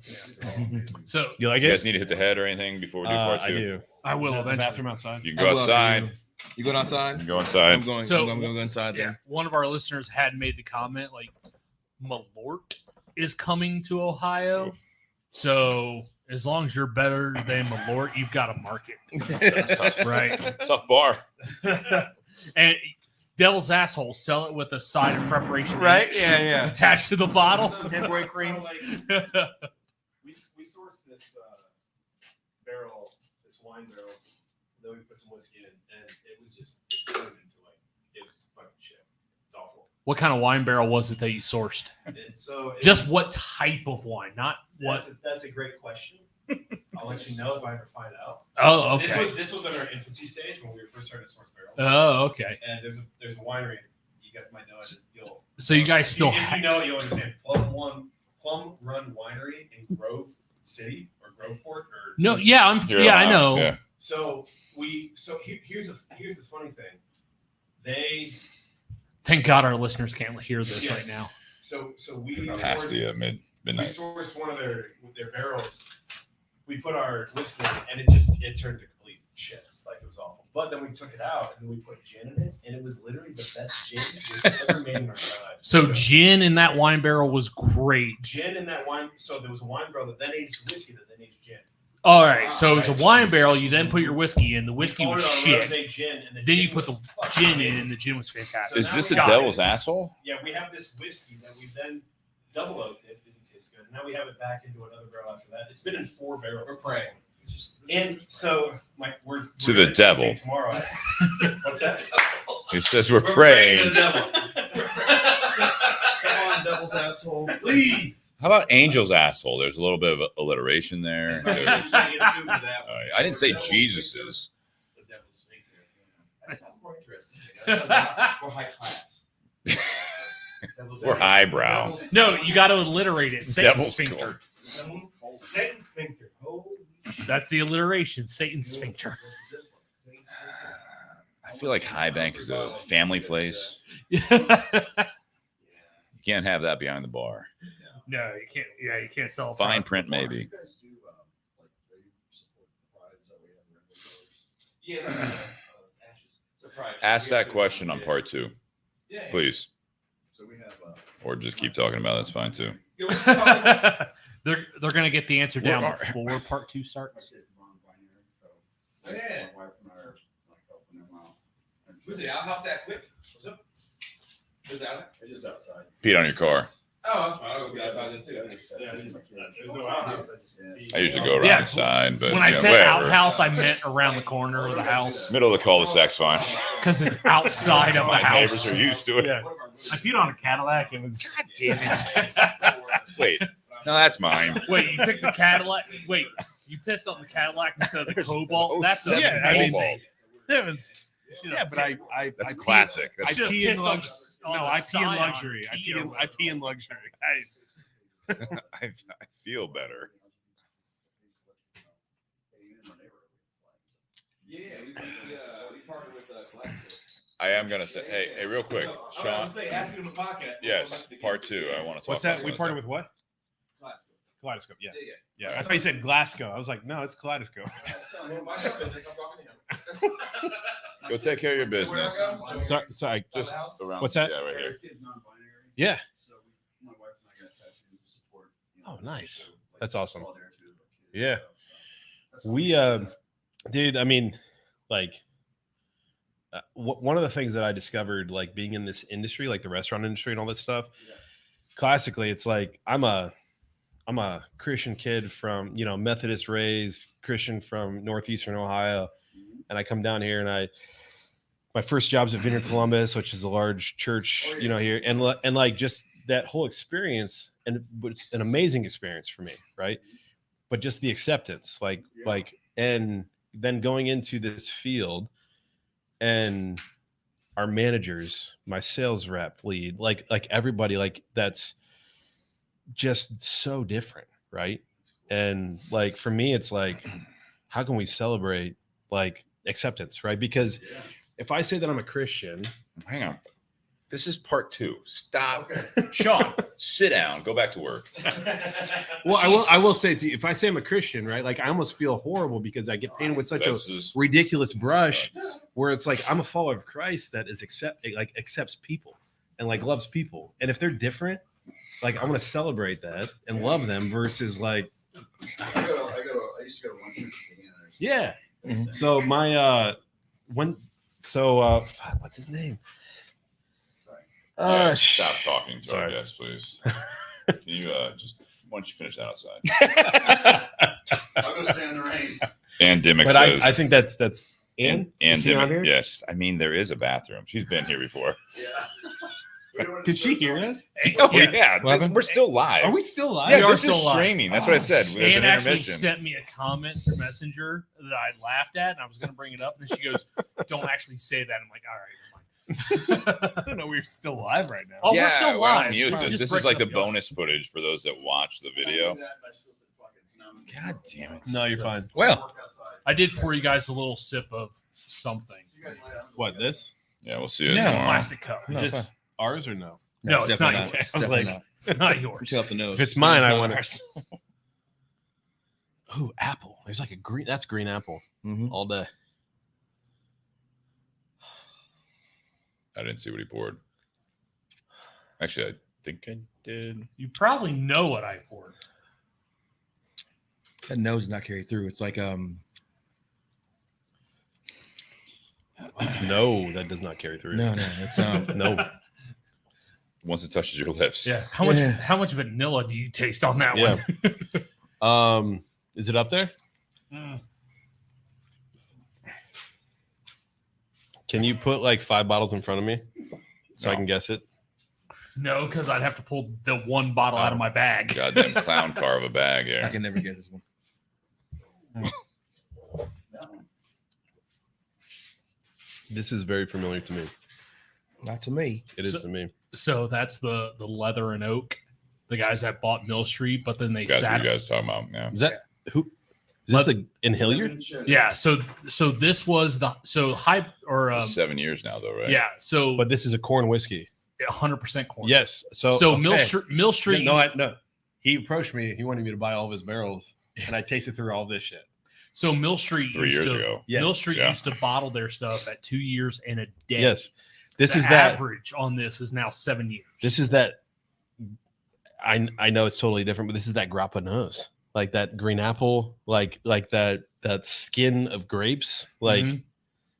So You like You it? guys need to hit the head or anything before we do part 2? I do. I will The eventually. bathroom outside. You can go outside. You going outside? You can go inside. I'm going. So- I'm going to go inside Yeah, then. one of our listeners had made the comment like Malort is coming to Ohio. So as long as you're better than Malort, you've got a market. Right. Tough bar. And Devil's Asshole, sell it with a side of preparation. Right? H Yeah. attached to the bottle. Headboy creams. We sourced this barrel, this wine barrel, and then we put some whiskey in, and it was just it turned into like it was fucking shit. It's awful. What kind of wine barrel was it that you sourced? And so it Just was- what type of wine, not what. That's a great question. I'll let you know if I ever find out. Oh, okay. This was in our infancy stage when we were first starting to source barrels. Oh, okay. And there's a winery. You guys might know it. You'll So you guys still if have. you know it, you'll understand. Plum Run Winery in Grove City or Groveport or No, yeah, Here in I Ohio. know. Yeah. So here's the funny thing. They Thank God our listeners can't hear this Yes. right now. so we Past the we midnight. sourced one of their barrels. We put our whiskey in it, and it turned to complete shit. Like it was awful. But then we took it out and then we put gin in it, and it was literally the best gin we've ever made in our lives. So gin in that wine barrel was great. Gin in that wine. So there was a wine barrel that then aged whiskey that then aged gin. All right, so it was a Right. wine barrel. You then put your whiskey in. The whiskey We was poured it on shit. rosé gin, and Then you gin put the was fucking gin in, amazing. and the gin was fantastic. So Is now this we a got devil's this- asshole? Yeah, we have this whiskey that we then double oaked. It didn't taste good. Now we have it back into another barrel after that. It's been in 4 barrels. We're praying. And so, like, we're To we're the gonna devil. tasting tomorrow. What's that? It says we're to praying. the devil. Come on, devil's asshole. Please. How about Angel's asshole? There's a little bit of alliteration there. I didn't say Jesus's. The devil's sphincter. That sounds more interesting. We're high class. We're highbrow. No, you got to alliterate it. Satan's Devil's sphincter. Satan's sphincter. That's the alliteration. Satan's sphincter. I feel like High Bank is a family place. You can't have that behind the bar. No, you can't. Yeah, you can't sell. Fine print, maybe. You guys do, like, they support the prides that we have in regular stores. Ask that question on part 2, please. So we have, Or just keep talking about it. That's fine too. They're gonna get the answer down before part 2 starts. my kid, Ron Binary, so my wife and I are like helping them out. Was it outhouse that quick? What's up? Was it out? It's just outside. Pete on your car. Oh, that's fine. I'll go get outside then too. There's no outhouse. I usually go around Yeah, the side, but When I you know, said whatever. outhouse, I meant around the corner of the house Middle of the cul-de-sac's fine. because it's outside of the My neighbors house. are used to it. Yeah. I peed on a Cadillac. It was. God damn it! Wait, no, that's mine. Wait, you picked the Cadillac? Wait, You pissed on the Cadillac instead of the Cobalt. Oh, That's seven Cobalt. That was. Yeah, but I That's I classic. I That's should've pee in pissed on luxury. the- on No, the I pee in Scion luxury. Kia I pee in luxury. I feel better. I am gonna say, hey, real quick, Sean. Yes, part 2. I want to talk. What's about that? We some of parted with what? Kaleidoscope. Yeah. Yeah. I thought you said Glasgow. I was like, no, it's Kaleidoscope. Go take care of your business. Sorry. Just around. What's that? Yeah, right here. Yeah. So my wife and I got tattoos to support. Oh, nice. So, That's awesome. solidarity with our kids. Yeah. That's what We, dude, I mean, like, one of the things that I discovered, like being in this industry, like the restaurant industry and all this stuff, Yeah. classically, it's like I'm a Christian kid from, Methodist raised Christian from Northeastern Ohio. And I come down here and my first job's at Vineyard Columbus, which is a large church, Oh, yeah. here. And like just that whole experience, and it's an amazing experience for me. Right. But just the acceptance, and then going into this field and our managers, my sales rep lead, like everybody, like that's just so different. Right. And like, for me, it's like, how can we celebrate like acceptance? Right. Because if I say that I'm a Christian, Hang on. This is part 2. Stop. Okay. Sean, sit down. Go back to work. well, I will say to you, if I say I'm a Christian, right, like I almost feel horrible because I get painted with such This a is ridiculous brush, where it's like I'm a follower of Christ that is accepts people and like loves people, and if they're different, like I want to celebrate that and love them versus like, I used to go to one church in Indiana. yeah. Mhm. So my what's his name? Yeah, stop talking to our sorry. guests, please. Can you why don't you finish that outside? I'll go stand in the rain. And Dimmick But says. I think that's Ann. and Is she on Dimmick. here? Yes, I mean there is a bathroom. She's been here before. Yeah. Did she hear us? Oh Yeah. yeah, What happened? we're still live. Are we still live? Yeah, We are this still is live. streaming. That's what I said. There's Ann an actually intermission. sent me a comment through Messenger that I laughed at, and I was going to bring it up, and then she goes, "Don't actually say that." I'm like, "All right, never mind." I don't know. We're still live right now. Oh, we're Yeah, still we're on live. mute. We're This just is like the breaking up bonus footage for those that watch the video. God damn it. No, you're fine. Well, I did pour you guys a little sip of something. What, this? Yeah, we'll see you No. tomorrow. Plastic cup. Is No, this ours or no? No, it's not definitely yours. I was Definitely like, not. It's not yours. Too off the nose. if it's mine, I not want ours. it. Oh, apple. There's like a green. That's green apple Mhm. all day. I didn't see what he poured. Actually, I think I did. You probably know what I poured. That nose does not carry through. It's like No, that does not carry through. no, it's no. Once it touches your lips. Yeah. Yeah. How much vanilla do you taste on that Yeah. one? Is it up there? Mm. Can you put like 5 bottles in front of me so I No. can guess it? No, because I'd have to pull the one bottle out of my bag. Goddamn clown car of a bag I here. can never guess this one. This is very familiar to me. Not to me. It is So- to me. So that's the leather and oak. The guys that bought Mill Street, but then they That's what sat. you guys talking about now. Is that who? Is this the in Hilliard? Yeah. So this was high or It's 7 years now, though, right? yeah. So But this is a corn whiskey. 100% corn. Yes. So Mill Street. No. He approached me. He wanted me to buy all of his barrels, and I tasted through all this shit. So Mill Street 3 used years to- ago. Yes. Mill Street Yeah. used to bottle their stuff at 2 years and a day. Yes. This The is that. average on this is now 7 years. This is that. I know it's totally different, but this is that grappa nose, like that green apple, like that skin of grapes, like Mhm.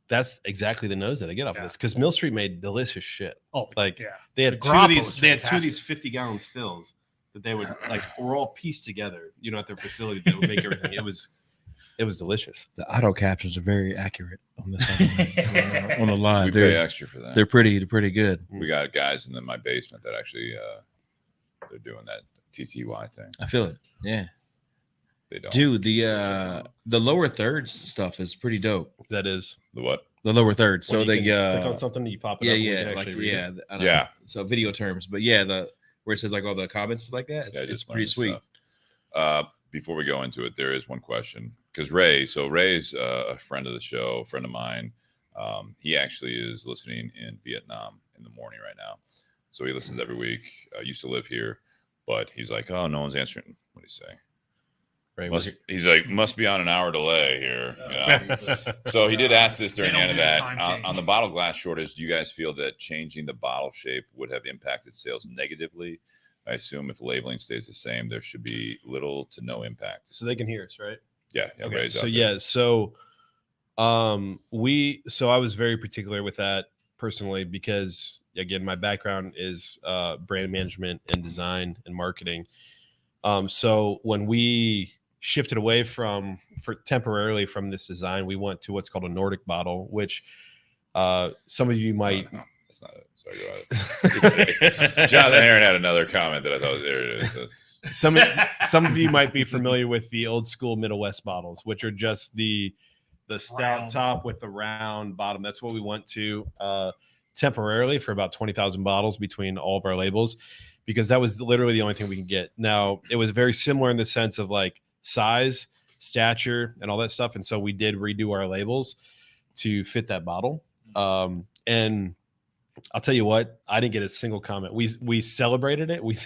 that's exactly the nose that I get off Yeah. of this. Because Mill Street made delicious shit. Oh, Like yeah. they had The two of grappa these. was They had two of these fantastic. 50-gallon stills that they would like were all pieced together, at their facility that would make everything. It was delicious. The auto captions are very accurate on this on the line. We pay extra for that. They're pretty good. We got guys in my basement that actually they're doing that TTY thing. I feel it. Yeah. they don't. Dude, the lower thirds stuff is pretty dope. That is The what? The lower thirds. when So you they can click on something, you pop it up. And you can actually read it. I don't Yeah. know. So video terms, but yeah, where it says like all the comments like that, Yeah, it's just pretty learning sweet. stuff. Before we go into it, there is one question because Ray's a friend of the show, a friend of mine. He actually is listening in Vietnam in the morning right now. So he listens every week. Used to live here, but he's like, oh, no one's answering. What do you say? Right. He's like, must be on an hour delay here. You know? So he did ask this during the end of that. On the bottle glass shortage, do you guys feel that changing the bottle shape would have impacted sales negatively? I assume if labeling stays the same, there should be little to no impact. So they can hear us, right? Yeah. Okay. So yeah. So I was very particular with that personally because again, my background is brand management and design and marketing. So when we shifted away temporarily from this design, we went to what's called a Nordic bottle, which some of you might. No, that's not it. Sorry, go ahead. Jonathan Aaron had another comment that I thought there it is. Some of you might be familiar with the old school Middle West bottles, which are just the stout top with the round bottom. That's what we went to temporarily for about 20,000 bottles between all of our labels, because that was literally the only thing we can get. Now, it was very similar in the sense of like size, stature, and all that stuff. And so we did redo our labels to fit that bottle. And I'll tell you what, I didn't get a single comment. We celebrated it. We,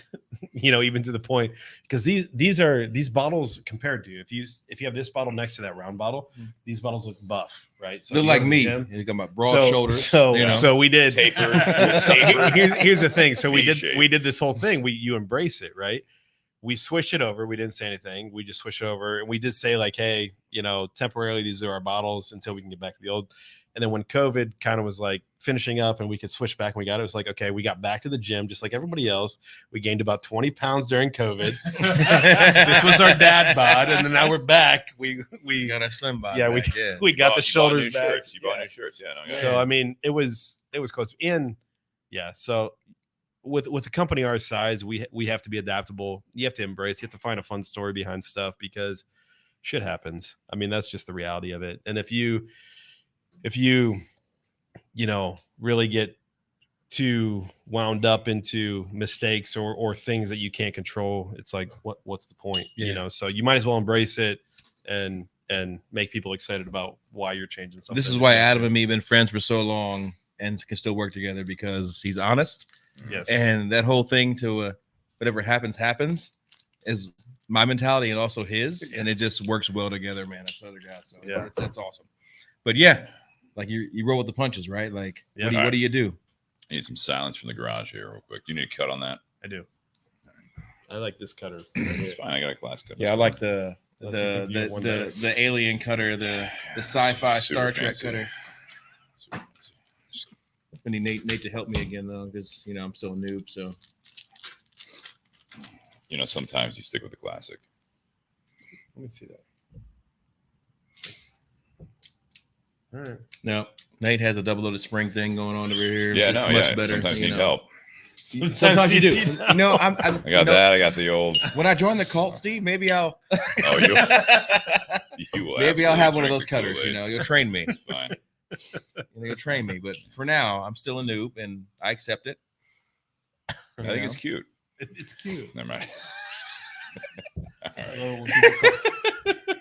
even to the point, because these bottles compared to if you have this bottle next to that round bottle, these bottles look buff, right? So they're like me. You got my broad shoulders. So we did. Taper. So here's the thing. So we V-shape. did this whole thing. You embrace it, right? We switched it over. We didn't say anything. We just switched over, and we did say like, hey, temporarily these are our bottles until we can get back to the old. And then when COVID kind of was like finishing up and we could switch back and we got it, was like, okay, we got back to the gym just like everybody else. We gained about 20 pounds during COVID. This was our dad bod. And then now we're back. We got our slim bod. Yeah, back. we got the shoulders back. Shirts. You bought new shirts. Yeah. No, So, I mean, it was close. So with a company our size, we have to be adaptable. You have to embrace, you have to find a fun story behind stuff because shit happens. I mean, that's just the reality of it. And if you really get too wound up into mistakes or things that you can't control, it's like, what's the point? So you might as well embrace it and make people excited about why you're changing something. This is why Adam and me have been friends for so long and can still work together, because he's honest. Yes. And that whole thing to whatever happens is my mentality and also his, and it just works well together, man. That's other guy. So yeah, that's awesome. But yeah, like you roll with the punches, right? Like, what do you do? I need some silence from the garage here real quick. Do you need a cut on that? I do. I like this cutter. It's fine. I got a class cutter. Yeah, I like the alien cutter, the sci-fi Star Trek cutter. I need Nate to help me again though, because I'm still a noob. So sometimes you stick with the classic. Let me see that. All right. No, Nate has a double-loaded spring thing going on over here. Yeah, it's much better. Sometimes you need help. Sometimes you do. I got that. I got the old. When I join the cult, Steve, maybe I'll. Oh, you will. Maybe I'll have one of those cutters. You'll train me. It's fine. You'll train me, but for now, I'm still a noob, and I accept it. I think it's cute. It's cute. Never mind.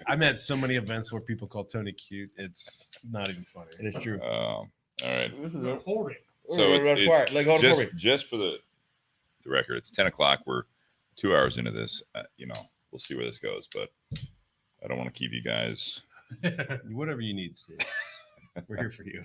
I'm at so many events where people call Tony cute. It's not even funny. It is true. All right. Holding. So it's just for the record, it's 10 o'clock. We're 2 hours into this. We'll see where this goes, but I don't want to keep you guys. Whatever you need, Steve. We're here for you.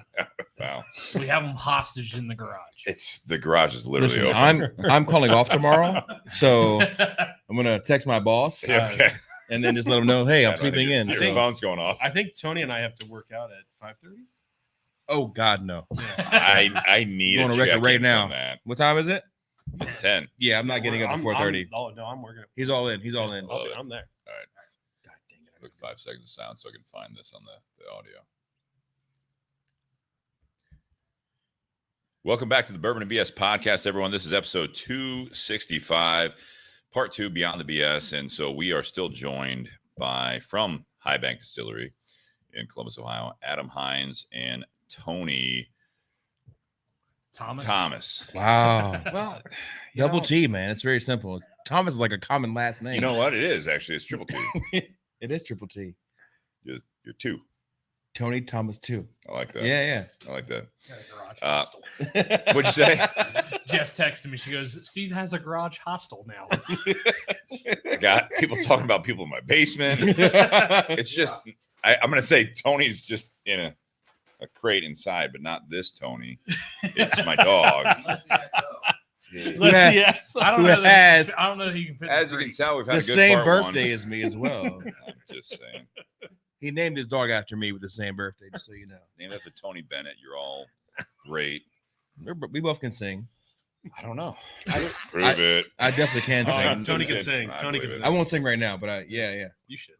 Wow. We have them hostage in the garage. The garage is literally open. I'm calling off tomorrow, so I'm gonna text my boss. Okay. And then just let them know, hey, I'm sleeping in. Your phone's going off. I think Tony and I have to work out at 5:30. Oh God, no. I need a record right now. That. What time is it? It's 10. Yeah, I'm not getting up at 4:30. Oh no, I'm working. He's all in. I'm there. All right. God dang it. Look, 5 seconds of sound so I can find this on the audio. Welcome back to the Bourbon and BS podcast, everyone. This is episode 265, part 2, Beyond the BS. And so we are still joined from High Bank Distillery in Columbus, Ohio, Adam Hines and Tony Thomas. Wow. Well, Double T, man. It's very simple. Thomas is like a common last name. You know what? It is actually. It's triple T. It is triple T. You're two. Tony Thomas 2. I like that. Yeah. I like that. Garage hostel. What'd you say? Jess texted me. She goes, Steve has a garage hostel now. I got people talking about people in my basement. It's just, I'm going to say Tony's just in a crate inside, but not this Tony. It's my dog. Yes. I don't know that he can fit. As you can tell, we've had the a good same part birthday one. as me as well. I'm just saying. He named his dog after me with the same birthday, just so you know. Name it for Tony Bennett. You're all great. We both can sing. I don't know. Prove it. I definitely can Oh, sing. Tony can sing. I Tony believe can it. sing. I won't sing right now, but yeah. You should.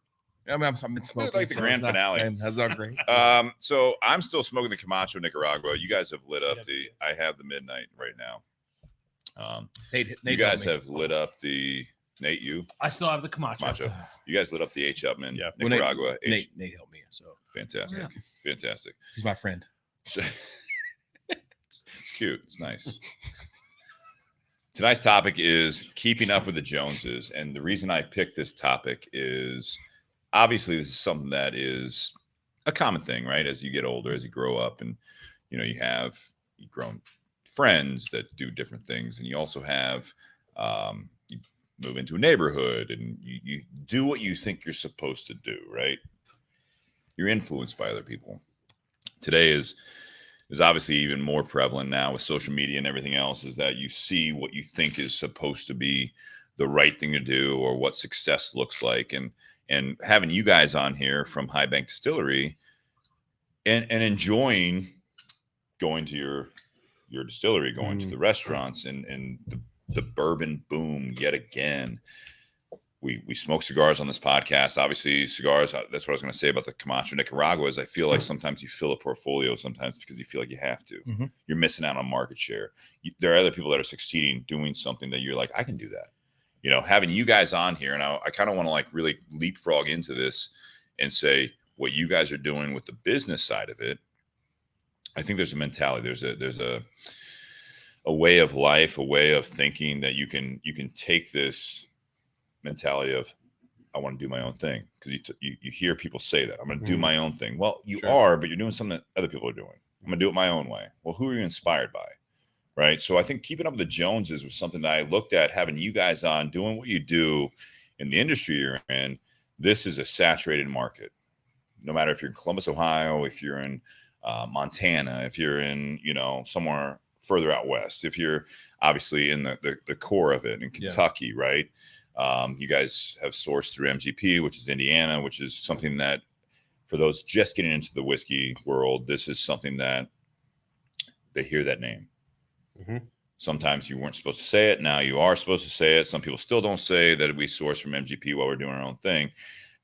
I mean, I've been smoking. Like the grand it's not- finale. That's not great. So I'm still smoking the Camacho Nicaragua. You guys have lit up I have the midnight right now. Nate You guys helped me. have lit up the Nate. I still have the Camacho. Camacho. You guys lit up the H. Upman Yeah. Well, Nicaragua. Nate helped me, so Fantastic. Fantastic. he's my friend. So, it's cute. It's nice. Tonight's topic is keeping up with the Joneses. And the reason I picked this topic is obviously this is something that is a common thing, right? As you get older, as you grow up, and you've grown friends that do different things, and you also have you move into a neighborhood and you do what you think you're supposed to do, right? You're influenced by other people. Today is obviously even more prevalent now with social media and everything else, is that you see what you think is supposed to be the right thing to do or what success looks like. And having you guys on here from High Bank Distillery and enjoying going to your distillery, going to the restaurants and the bourbon boom yet again. We smoke cigars on this podcast. Obviously, cigars, that's what I was going to say about the Camacho Nicaragua, is I feel like sometimes you fill a portfolio sometimes because you feel like you have to. Mm-hmm. You're missing out on market share. There are other people that are succeeding doing something that you're like, I can do that. Having you guys on here, and I kind of want to like really leapfrog into this and say what you guys are doing with the business side of it. I think there's a mentality. There's a way of life, a way of thinking that you can take this mentality of I want to do my own thing, because you hear people say that I'm going to do my own thing. Well, you are, but you're doing something that other people are doing. I'm going to do it my own way. Well, who are you inspired by? Right. So I think keeping up with the Joneses was something that I looked at, having you guys on, doing what you do in the industry you're in. This is a saturated market. No matter if you're in Columbus, Ohio, if you're in Montana, if you're in, somewhere further out west, if you're obviously in the core of it in Kentucky, right? You guys have sourced through MGP, which is Indiana, which is something that for those just getting into the whiskey world, this is something that they hear that name. Mm-hmm. Sometimes you weren't supposed to say it. Now you are supposed to say it. Some people still don't say that we source from MGP while we're doing our own thing.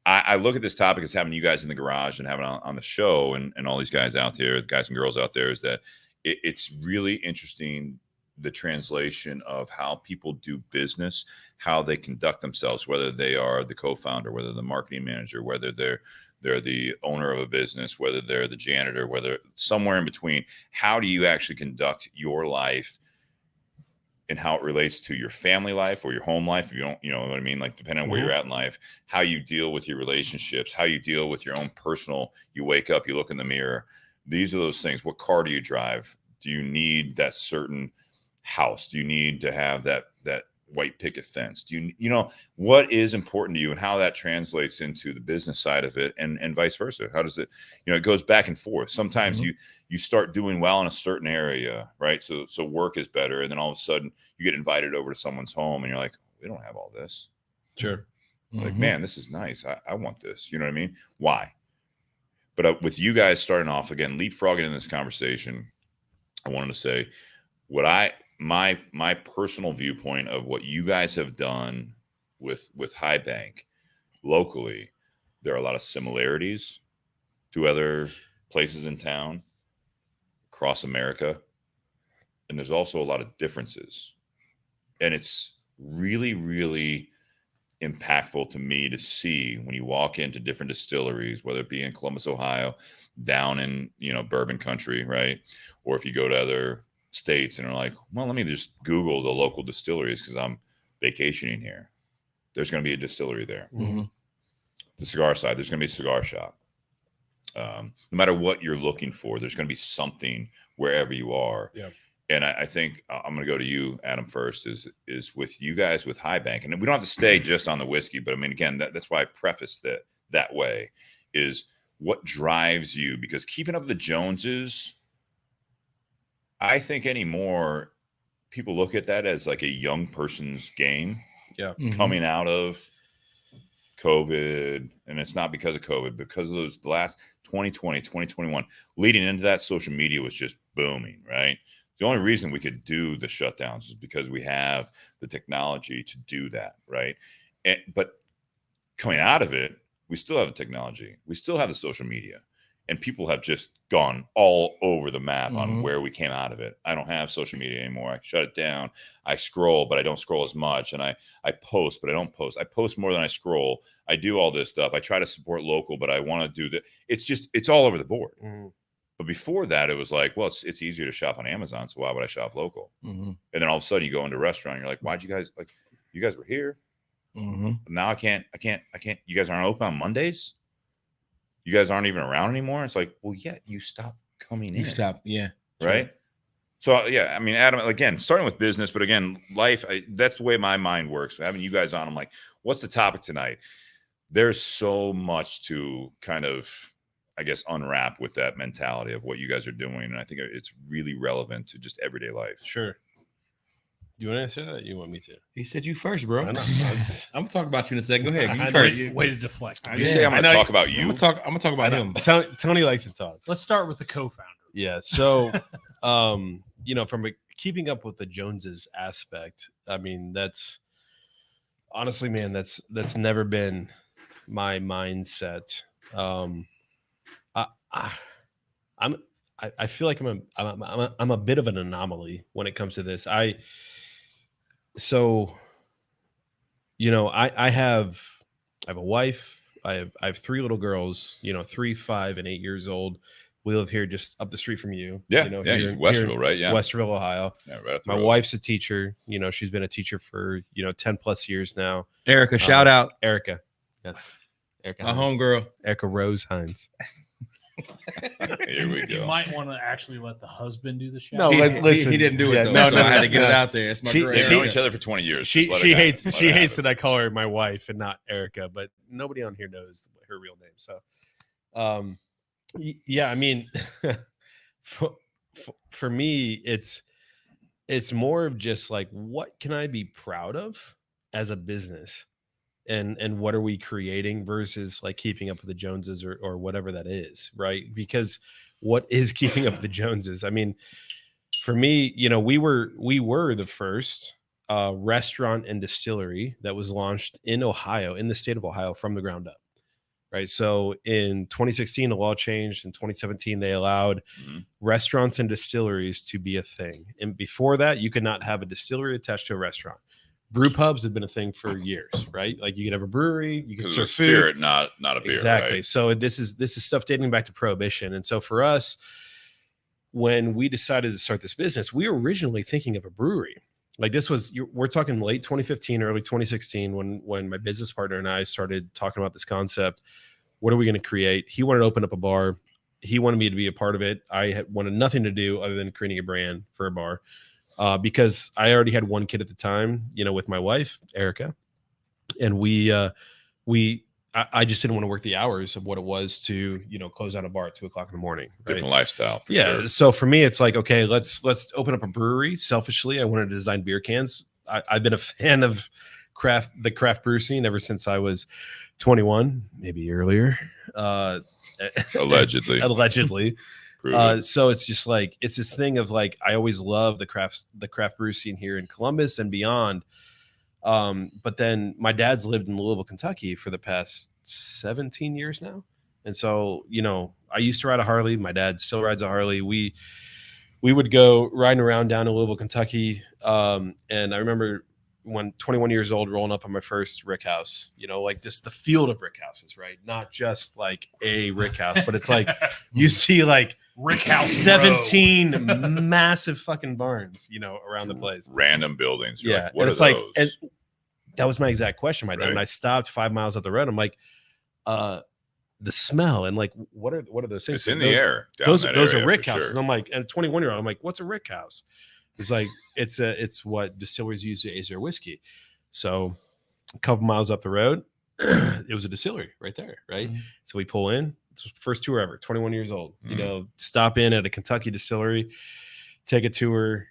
I look at this topic as having you guys in the garage and having on the show and all these guys out there, the guys and girls out there, is that it's really interesting, the translation of how people do business, how they conduct themselves, whether they are the co-founder, whether the marketing manager, whether they're the owner of a business, whether they're the janitor, whether somewhere in between. How do you actually conduct your life and how it relates to your family life or your home life? If you don't, you know what I mean? Like, depending on where you're at in life, how you deal with your relationships, how you deal with your own personal, you wake up, you look in the mirror. These are those things. What car do you drive? Do you need that certain house? Do you need to have that white picket fence? Do you know what is important to you and how that translates into the business side of it, and vice versa? How does it, it goes back and forth. Sometimes you start doing well in a certain area, right? So work is better, and then all of a sudden you get invited over to someone's home and you're like, we don't have all this. Sure. Like, man, this is nice. I want this. You know what I mean? Why? But with you guys starting off again, leapfrogging in this conversation, I wanted to say what my personal viewpoint of what you guys have done with High Bank locally. There are a lot of similarities to other places in town across America, and there's also a lot of differences. And it's really, really impactful to me to see when you walk into different distilleries, whether it be in Columbus, Ohio, down in, bourbon country, right? Or if you go to other states and are like, well, let me just Google the local distilleries because I'm vacationing here. There's going to be a distillery there. Mm-hmm. The cigar side, there's going to be a cigar shop. No matter what you're looking for, there's going to be something wherever you are. Yeah. And I think I'm going to go to you, Adam, first. Is with you guys with High Bank, and we don't have to stay just on the whiskey, but I mean, again, that's why I preface that way. Is what drives you, because keeping up with the Joneses, I think anymore people look at that as like a young person's game. Yeah, coming out of COVID, and it's not because of COVID, because of those last 2020, 2021, leading into that, social media was just booming, right? The only reason we could do the shutdowns is because we have the technology to do that, right? But coming out of it, we still have the technology. We still have the social media. And people have just gone all over the map on where we came out of it. I don't have social media anymore. I shut it down. I scroll, but I don't scroll as much. And I post, but I don't post. I post more than I scroll. I do all this stuff. I try to support local, but I want to do that. It's all over the board. Mm-hmm. But before that, it was like, well, it's easier to shop on Amazon, so why would I shop local? Mm-hmm. And then all of a sudden you go into a restaurant, you're like, why'd you guys, like, you guys were here? Mm-hmm. Now I can't, you guys aren't open on Mondays? You guys aren't even around anymore? It's like, well, yeah, you stopped coming in. You stopped, yeah. Right? Sure. So, yeah, I mean, Adam, again, starting with business, but again, life, that's the way my mind works. Having you guys on, I'm like, what's the topic tonight? There's so much to kind of, I guess, unwrap with that mentality of what you guys are doing. And I think it's really relevant to just everyday life. Sure. Do you want to answer that? Or you want me to? He said you first, bro. I know. I'm gonna talk about you in a second. Go ahead. You first. Way to deflect. Did you say I'm going to talk about you? I'm gonna talk about him. Tony likes to talk. Let's start with the co-founder. Yeah. So, from keeping up with the Joneses aspect, I mean, that's honestly, man, that's never been my mindset. I feel like I'm a bit of an anomaly when it comes to this. I have a wife. I have three little girls, 3, 5, and 8 years old. We live here just up the street from you. Yeah. Here Westerville, right? Yeah. Westerville, Ohio. Yeah, right. My wife's a teacher. She's been a teacher for, 10 plus years now. Erica, shout out. Erica. Yes. Erica. My homegirl. Erica Rose Hines. Here we go. You might want to actually let the husband do the show. No, listen. He didn't do it though. No, I had to get it out there. It's my girl. They've known each other for 20 years. She hates that I call her my wife and not Erica, but nobody on here knows her real name. So, yeah, I mean, for me, it's more of just like, what can I be proud of as a business? And what are we creating versus like keeping up with the Joneses or whatever that is, right? Because what is keeping up with the Joneses? I mean, for me, we were the first restaurant and distillery that was launched in Ohio, in the state of Ohio, from the ground up, right? So in 2016, the law changed. In 2017, they allowed restaurants and distilleries to be a thing. And before that, you could not have a distillery attached to a restaurant. Brew pubs have been a thing for years, right? Like you could have a brewery, you could serve spirit, food. not a beer. Exactly. Right? So this is stuff dating back to Prohibition. And so for us, when we decided to start this business, we were originally thinking of a brewery. Like we're talking late 2015, early 2016, when my business partner and I started talking about this concept. What are we going to create? He wanted to open up a bar. He wanted me to be a part of it. I wanted nothing to do other than creating a brand for a bar. Because I already had one kid at the time, with my wife, Erica, and I just didn't want to work the hours of what it was to, close out a bar at 2:00 in the morning. Right? Different lifestyle. Yeah. Sure. So for me, it's like, okay, let's open up a brewery. Selfishly, I wanted to design beer cans. I've been a fan of the craft brew scene ever since I was 21, maybe earlier. Allegedly. So it's just like, it's this thing of like, I always love the craft brew scene here in Columbus and beyond. But then my dad's lived in Louisville, Kentucky for the past 17 years now. And so, I used to ride a Harley. My dad still rides a Harley. We would go riding around down in Louisville, Kentucky. And I remember when 21 years old, rolling up on my first rick house, you know, like just the field of rick houses, right? Not just like a rick house, but it's like you see like Rick House 17 massive fucking barns, you know, around the place. Random buildings. You're Yeah. like, what And are it's like, those? and that was my exact question, my dad. Right. And I stopped 5 miles up the road. I'm like, the smell and like, what are those things? It's in those, the air. Those that are area rick for houses. sure. And I'm like, and a 21-year-old, I'm like, what's a rick house? He's like, it's what distilleries use to age their whiskey. So a couple miles up the road, it was a distillery right there, right? Mhm. So we pull in. It's the first tour ever, 21 years old. You know, stop in at a Kentucky distillery, take a tour,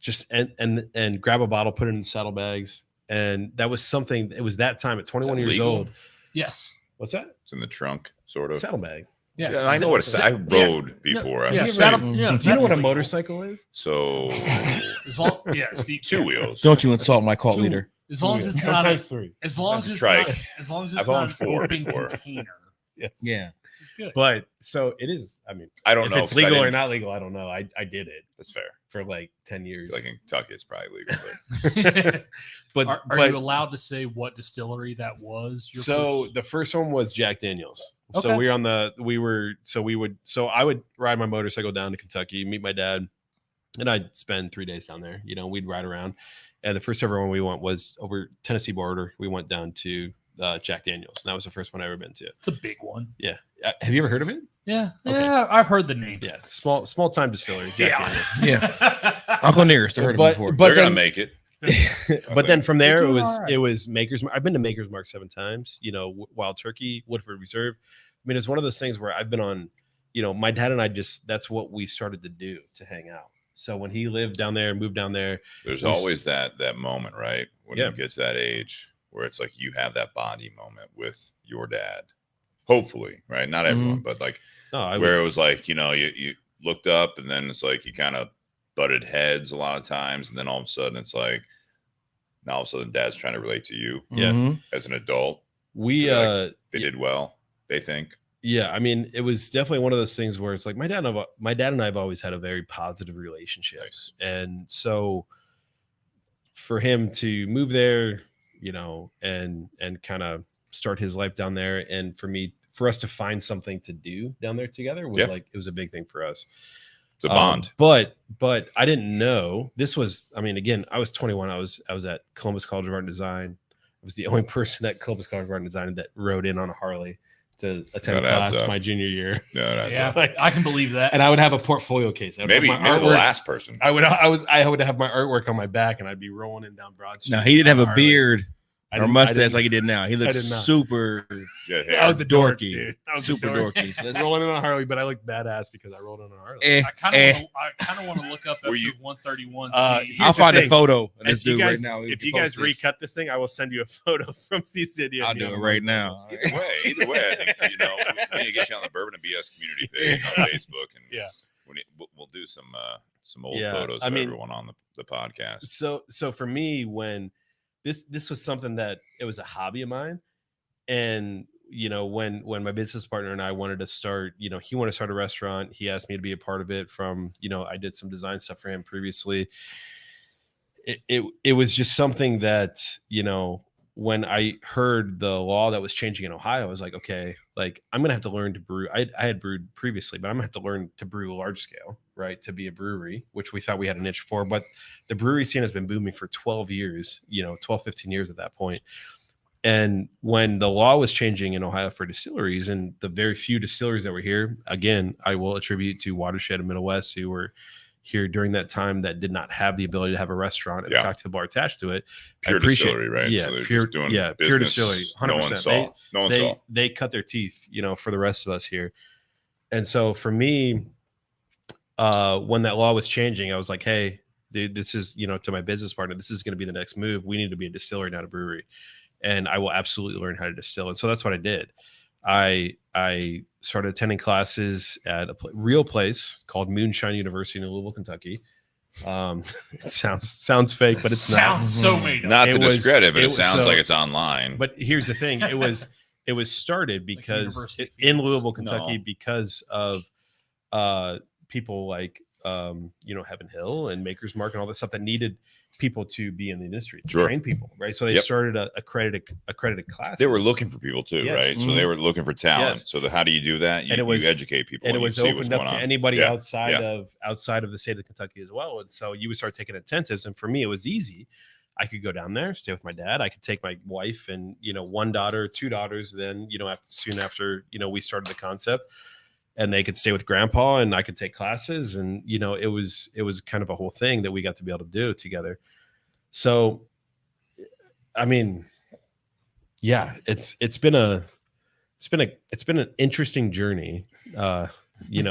just and grab a bottle, put it in the saddlebags. And that was something, it was that time at 21 years legal? old. Yes. What's that? It's in the trunk, sort of. Saddlebag. Yeah. Yeah, I know what it's. I rode before. I'm Yeah. just Saddle, saying. yeah. Do you know what a that's motorcycle is? So As long, yeah. See, two wheels. Don't you insult my cult Two- leader. As long as it's not. Sometimes three. As long as That's a it's trike. not. As long as it's I've not owned an 4 open before. container. Yes. Yeah. Good. But so it is. I mean, I don't if know it's 'cause I legal or didn't- not legal, I don't know. I did it That's fair. for like 10 I years. feel like in Kentucky, it's probably legal. But but Are but you allowed to say what distillery that was? Your so first? the first one was Jack Daniels. Okay. So I would ride my motorcycle down to Kentucky, meet my dad, and I'd spend 3 days down there. You know, we'd ride around. And the first ever one we went was over Tennessee border. We went down to Jack Daniels. And that was the first one I ever been to. It's a big one. Yeah. Have you ever heard of it? Yeah. Okay. Yeah. I've heard the name. Yeah. Small time distillery. Jack Daniels. Yeah. Uncle Nearest, I heard of him before. they're gonna then- make it. but then from there They're doing all right. it was Maker's Mark. I've been to Maker's Mark 7 times, you know, Wild Turkey, Woodford Reserve. I mean, it's one of those things where I've been on, you know, my dad and I that's what we started to do, to hang out. So when he lived down there, moved down there, There's There's- always that moment, right? When Yeah. you get to that age where it's like you have that body moment with your dad. Hopefully, right? Not everyone, but like where it was like, you know, you looked up and then it's like you kind of butted heads a lot of times, and then all of a sudden it's like now all of a sudden dad's trying to relate to you Yeah. Mhm. as an adult. we Like, they yeah. did well, they think. Yeah, I mean, it was definitely one of those things where it's like my dad and I have always had a very positive relationship. Nice. And so for him to move there, you know, and kind of start his life down there, and for us to find something to do down there together was Yeah. like, it was a big thing for us. It's a bond. But I didn't know this was, I mean, again, I was 21. I was at Columbus College of Art and Design. I was the only person at Columbus College of Art and Design that rode in on a Harley to attend That adds class up. my junior year. No, that's Yeah. Like- I can believe that. And I would have a portfolio case. I would maybe have my the artwork. last person. I would have my artwork on my back, and I'd be rolling in down Broad Street. No, he didn't have on a Harley. beard I or didn't- I mustache didn't- like he did now. He looked did not. super, Yeah, I was a dork, dorky. dude. I was a super dork. dorky. So that's rolling in on a Harley, but I looked badass because I rolled in on a Harley. eh, I kind of want to look up Were episode you- 131. Uh, see- here's I'll the find a thing. photo of this If you dude guys, right now. if you guys recut this thing, I will send you a photo from CCD. I'll do it right now. Either way, I think, you know, we need to get you on the Bourbon and BS community page on Facebook, and Yeah. we'll do some old Yeah, photos I of mean- everyone on the podcast. So for me, when this was something that it was a hobby of mine, and you know, when my business partner and I wanted to start, you know, he wanted to start a restaurant. He asked me to be a part of it. From, you know, I did some design stuff for him previously. It was just something that, you know, when I heard the law that was changing in Ohio, I was like, okay, like I'm gonna have to learn to brew. I had brewed previously, but I'm gonna have to learn to brew large scale, right? To be a brewery, which we thought we had a niche for. But the brewery scene has been booming for 12 years, you know, 12, 15 years at that point. And when the law was changing in Ohio for distilleries, and the very few distilleries that were here, again, I will attribute to Watershed and Middle West, who were here during that time that did not have the ability to have a restaurant and a cocktail bar attached to it. Pure distillery, right? Yeah, So they're pure, just doing pure business distillery. 100%. No one saw. No one saw. They cut their teeth, you know, for the rest of us here. And so for me, when that law was changing, I was like, hey, dude, this is, you know, to my business partner, this is going to be the next move. We need to be a distillery, not a brewery. And I will absolutely learn how to distill. And so that's what I did. I started attending classes at a real place called Moonshine University in Louisville, Kentucky. It sounds fake, but it's not. sounds so made up. Not to It was- discredit, but it it was- sounds so- like it's online. But here's the thing: it was started because University of in Phoenix. Louisville, Kentucky, No. because of people like you know, Heaven Hill and Maker's Mark and all that stuff that needed people to be in the industry, to Sure. train people, right? So they Yep. started a accredited class. They were looking for people too, Yes. right? So they were looking for talent. Yes. So how do you do that? You, And it was- you educate people, and it you was see what's opened up going to on. anybody Yeah. outside Yeah. of the state of Kentucky as well. And so you would start taking intensives. And for me, it was easy. I could go down there, stay with my dad. I could take my wife and, one daughter, two daughters. Then, soon after, we started the concept, and they could stay with grandpa and I could take classes. And, it was kind of a whole thing that we got to be able to do together. So, I mean, yeah, it's been an interesting journey. But you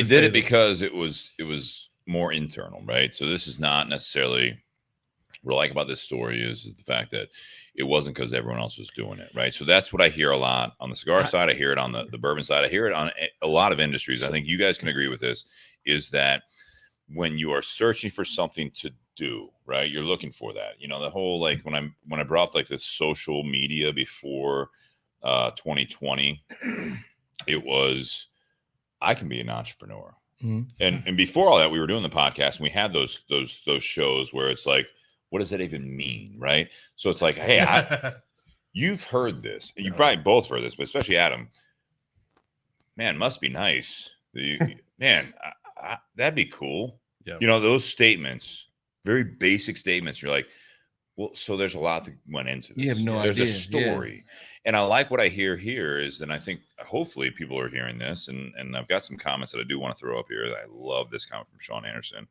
did it because it was more internal, right? So this is not necessarily what I like about this story is the fact that it wasn't because everyone else was doing it, right? So that's what I hear a lot on the cigar side. I hear it on the bourbon side. I hear it on a lot of industries. I think you guys can agree with this, is that when you are searching for something to do, right, you're looking for that. The whole, like, when I brought like the social media before 2020, it was, I can be an entrepreneur. Mhm. And before all that, we were doing the podcast and we had those shows where it's like, what does that even mean, right? So it's like, hey, you've heard this. You probably both heard this, but especially Adam. Man, must be nice. Man, that'd be cool. Yeah. Those statements, very basic statements. You're like, well, so there's a lot that went into this. You have no There's idea. a story. And I like what I hear here is, and I think hopefully people are hearing this, and I've got some comments that I do want to throw up here. I love this comment from Sean Anderson.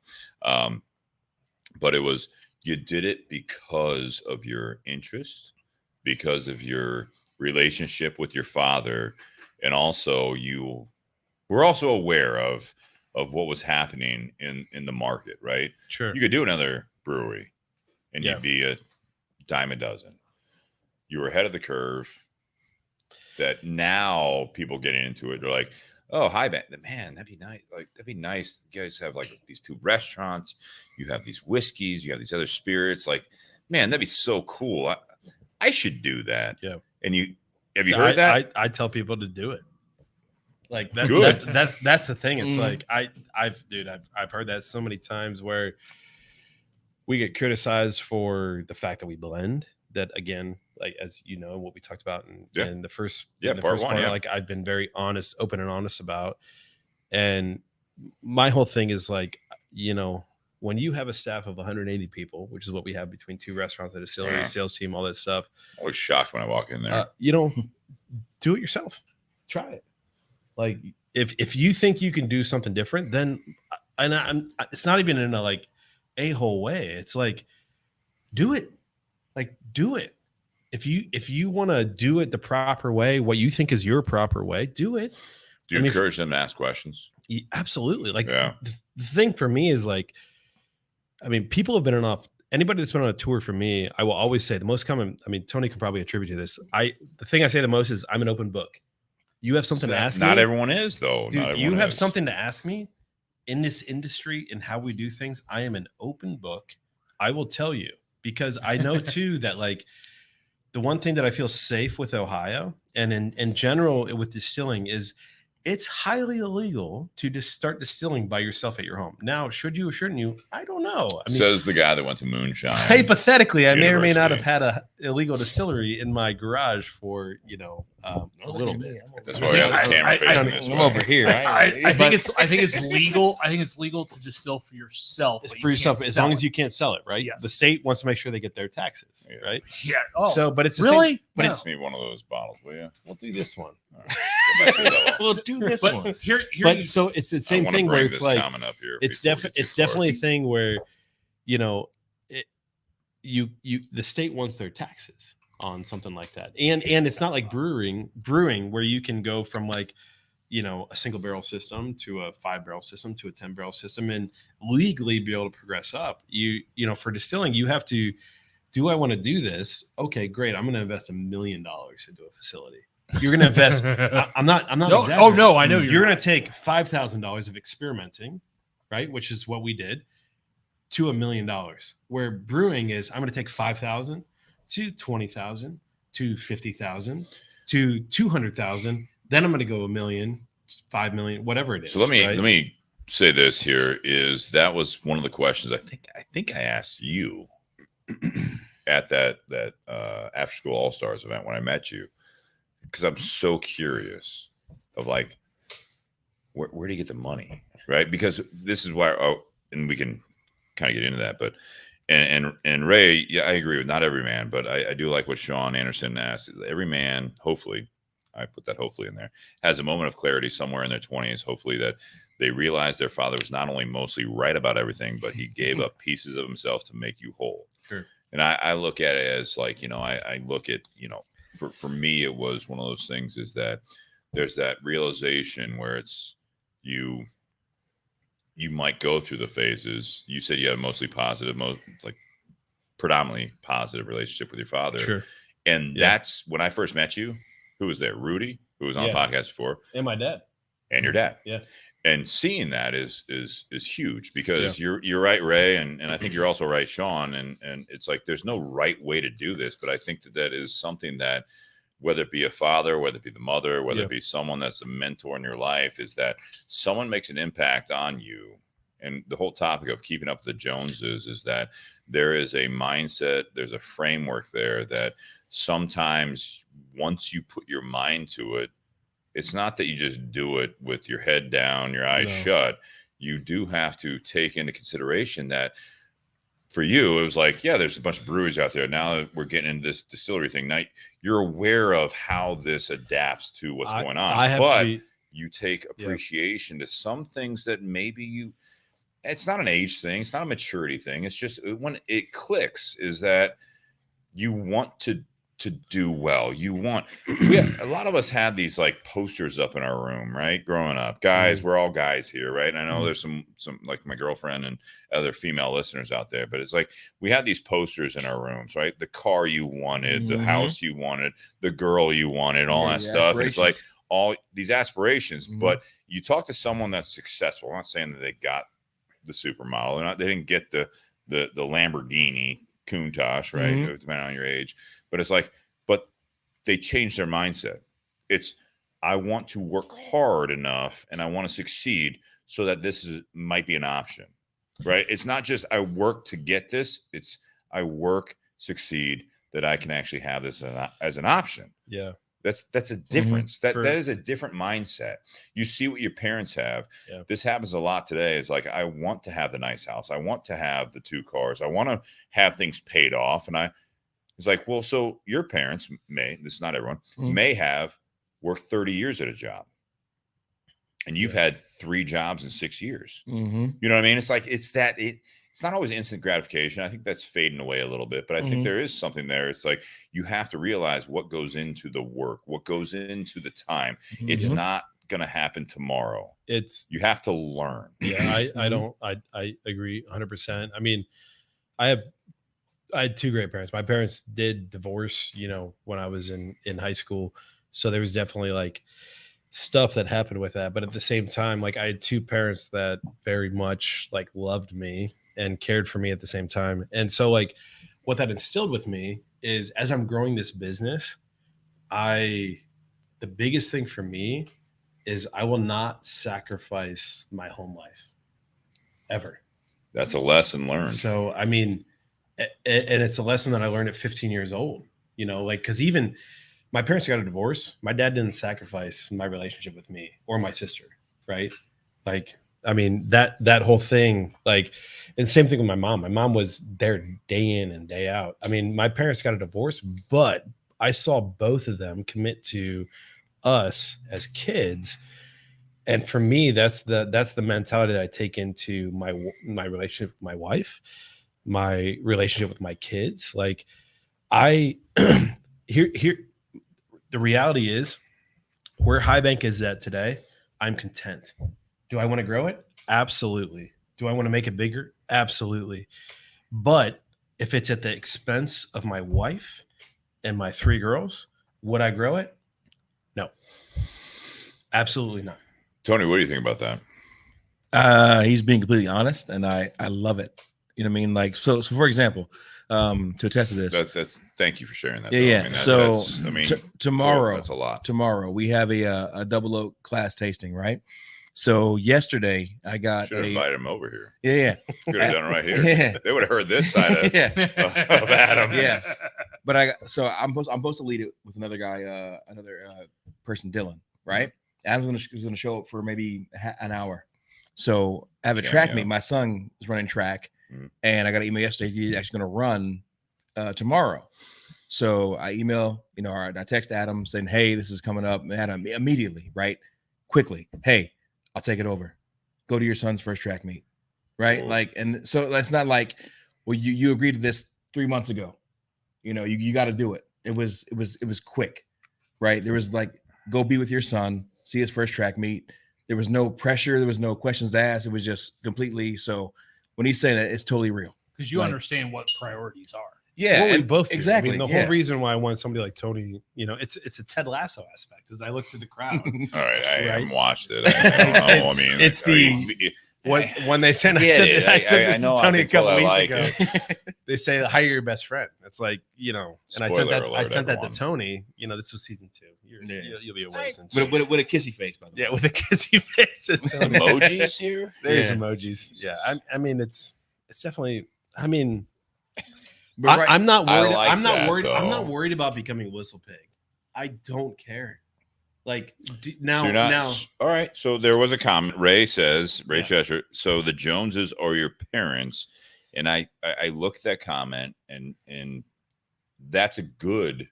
But it was, you did it because of your interest, because of your relationship with your father, and also you were also aware of what was happening in the market, right? Sure. You could do another brewery and Yeah. you'd be a dime a dozen. You were ahead of the curve. That now people getting into it, they're like, oh, High Bank, man, that'd be nice. Like, that'd be nice. You guys have like these 2 restaurants. You have these whiskeys. You have these other spirits. Like, man, that'd be so cool. I should do that. Yeah. And have you heard that? I tell people to do it. Like Good. that's the thing. It's Mhm. like I've heard that so many times where we get criticized for the fact that we blend. That, again, like, as you know, what we talked about in the first part one, like, I've been very open and honest about. And my whole thing is like, when you have a staff of 180 people, which is what we have between 2 restaurants, a distillery, Yeah. sales team, all that stuff, I was shocked when I walk in there. do it yourself. Try it. Like, if you think you can do something different, then, it's not even in a like a-hole way. It's like, do it. Like, do it. If you want to do it the proper way, what you think is your proper way, do it. Do you encourage them to ask questions? Absolutely. Like, Yeah. the thing for me is like, people have been enough. Anybody that's been on a tour for me, I will always say the most common. Tony can probably attribute to this. The thing I say the most is, I'm an open book. You have something to ask me. Not everyone is, though. Dude, Not you everyone have is. something to ask me in this industry and how we do things. I am an open book. I will tell you, because I know too that, like, the one thing that I feel safe with Ohio and in general with distilling is it's highly illegal to just start distilling by yourself at your home. Now, should you or shouldn't you? I don't know. Says the guy that went to Moonshine. Hypothetically, I may or may not have University. had a illegal distillery in my garage for a little bit. That's why we have the camera facing this I'm way. over here. I think it's legal. I think it's legal to distill for yourself. It's but for you yourself, can't as sell long it. as you can't sell it, right? Yes. The state wants to make sure they get their taxes, Yeah. right? Yeah. Oh, So, but it's the really? same, but No. it's Just need one of those bottles, will you? we'll do this one. All right. Go back to the other one. We'll do this But one. here But you- so it's the I same wanna thing where bring it's this like comment up here it's before we get too it's far. definitely a thing where the state wants their taxes on something like that, and it's not like brewing where you can go from like a single barrel system to a 5-barrel system to a 10-barrel system and legally be able to progress up. For distilling, you have to. Do I want to do this? Okay, great. I'm going to invest $1 million into a facility. You're going to invest. I'm not. no, exaggerating. oh no, I know You're going to take $5,000 of experimenting, right? Which is what we did, to $1 million. Where brewing is, I'm going to take 5,000 to 20,000 to 50,000 to 200,000. Then I'm going to go $1 million, 5 million, whatever it is. So let me say this here is that was one of the questions I think I asked you at that after school All Stars event when I met you, because I'm so curious of like where do you get the money, right? Because this is why, and we can kind of get into that, but and Ray, yeah, I agree with not every man, but I do like what Sean Anderson asked. Every man, hopefully, I put that hopefully in there, has a moment of clarity somewhere in their 20s, hopefully, that they realize their father was not only mostly right about everything, but he gave up pieces of himself to make you whole. Sure. And I look at it as like, I look at, for me, it was one of those things is that there's that realization where it's you might go through the phases. You said you had a mostly positive, predominantly positive relationship with your father. Sure. And that's when I first met you. Who was there? Rudy, who was on the podcast before. And my dad. And your dad. Yeah. And seeing that is huge because you're right, Ray, and I think you're also right, Sean. And it's like there's no right way to do this, but I think that is something that, whether it be a father, whether it be the mother, whether it be someone that's a mentor in your life, is that someone makes an impact on you. And the whole topic of keeping up with the Joneses is that there is a mindset, there's a framework there that sometimes once you put your mind to it, it's not that you just do it with your head down, your eyes shut. You do have to take into consideration that for you, it was like, yeah, there's a bunch of breweries out there. Now we're getting into this distillery thing. Now you're aware of how this adapts to what's going on. But you take appreciation to some things that maybe it's not an age thing. It's not a maturity thing. It's just when it clicks is that you want to do well. A lot of us had these like posters up in our room, right? Growing up, guys, we're all guys here, right? And I know there's some like my girlfriend and other female listeners out there, but it's like we had these posters in our rooms, right? The car you wanted, the house you wanted, the girl you wanted, all that stuff. And it's like all these aspirations, but you talk to someone that's successful. I'm not saying that they got the supermodel. They didn't get the Lamborghini Countach, right? Depending on your age. But it's like, but they changed their mindset. It's, I want to work hard enough and I want to succeed so that might be an option, right? It's not just I work to get this. It's I work, succeed, that I can actually have this as an option. Yeah. That's a difference. That is a different mindset. You see what your parents have. Yeah. This happens a lot today. It's like, I want to have the nice house. I want to have the 2 cars. I want to have things paid off. And it's like, well, so your parents this is not everyone, may have worked 30 years at a job. And you've had 3 jobs in 6 years. You know what I mean? It's like, it's not always instant gratification. I think that's fading away a little bit, but I think there is something there. It's like, you have to realize what goes into the work, what goes into the time. It's not going to happen tomorrow. You have to learn. Yeah. I agree 100%. I mean, I had 2 great parents. My parents did divorce, when I was in high school. So there was definitely like stuff that happened with that. But at the same time, like I had 2 parents that very much like loved me and cared for me at the same time. And so like what that instilled with me is, as I'm growing this business, the biggest thing for me is I will not sacrifice my home life ever. That's a lesson learned. So, I mean, and it's a lesson that I learned at 15 years old, because even my parents got a divorce. My dad didn't sacrifice my relationship with me or my sister. Right. Like, I mean, that whole thing, like, and same thing with my mom. My mom was there day in and day out. I mean, my parents got a divorce, but I saw both of them commit to us as kids. And for me, that's the mentality that I take into my relationship with my wife, my relationship with my kids. Like here, the reality is where High Bank is at today, I'm content. Do I want to grow it? Absolutely. Do I want to make it bigger? Absolutely. But if it's at the expense of my wife and my 3 girls, would I grow it? No, absolutely not. Tony, what do you think about that? He's being completely honest, and I love it. You know what I mean? Like, so for example, to attest to this, that's thank you for sharing that. Yeah. I mean, tomorrow, that's a lot. Tomorrow we have a double oak class tasting, right? So yesterday I got Should have invited him over here. Yeah. Could have done it right here. Yeah. They would have heard this side of, Yeah. of Adam. Yeah. But I'm supposed to lead it with another guy, another person, Dylan, right? Adam's gonna show up for maybe an hour. So I have a track meet. My son is running track, and I got an email yesterday. He's actually gonna run tomorrow. So I email, I text Adam saying, "Hey, this is coming up." And Adam immediately, right, quickly, "Hey, I'll take it over. Go to your son's first track meet," right? Like, and so that's not like, well, you agreed to this 3 months ago. You got to do it. It was quick, right? There was like, go be with your son, see his first track meet. There was no pressure. There was no questions asked. It was just completely. So when he's saying that, it's totally real. Because you understand what priorities are. Yeah, well, we both do. exactly. I mean, the whole reason why I want somebody like Tony, it's a Ted Lasso aspect. As I look to the crowd. All right, I haven't watched it. I don't know. It's when they said I said this to Tony a couple weeks ago. They say hire your best friend. It's like and I sent that to Tony. This was season 2. You'll be aware. With a kissy face, by the way. Yeah, with a kissy face. Emojis here. There's emojis. Yeah, I mean it's definitely. I mean, I'm not worried. I'm not worried. I'm not worried about becoming a whistle pig. I don't care. Like now. All right. So there was a comment. Ray Cheshire. So the Joneses are your parents, and I looked at that comment, and that's a good.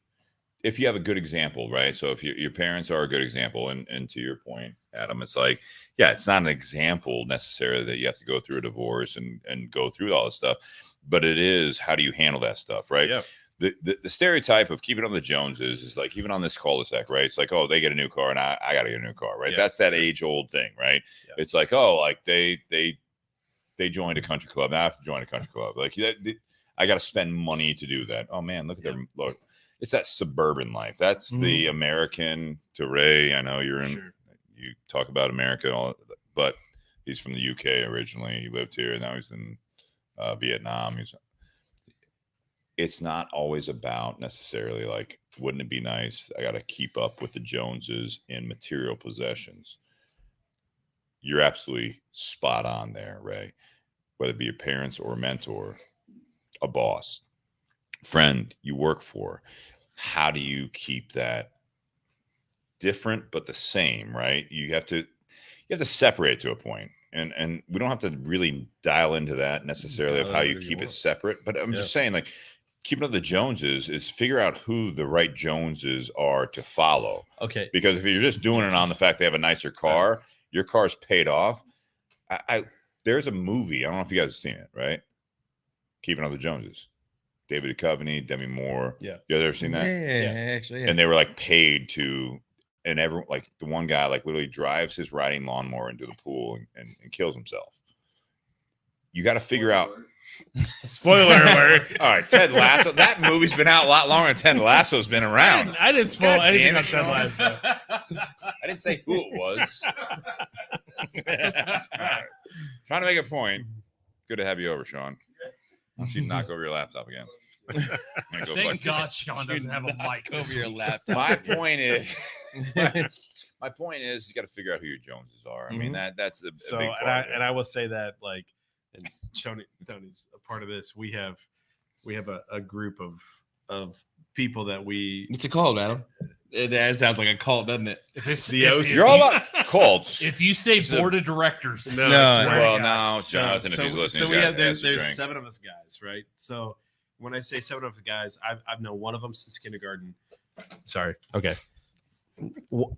If you have a good example, right? So if your parents are a good example, and to your point, Adam, it's like, yeah, it's not an example necessarily that you have to go through a divorce and go through all this stuff, but it is, how do you handle that stuff, right? Yeah. The stereotype of keeping up the Joneses is like, even on this cul-de-sac, right? It's like, oh, they get a new car and I got to get a new car, right? Yeah. That's that age-old thing, right? Yeah. It's like, oh, like they joined a country club. Now I have to join a country club. Like I got to spend money to do that. Oh man, look at them. Look, it's that suburban life. That's the American. To Ray, I know you're in. Sure. You talk about America and all, but he's from the UK originally. He lived here. Now he's in Vietnam. It's not always about necessarily like, wouldn't it be nice? I got to keep up with the Joneses in material possessions. You're absolutely spot on there, Ray. Whether it be your parents or a mentor, a boss, friend you work for, how do you keep that different but the same, right? You have to separate to a point. And we don't have to really dial into that necessarily of how you keep it separate. But I'm just saying, like, keeping up the Joneses is figure out who the right Joneses are to follow. Okay. Because if you're just doing it on the fact they have a nicer car, your car's paid off. There's a movie. I don't know if you guys have seen it, right? Keeping Up the Joneses. David Duchovny, Demi Moore. Yeah. You guys ever seen that? Yeah, actually. Yeah. And they were like paid to, and everyone, like the one guy, like literally drives his riding lawnmower into the pool and kills himself. You got to figure out. Spoiler alert. All right, Ted Lasso. That movie's been out a lot longer than Ted Lasso's been around. I didn't spoil anything about Ted Lasso. I didn't say who it was. Right. Trying to make a point. Good to have you over, Sean. You knock over your laptop again. Thank God Sean doesn't have a mic over your laptop. My point is you got to figure out who your Joneses are. I mean, that's the big part. And I will say that, like, and Tony's a part of this. We have a group of people that we. It's a cult, Adam. It sounds like a cult, doesn't it? You're all about cults. If you say board of directors, no. Jonathan, if he's listening, so there's 7 of us guys, right? So when I say 7 of us guys, I've known one of them since kindergarten. Sorry, okay.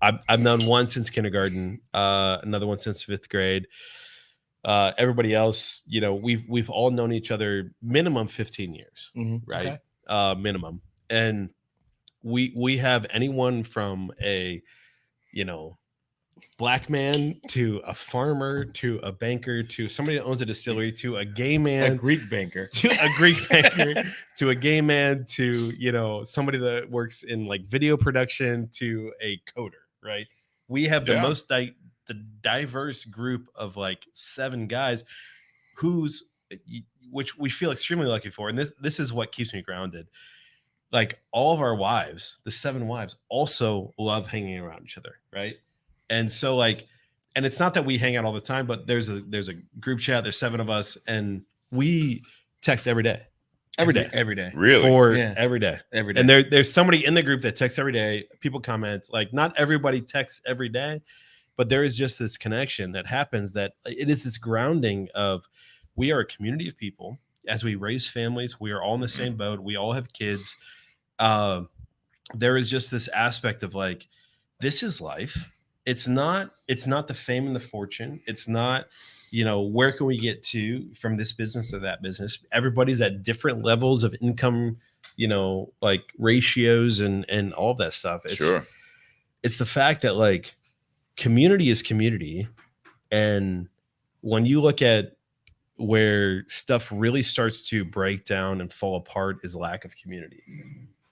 I've known one since kindergarten, another one since 5th grade. Everybody else, we've all known each other minimum 15 years, right? Okay. Minimum. And we have anyone from a, black man to a farmer to a banker to somebody that owns a distillery to a gay man, a Greek banker to a Greek banker to a gay man to, somebody that works in like video production to a coder, right? We have the most the diverse group of like 7 guys which we feel extremely lucky for. And this is what keeps me grounded. Like all of our wives, the 7 wives also love hanging around each other. Right. And so like, and it's not that we hang out all the time, but there's a group chat. There's 7 of us, and we text every day. Every day. Really? Every day. Every day. And there's somebody in the group that texts every day. People comment. Like, not everybody texts every day, but there is just this connection that happens, that it is this grounding of, we are a community of people. As we raise families, we are all in the same boat. We all have kids. There is just this aspect of like, this is life. It's not the fame and the fortune. It's not, where can we get to from this business or that business? Everybody's at different levels of income, like ratios and all that stuff. It's the fact that like, community is community. And when you look at where stuff really starts to break down and fall apart, is lack of community.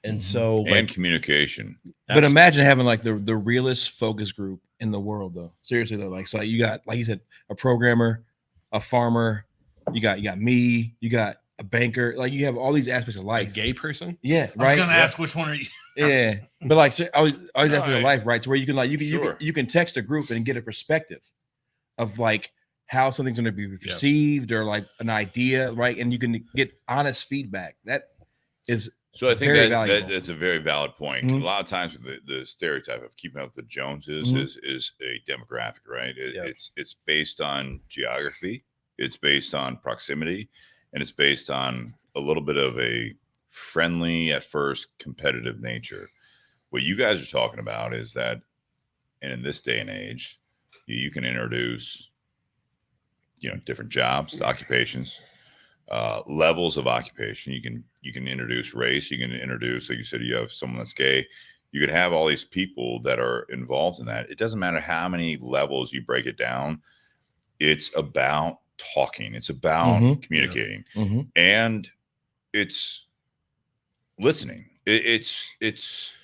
And so, and communication. But imagine having like the realest focus group in the world, though. Seriously though, like, so you got, like you said, a programmer, a farmer, you got me, you got a banker, like you have all these aspects of life. A gay person? Yeah, I was gonna ask which one are you? Yeah, but like, so always aspects of life, right? To where you can like you can text a group and get a perspective of like how something's going to be perceived or like an idea, right? And you can get honest feedback. That is so. I think that's a very valid point. A lot of times the stereotype of keeping up with the Joneses is a demographic, right? It's based on geography, it's based on proximity, and it's based on a little bit of a friendly at first competitive nature. What you guys are talking about is that, and in this day and age, you can introduce different jobs, occupations, levels of occupation. You can introduce race. You can introduce, like you said, you have someone that's gay. You could have all these people that are involved in that. It doesn't matter how many levels you break it down. It's about talking. It's about communicating, and it's listening. It's.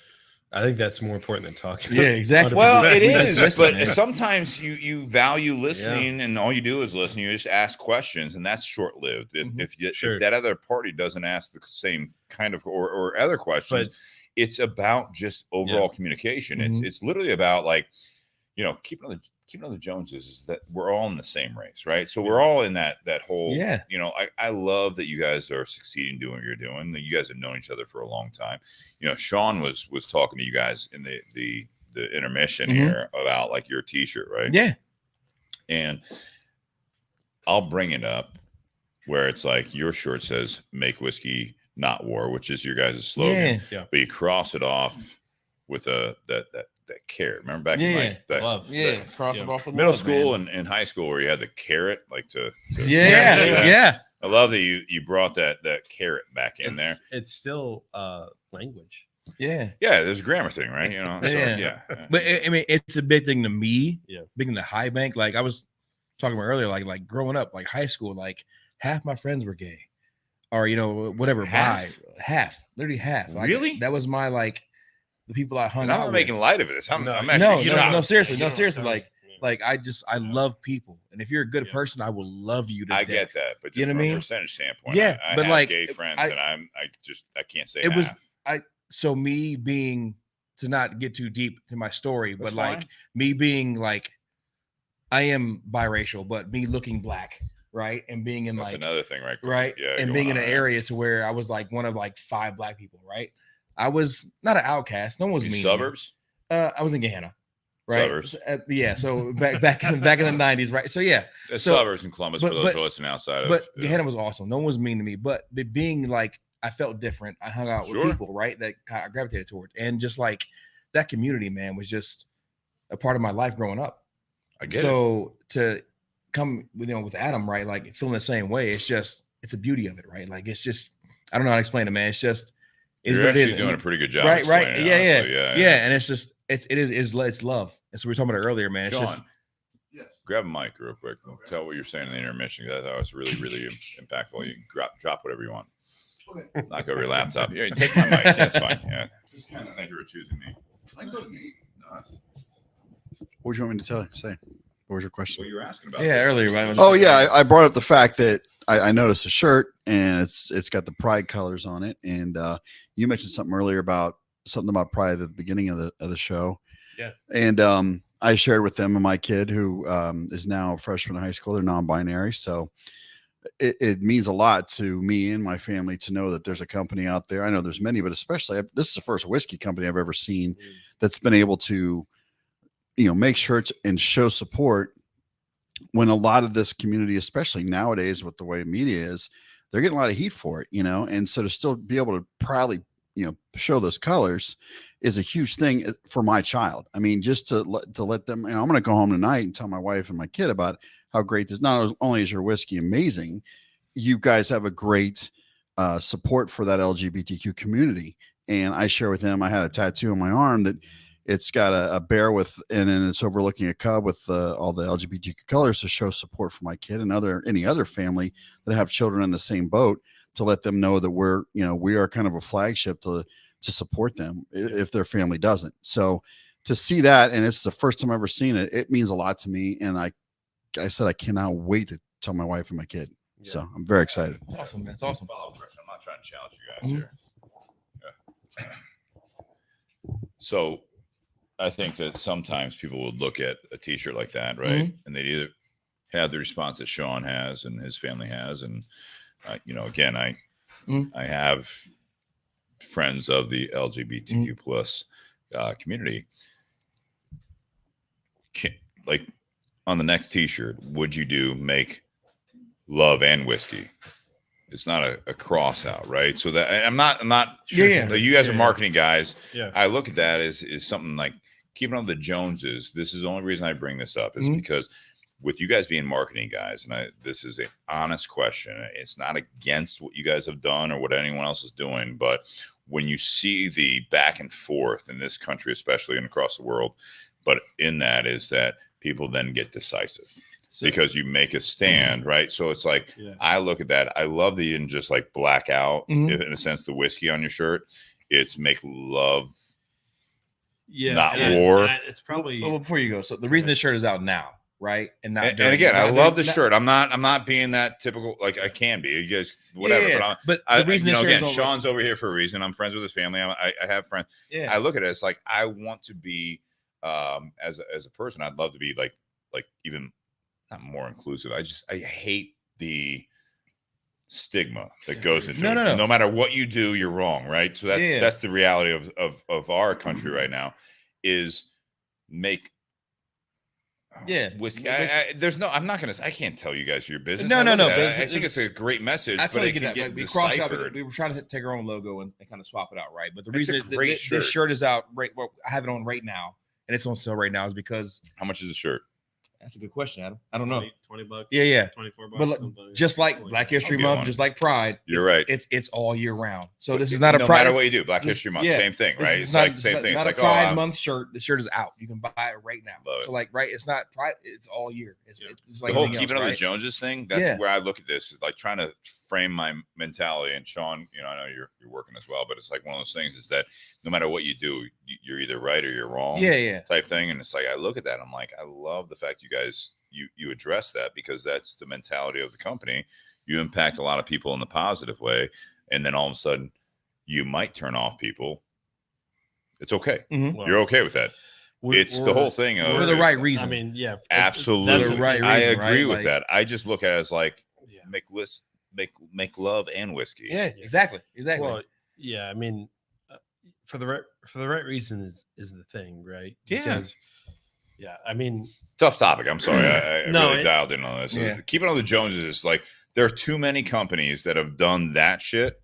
I think that's more important than talking. Yeah, exactly. Well, it is, but sometimes you value listening, and all you do is listen. You just ask questions, and that's short-lived. If that other party doesn't ask the same kind of or other questions, it's about just overall communication. It's literally about like, keeping on the Joneses is that we're all in the same race, right? So we're all in that whole, I love that you guys are succeeding doing what you're doing. That you guys have known each other for a long time. Sean was talking to you guys in the intermission here about like your t-shirt, right? Yeah. And I'll bring it up where it's like your shirt says "Make whiskey, not war," which is your guys' slogan. Yeah. But you cross it off with that carrot. Remember back in like that love. Cross it off with middle love, school man. and high school where you had the carrot like to yeah. I love that you brought that carrot back in there. It's still language. Yeah. There's a grammar thing, right? But I mean, it's a big thing to me. Yeah. Big in the High Bank. Like I was talking about earlier, like growing up, like high school, like half my friends were gay, or whatever. Literally half. Like, really? That was my like the people I hung out with. I'm not making light of this. I'm actually no, seriously. Like I love people, and if you're a good person, I will love you to death. get that, but just from a percentage standpoint, I but have like gay friends, and I can't say it half. was so me being, to not get too deep to my story, That's but like fine. me being like, I am biracial, but me looking black, right, and being in That's like another thing, right? right, Yeah, and being in an area to where I was like one of like 5 black people, right. I was not an outcast. No one was mean. Suburbs. I was in Gahanna, right? Suburbs. So back in the 90s, right? So yeah, suburbs in Columbus for those who listen outside of. But Gahanna was awesome. No one was mean to me. But being like, I felt different. I hung out with people, right, that kind of gravitated towards, and just like that community, man, was just a part of my life growing up. I get so it. To come, with Adam, right, like feeling the same way. It's a beauty of it, right? Like it's just, I don't know how to explain it, man. It's just. You're actually doing a pretty good job. Right. Yeah. And it's just, it's love. And so we were talking about it earlier, man. It's Sean, just, grab a mic real quick. Okay. Tell what you're saying in the intermission. I thought it was really, really impactful. You can drop whatever you want. Okay. Knock over your laptop. Yeah, take my mic. That's fine. Yeah. Just kind of Thank you for choosing me. I go to me. What would you want me to say? What was your question? Well, you were asking about. Earlier. Right? Oh yeah, I brought up the fact that I noticed a shirt and it's got the pride colors on it, and you mentioned something earlier about pride at the beginning of the show. Yeah. And I shared with them and my kid who is now a freshman in high school. They're non-binary. So it means a lot to me and my family to know that there's a company out there. I know there's many, but especially this is the first whiskey company I've ever seen that's been able to, make shirts and show support when a lot of this community, especially nowadays with the way media is, they're getting a lot of heat for it, and so to still be able to proudly, show those colors is a huge thing for my child. I mean, just to let them, I'm going to go home tonight and tell my wife and my kid about how great this, not only is your whiskey amazing, you guys have a great support for that LGBTQ community. And I share with them, I had a tattoo on my arm that it's got a bear and then it's overlooking a cub with all the LGBTQ colors to show support for my kid and any other family that have children in the same boat, to let them know that we are kind of a flagship to support them if their family doesn't. So to see that, and it's the first time I've ever seen it, it means a lot to me. And I said, I cannot wait to tell my wife and my kid. Yeah. So I'm very excited. That's awesome. That's awesome. Follow-up question. I'm not trying to challenge you guys here. Yeah. So I think that sometimes people would look at a t-shirt like that, right? And they'd either have the response that Sean has and his family has. And, again, I have friends of the LGBTQ plus community. Like on the next t-shirt, would you do make love and whiskey? It's not a cross out, right? So that I'm not sure. Yeah. Like you guys are marketing guys. Yeah. I look at that as something like keeping on the Joneses. This is the only reason I bring this up is because with you guys being marketing guys, and this is an honest question. It's not against what you guys have done or what anyone else is doing, but when you see the back and forth in this country, especially and across the world, but in that is that people then get decisive. Because you make a stand, right? So it's like, I look at that. I love that you didn't just like black out, in a sense, the whiskey on your shirt. It's make love, not war. It's probably. Well, before you go, so the reason this shirt is out now, right? And again, I love the shirt. I'm not being that typical. Like I can be. You guys, whatever. Yeah, but the reason this shirt again, is Sean's over here for a reason. I'm friends with his family. I have friends. Yeah. I look at it as like I want to be, as a person, I'd love to be like even. Not more inclusive. I hate the stigma that goes into it. No matter what you do, you're wrong, right? So that's the reality of our country right now is make whiskey. I'm not gonna. I can't tell you guys your business. No. I think it's a great message, but it can get deciphered. We were trying to take our own logo and kind of swap it out, right? But the reason this shirt is out right, well, I have it on right now, and it's on sale right now, is because how much is the shirt? That's a good question, Adam. I don't know. $20. Yeah. 24 bucks. But just like Black History Month, just like Pride, you're right. It's all year round. So this is not a no Pride. matter what you do. Black History Month, same thing, right? It's like same thing. It's like Pride Month shirt. The shirt is out. You can buy it right now. So like, right? It's not Pride. It's all year. It's like the whole keeping on the Joneses thing. That's where I look at this. Is like trying to frame my mentality. And Sean, I know you're working as well, but it's like one of those things is that no matter what you do, you're either right or you're wrong. Yeah. Type thing. And it's like I look at that. I'm like, I love the fact you guys. You address that because that's the mentality of the company. You impact a lot of people in the positive way, and then all of a sudden you might turn off people. It's okay. Well, you're okay with that. It's the whole thing of for the right reason. I mean, yeah, absolutely. That's the right reason, I agree with like, that. I just look at it as like make love and whiskey. Yeah, exactly. Well, yeah, I mean, for the right reason is the thing, right? Because, I mean, tough topic. I'm sorry. I really dialed in on this. Keeping on the Joneses is like there are too many companies that have done that shit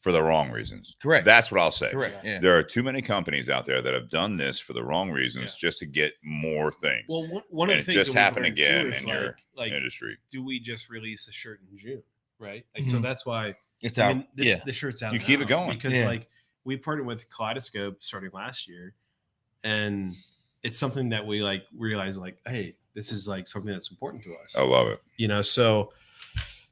for the wrong reasons. Correct. That's what I'll say. Correct. Yeah. There are too many companies out there that have done this for the wrong reasons just to get more things. Well, one of the things just happened again in your industry. Do we just release a shirt in June? Right. Like, so that's why it's out. The shirt's out. You keep it going because like we partnered with Kaleidoscope starting last year, and it's something that we like realize like, hey, this is like something that's important to us. I love it. So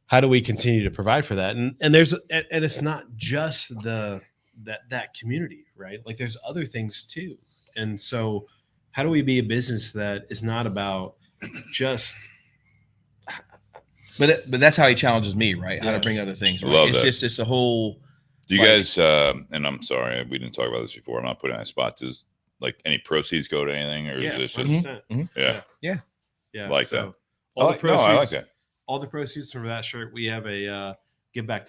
how do we continue to provide for that? And it's not just that community, right? Like there's other things too. And so how do we be a business that is not about just but that's how he challenges me, right? How to bring other things. Right? Love it's that. just a whole. Do you guys? And I'm sorry, we didn't talk about this before. I'm not putting on a spot. Does like any proceeds go to anything, or Yeah, is it 100%. yeah, Yeah, like so that. All I the like, no, I like proceeds, that. all the proceeds from that shirt, we have a give back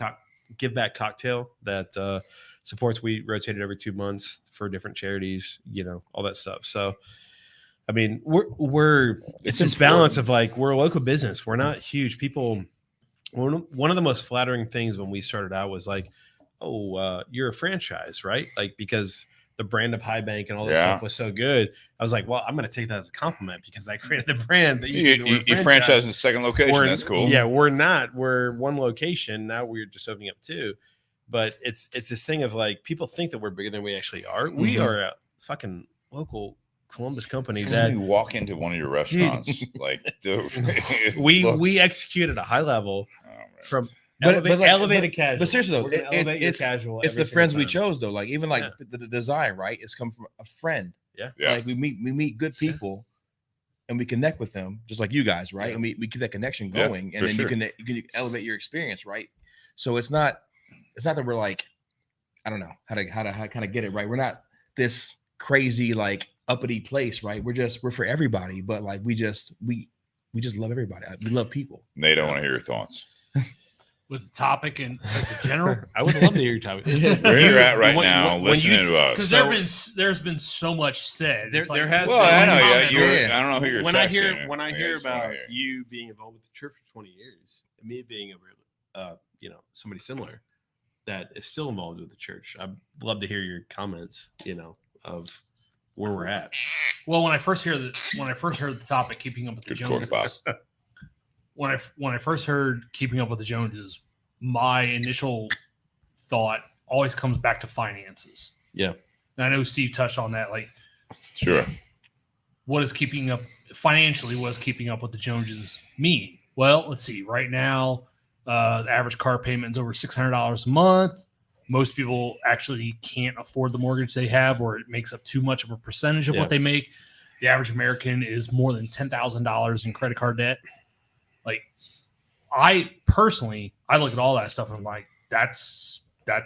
cocktail that supports. We rotate it every 2 months for different charities, all that stuff. So, I mean, we're it's this balance of like, we're a local business. We're not huge. People, one of the most flattering things when we started out was like, oh, you're a franchise, right? Like, because the brand of High Bank and all that stuff was so good. I was like, well, I'm going to take that as a compliment because I created the brand that you franchise in the second location. That's cool. Yeah, we're one location. Now we're just opening up 2. But it's this thing of like, people think that we're bigger than we actually are. We are a fucking local Columbus company that you walk into one of your restaurants, like, dude, we execute at a high level from elevated casual. But seriously though, it's the friends we chose though. Like even like the design, right? It's come from a friend. Yeah. Like we meet good people and we connect with them, just like you guys, right? And we keep that connection going, and then you can elevate your experience, right? So it's not that we're like, I don't know how to kind of get it right. We're not this crazy like uppity place, right? We're for everybody, but like we just love everybody. We love people. Nate, I want to hear your thoughts. With the topic and as a general, I would love to hear your topic. Where you're at right now, listening to us. Because there's been so much said. There has well, been. I know. I don't know who you're. When I hear about you being involved with the church for 20 years, and me being somebody similar that is still involved with the church, I'd love to hear your comments. Of where we're at. Well, when I first heard the topic, keeping up with the Joneses. When I first heard Keeping Up with the Joneses, my initial thought always comes back to finances. Yeah. And I know Steve touched on that. Like, sure. What is keeping up financially? What does keeping up with the Joneses mean? Well, let's see. Right now, the average car payment is over $600 a month. Most people actually can't afford the mortgage they have, or it makes up too much of a percentage of what they make. The average American is more than $10,000 in credit card debt. Like, I personally, I look at all that stuff and I'm like, that's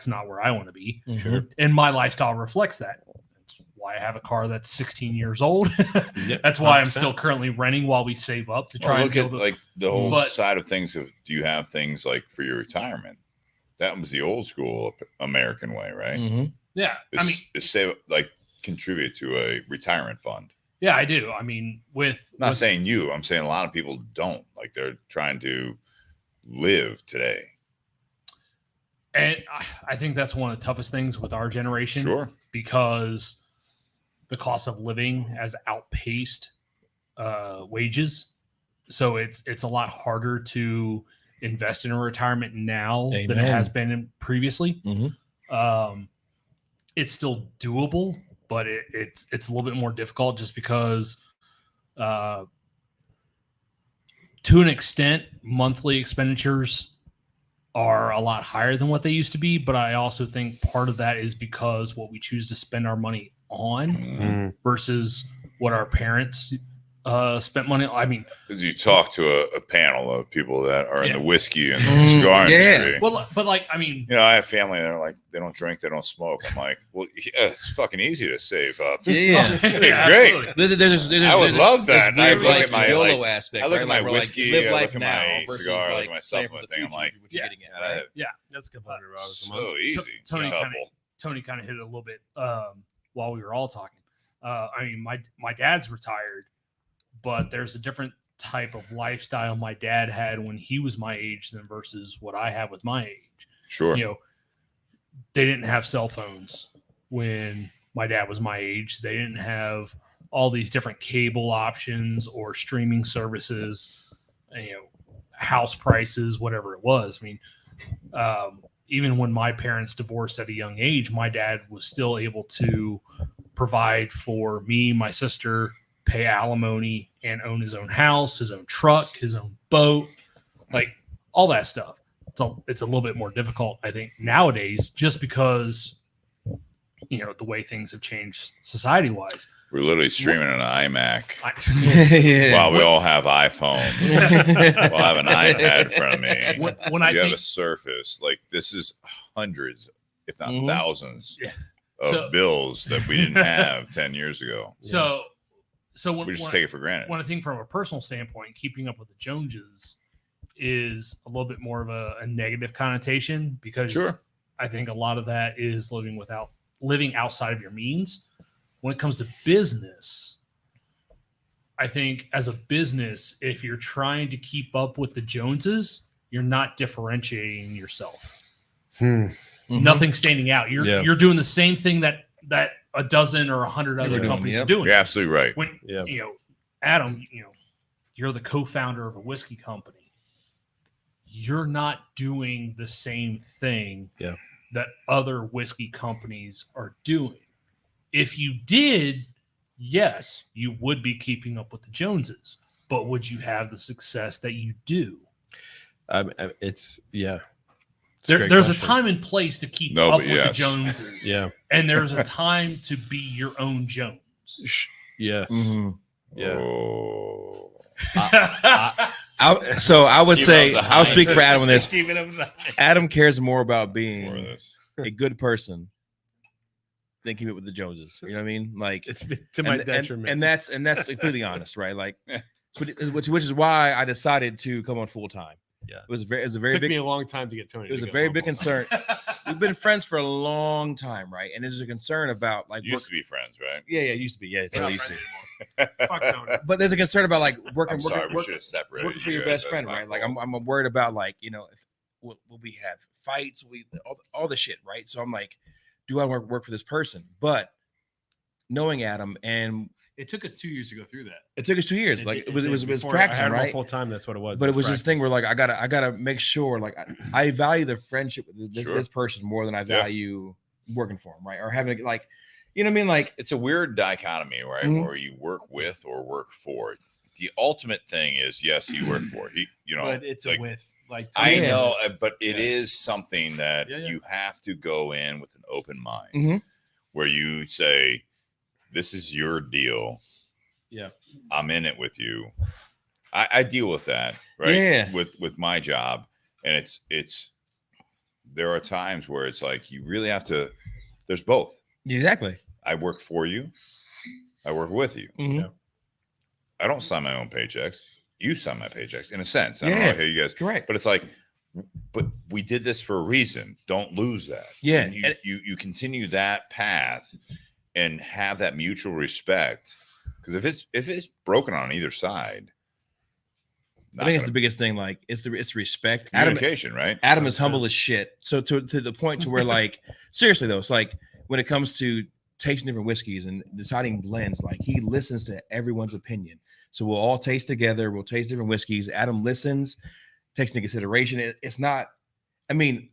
not where I want to be. Sure. And my lifestyle reflects that. That's why I have a car that's 16 years old. That's 100%. why I'm still currently renting while we save up to try and look at like the whole side of things. Do you have things like for your retirement? That was the old school American way, right? Mm-hmm. Yeah. Save, like, contribute to a retirement fund. Yeah, I do. I mean, saying you, I'm saying a lot of people don't. Like, they're trying to live today. And I think that's one of the toughest things with our generation. Sure. Because the cost of living has outpaced wages. So it's a lot harder to invest in a retirement now than it has been previously. Mm-hmm. It's still doable, but it's a little bit more difficult just because to an extent, monthly expenditures are a lot higher than what they used to be. But I also think part of that is because what we choose to spend our money on versus what our parents spent money. I mean, because you talk to a panel of people that are in the whiskey and the cigar industry. Well, but like, I mean, I have family that are like, they don't drink, they don't smoke. I'm like, well, yeah, it's fucking easy to save up. Yeah, great. I would love that. I look at my YOLO aspect. I look at my whiskey. I look at my versus cigar. I look at my supplement thing. I'm like, that's a couple $100 a month. So easy. Tony kind of hit it a little bit while we were all talking. I mean, my dad's retired, but there's a different type of lifestyle my dad had when he was my age than versus what I have with my age. Sure. They didn't have cell phones when my dad was my age. They didn't have all these different cable options or streaming services, house prices, whatever it was. I mean, even when my parents divorced at a young age, my dad was still able to provide for me, my sister, pay alimony, and own his own house, his own truck, his own boat, like all that stuff. So it's a little bit more difficult, I think, nowadays, just because, the way things have changed society-wise. We're literally streaming an iMac while we all have iPhones. We'll have an iPad in front of me. When I have a Surface. Like, this is hundreds, if not thousands of bills that we didn't have 10 years ago. So when, We just take it for granted. When I think from a personal standpoint, keeping up with the Joneses is a little bit more of a negative connotation because Sure. I think a lot of that is living outside of your means. When it comes to business, I think as a business, if you're trying to keep up with the Joneses, you're not differentiating yourself. Nothing's standing out. You're doing the same thing that a dozen or 100 other companies are doing. You're absolutely right. When Adam, you're the co-founder of a whiskey company. You're not doing the same thing that other whiskey companies are doing. If you did, yes, you would be keeping up with the Joneses, but would you have the success that you do? There's a time and place to keep up with the Joneses. And there's a time to be your own Jones. Yes. Oh. I would say, I'll speak for Adam on this. Adam cares more about being a good person than keep it with the Joneses. You know what I mean? Like, it's been to my detriment. And that's completely honest, right? Like, which is why I decided to come on full time. Yeah, it was a very took big. me a long time to get Tony. It was a very big concern. We've been friends for a long time, right? And there's a concern about like used to be friends, right? Yeah, used to be. Yeah, it used to be. Fuck Tony. But there's a concern about like working we should have separated. Working for your best friend, right? Like I'm worried about like if will we have fights? All the shit, right? So I'm like, do I work for this person? But knowing Adam and it took us 2 years to go through that. It took us 2 years. It was practicing, right? Full time. That's what it was. But it was this thing where like I gotta make sure like I value the friendship with this person more than I value working for him, right? Or having like, you know what I mean? Like it's a weird dichotomy, right? Where you work with or work for. The ultimate thing is yes, you work for. But it's like, a with. Like I know, but it is something that you have to go in with an open mind, where you say, this is your deal. Yeah. I'm in it with you. I deal with that, right? Yeah. With my job. And it's there are times where it's like you really have to, there's both. Exactly. I work for you. I work with you. Yeah. I don't sign my own paychecks. You sign my paychecks in a sense. I don't know how you guys correct. But it's like, but we did this for a reason. Don't lose that. Yeah. And you continue that path and have that mutual respect, because if it's broken on either side, I think it's the biggest thing. Like it's respect, communication, right? Adam is humble as shit. So to the point to where like seriously though, it's like when it comes to tasting different whiskeys and deciding blends, like he listens to everyone's opinion. So we'll all taste together. We'll taste different whiskeys. Adam listens, takes into consideration. It's not. I mean,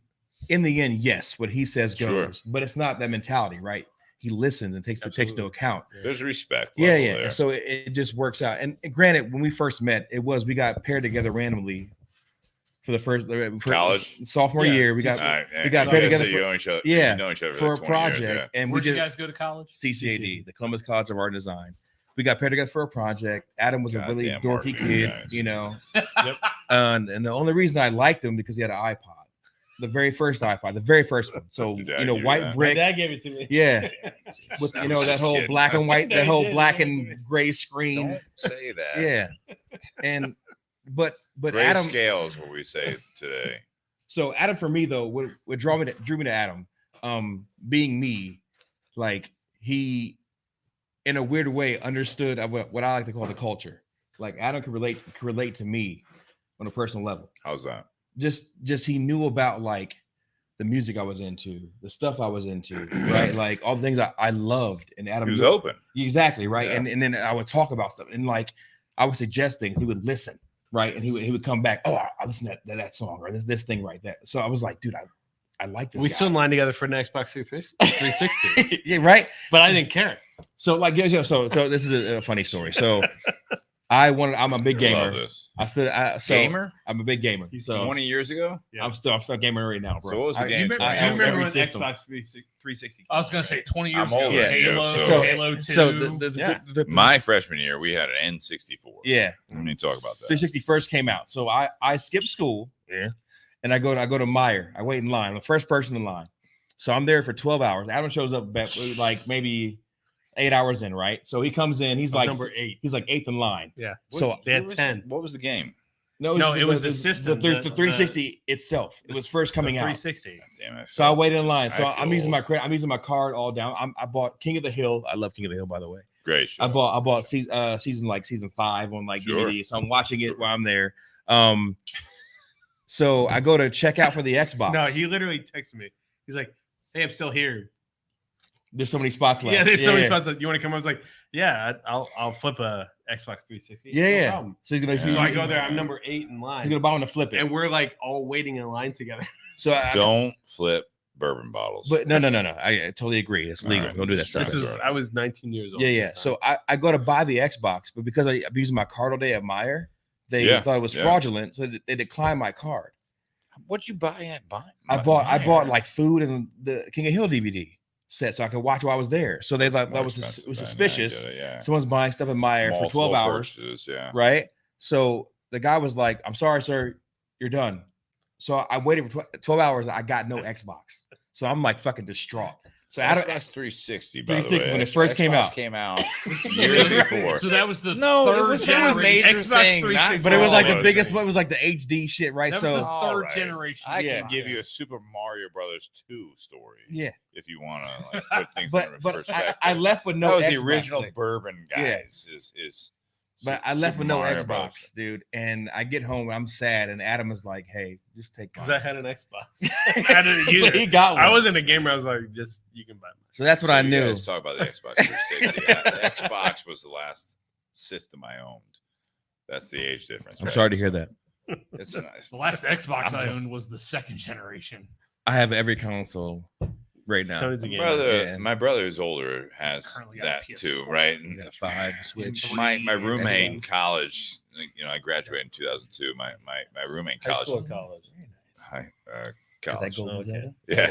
in the end, yes, what he says goes, but it's not that mentality, right? He listens and takes into account. There's respect. Yeah. There. So it just works out. And granted, when we first met, we got paired together randomly for the first college sophomore year. We got paired together. You know each other. Yeah, you know each other for like a project. Years, And where'd you guys go to college? CCAD, the Columbus College of Art and Design. We got paired together for a project. Adam was a really dorky kid, you know. And the only reason I liked him because he had an iPod. The very first iPod, the very first one. So white brick. My dad gave it to me. Yeah, with that whole black and white, that whole black and gray screen. Don't say that. Yeah, and but gray Adam scales, what we say today. So Adam, for me though, what drew me to Adam, being me, like he, in a weird way, understood what I like to call the culture. Like Adam could relate to me on a personal level. How's that? Just he knew about like the music I was into, the stuff I was into, right? Like all the things I loved, and Adam he was open. Exactly, right. Yeah. And then I would talk about stuff, and like I would suggest things, he would listen, right? And he would come back, oh, I listen to that song or this thing right there. So I was like, dude, I like this. We guy. still in line together for an Xbox 360. Yeah, right. But I didn't care. So like, so this is a funny story. So I'm a big gamer. I love this. Gamer? I'm a big gamer. So 20 years ago? Yeah. I'm still gaming right now, bro. So what was the game? You remember when Xbox 360? I was gonna say 20 years ago. Older, Halo, Halo 2. So my freshman year, we had an N64. Yeah. We need to talk about that. 360 first came out. So I skipped school. Yeah. And I go to Meyer. I wait in line. I'm the first person in line. So I'm there for 12 hours. Adam shows up like maybe 8 hours in, right? So he comes in. He's like number 8. He's like 8th in line. Yeah. So they had 10. What was the game? No, it was the system. The 360 itself. It was first coming out. 360. Damn it. So I waited in line. So I I'm feel using my old. credit. I'm using my card all down. I bought King of the Hill. I love King of the Hill, by the way. Great show. I bought season 5 on like Sure. DVD. So I'm watching it while I'm there. So I go to check out for the Xbox. No, he literally texted me. He's like, "Hey, I'm still here." There's so many spots left. Yeah, there's so many spots. That you want to come? I was like, "Yeah, I'll flip a Xbox 360." Yeah, no yeah. problem. So he's gonna. So I go there. I'm number 8 in He's line, gonna buy one to flip it. and we're like all waiting in line together. So Don't flip bourbon bottles. But no. I totally agree. It's legal. right. Don't do that stuff. I was 19 years old. Yeah. this time. So I go to buy the Xbox, but because I'm using my card all day at Meijer, they Yeah, thought it was yeah. fraudulent, so they declined my card. What'd you buy at I bought like food and the King of Hill DVD set so I could watch while I was there. So they thought that was suspicious. Yeah. Someone's buying stuff in Meijer for 12 Multiple hours, purchases, yeah. right? So the guy was like, "I'm sorry, sir, you're done." So I waited for 12 hours. I got no Xbox. So I'm like fucking distraught. So Xbox 360, by the 360 way. when it first came out. Came out years before. So that was the No, it third was a generation. major Xbox thing. 360. But it was like the Oh, biggest one. It was like the HD shit, right? That So was the All third right. generation. I Yeah. can give you a Super Mario Brothers 2 story. yeah, If you want to like, put things in but perspective. I left with no. that was Xbox, the original like- bourbon Yeah. guys. But I left Super with no Mario Xbox, Bros. dude. And I get home, I'm sad, and Adam is like, "Hey, just take because mine." I had an Xbox. I didn't use So it. he got one. I wasn't a gamer. I was like, just you can buy mine. So that's what So I you knew. guys talk about the Xbox 360. Yeah, the Xbox was the last system I owned. That's the age difference. I'm right? sorry to hear So that. It's nice. The last Xbox I owned was the second generation. I have every console right now. Tony's a gamer. Yeah. My brother who's older has Currently got that a PS4. too, right? I got a 5 Switch. My roommate in Xbox. college, I graduated in 2002. My roommate in High college, school or college. Got that college. golden Okay. Zelda? Yeah,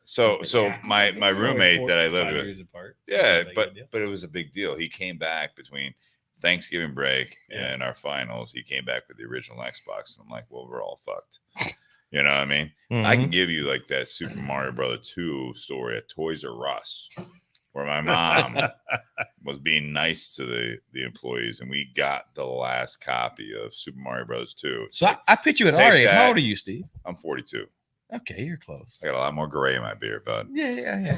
so my roommate that I lived 5 with, years apart. yeah, Big but idea. it was a big deal. He came back between Thanksgiving break Yeah. and our finals. He came back with the original Xbox, and I'm like, well, we're all fucked. You know what I mean? I can give you like that Super Mario Brother 2 story at Toys R Us, where my mom was being nice to the employees, and we got the last copy of Super Mario Bros. 2. So I picked you at Take our age. that. How old are you, Steve? I'm 42. Okay, you're close. I got a lot more gray in my beard, bud. Yeah.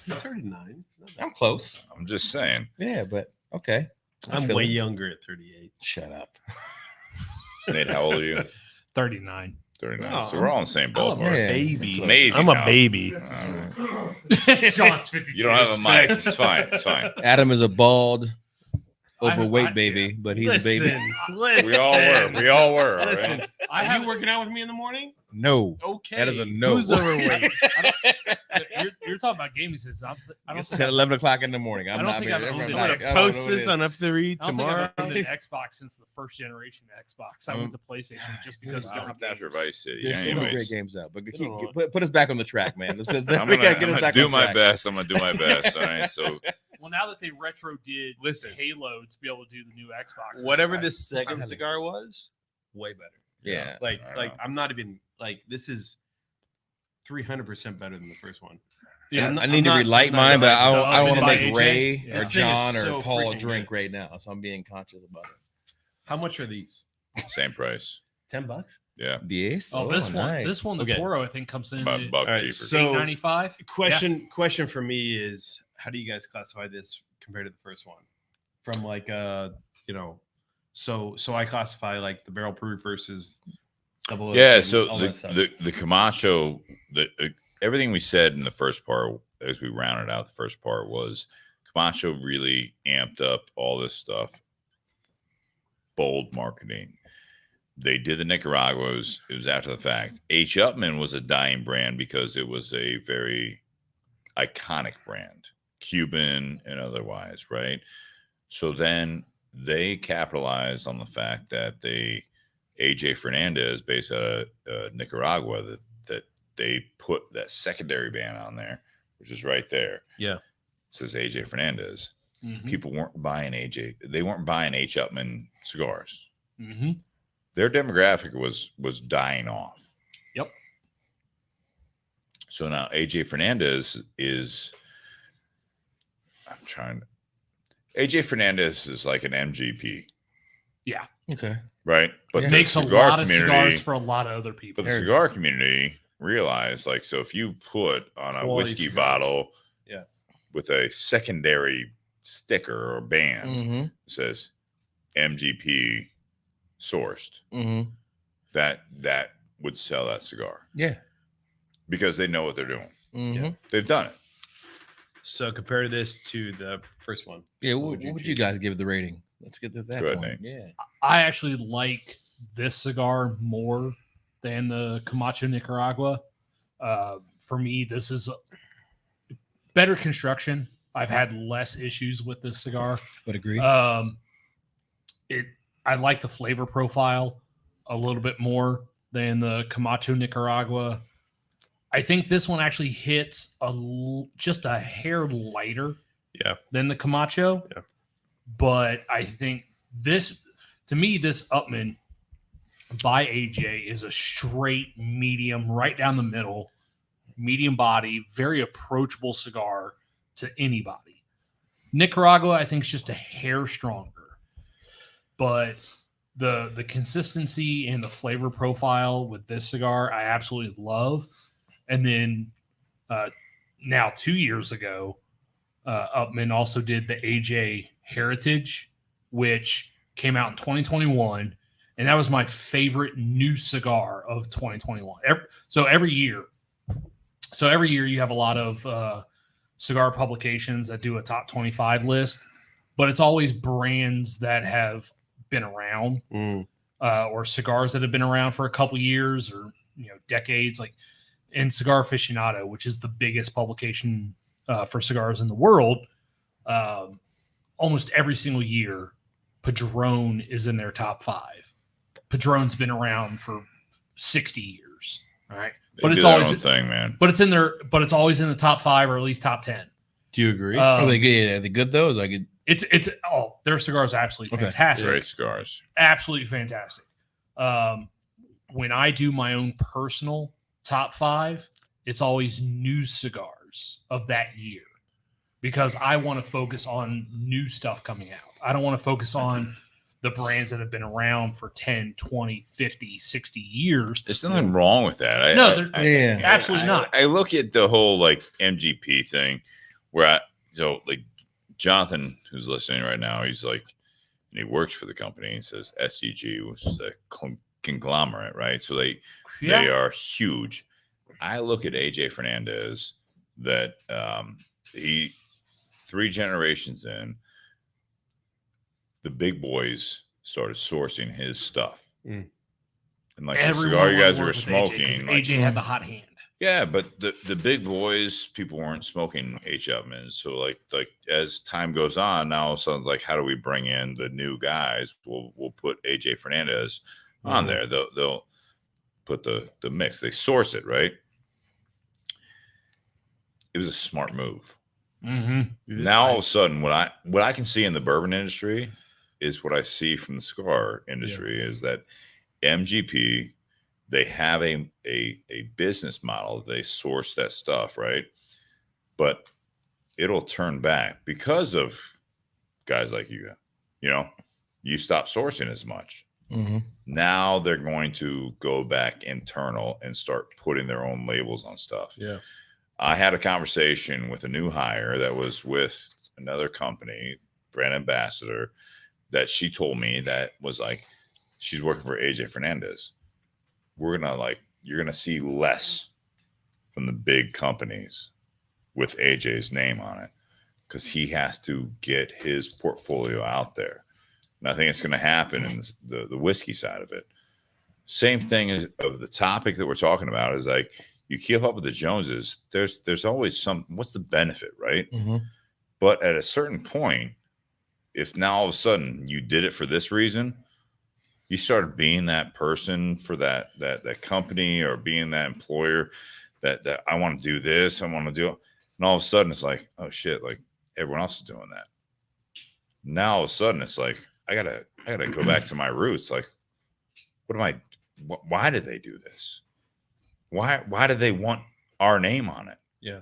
He's 39. I'm close. I'm just saying. Yeah, but okay. I I'm feel way it. younger at 38. Shut up. Nate, how old are you? 39. 39. So we're all in the same I'm a ballpark. Yeah. baby. Amazing I'm a how- baby. Sean's 52. You don't have a mic. It's fine. It's fine. Adam is a bald, I- overweight I- baby, but he's Listen, a baby. listen. We all were. We all were. all Listen, right? I are have you working out with me in the morning? No. Okay. That is a no. Who's overweight? You're talking about gaming systems. I don't It's think 10, 11 o'clock in the morning. I'm I don't not think being- I've I'm owned it. not- I'm I gonna don't know post what it this is. on F3 I don't think tomorrow. I've owned an Xbox since the first generation Xbox. I went to PlayStation just because Stop of after games. Vice City. There's still no great Anyways, games out, but Good on. put us back on the track, man. Let's, I'm we gonna, gotta get I'm us gonna back do on my track. best. I'm gonna do my best. All right. So Well, now that they retro did Listen. Halo to be able to do the new Xbox, Whatever I- this second I- cigar was, way better. Yeah. Like, I like know. I'm not even like this is 300% better than the first one. Yeah, I'm not- I need to I'm not- relight I'm not mine, but excited. I don't want to by make AJ? Ray Yeah. or This thing is John or so Paul freaking drink good. right now, so I'm being conscious about it. How much are these? same price. $10. Yeah. Yes. Oh, this one, nice. this one, the Okay. Toro, I think comes in About at buck All right, cheaper. so- $8.95. Question for me is, how do you guys classify this compared to the first one? From like so I classify like the barrel proof versus double. Yeah. and So all that stuff. the Camacho, everything we said in the first part, as we rounded out the first part, was Camacho really amped up all this stuff. Bold marketing. They did the Nicaraguas. It was after the fact. H. Upman was a dying brand because it was a very iconic brand, Cuban and otherwise, right? So then they capitalized on the fact that AJ Fernandez, based out of Nicaragua, that they put that secondary band on there, which is right there. Yeah. It says AJ Fernandez. Mhm. People weren't buying AJ. They weren't buying H. Upman cigars. Mhm. Their demographic was dying off. Yep. So now AJ Fernandez is, AJ Fernandez is like an MGP. Yeah. Okay. Right. But Yeah. the Makes a cigar lot of community, cigars for a lot of other people. but the cigar community realize, like, so if you put on a Quality whiskey cigars. bottle Yeah. with a secondary sticker or band Mm-hmm. that says MGP sourced, Mm-hmm. that would sell that cigar Yeah. because they know what they're doing. Mm-hmm. Yeah. They've done it. So compare this to the first one. Yeah. What What would would you you guys give the rating? Let's get to that Go ahead, point. Nate. Yeah. I actually like this cigar more than the Camacho Nicaragua. For me, this is better construction. I've had less issues with this cigar. But agree. I like the flavor profile a little bit more than the Camacho Nicaragua. I think this one actually hits just a hair lighter than the Camacho. Yeah. But I think this, to me, this Upman by AJ is a straight medium, right down the middle, medium body, very approachable cigar to anybody. Nicaragua, I think, is just a hair stronger, but the consistency and the flavor profile with this cigar, I absolutely love. And then now 2 years ago, Upman also did the AJ Heritage, which came out in 2021, and that was my favorite new cigar of 2021. Every year you have a lot of cigar publications that do a top 25 list, but it's always brands that have been around or cigars that have been around for a couple years or decades, like in Cigar Aficionado, which is the biggest publication for cigars in the world. Almost every single year, Padron is in their top 5. Padron's been around for 60 years, right? But it's always own thing, man. But it's in there. But it's always in the top 5 or at least top 10. Do you agree? Are they good? Are they good though? It's their cigars are absolutely fantastic. Great cigars, absolutely fantastic. When I do my own personal top 5, it's always new cigars of that year because I want to focus on new stuff coming out. I don't want to focus on the brands that have been around for 10, 20, 50, 60 years. There's nothing wrong with that. Absolutely not. I look at the whole like MGP thing where like Jonathan, who's listening right now, he's like, and he works for the company. He says SCG, which is a conglomerate, right? So they are huge. I look at AJ Fernandez that he 3 generations in, the big boys started sourcing his stuff. And like the cigar you guys were smoking. AJ had the hot hand. Yeah, but the big boys, people weren't smoking H. Upmans. So like as time goes on, now it sounds like, how do we bring in the new guys? We'll put AJ Fernandez on there. They'll put the mix. They source it, right? It was a smart move. Now all of a sudden, what I can see in the bourbon industry is what I see from the cigar industry is that MGP, they have a business model. They source that stuff, right? But it'll turn back because of guys like you. You stop sourcing as much. Now they're going to go back internal and start putting their own labels on stuff. Yeah. I had a conversation with a new hire that was with another company, brand ambassador, that she told me that was like, she's working for AJ Fernandez. You're going to see less from the big companies with AJ's name on it because he has to get his portfolio out there. And I think it's going to happen in the whiskey side of it. Same thing as of the topic that we're talking about is like, you keep up with the Joneses, there's always what's the benefit, right? But at a certain point, if now all of a sudden you did it for this reason, you started being that person for that company or being that employer that I want to do this, I want to do it. And all of a sudden it's like, oh shit, like everyone else is doing that. Now all of a sudden it's like, I gotta go back to my roots. Like, why did they do this? Why did they want our name on it. Yeah.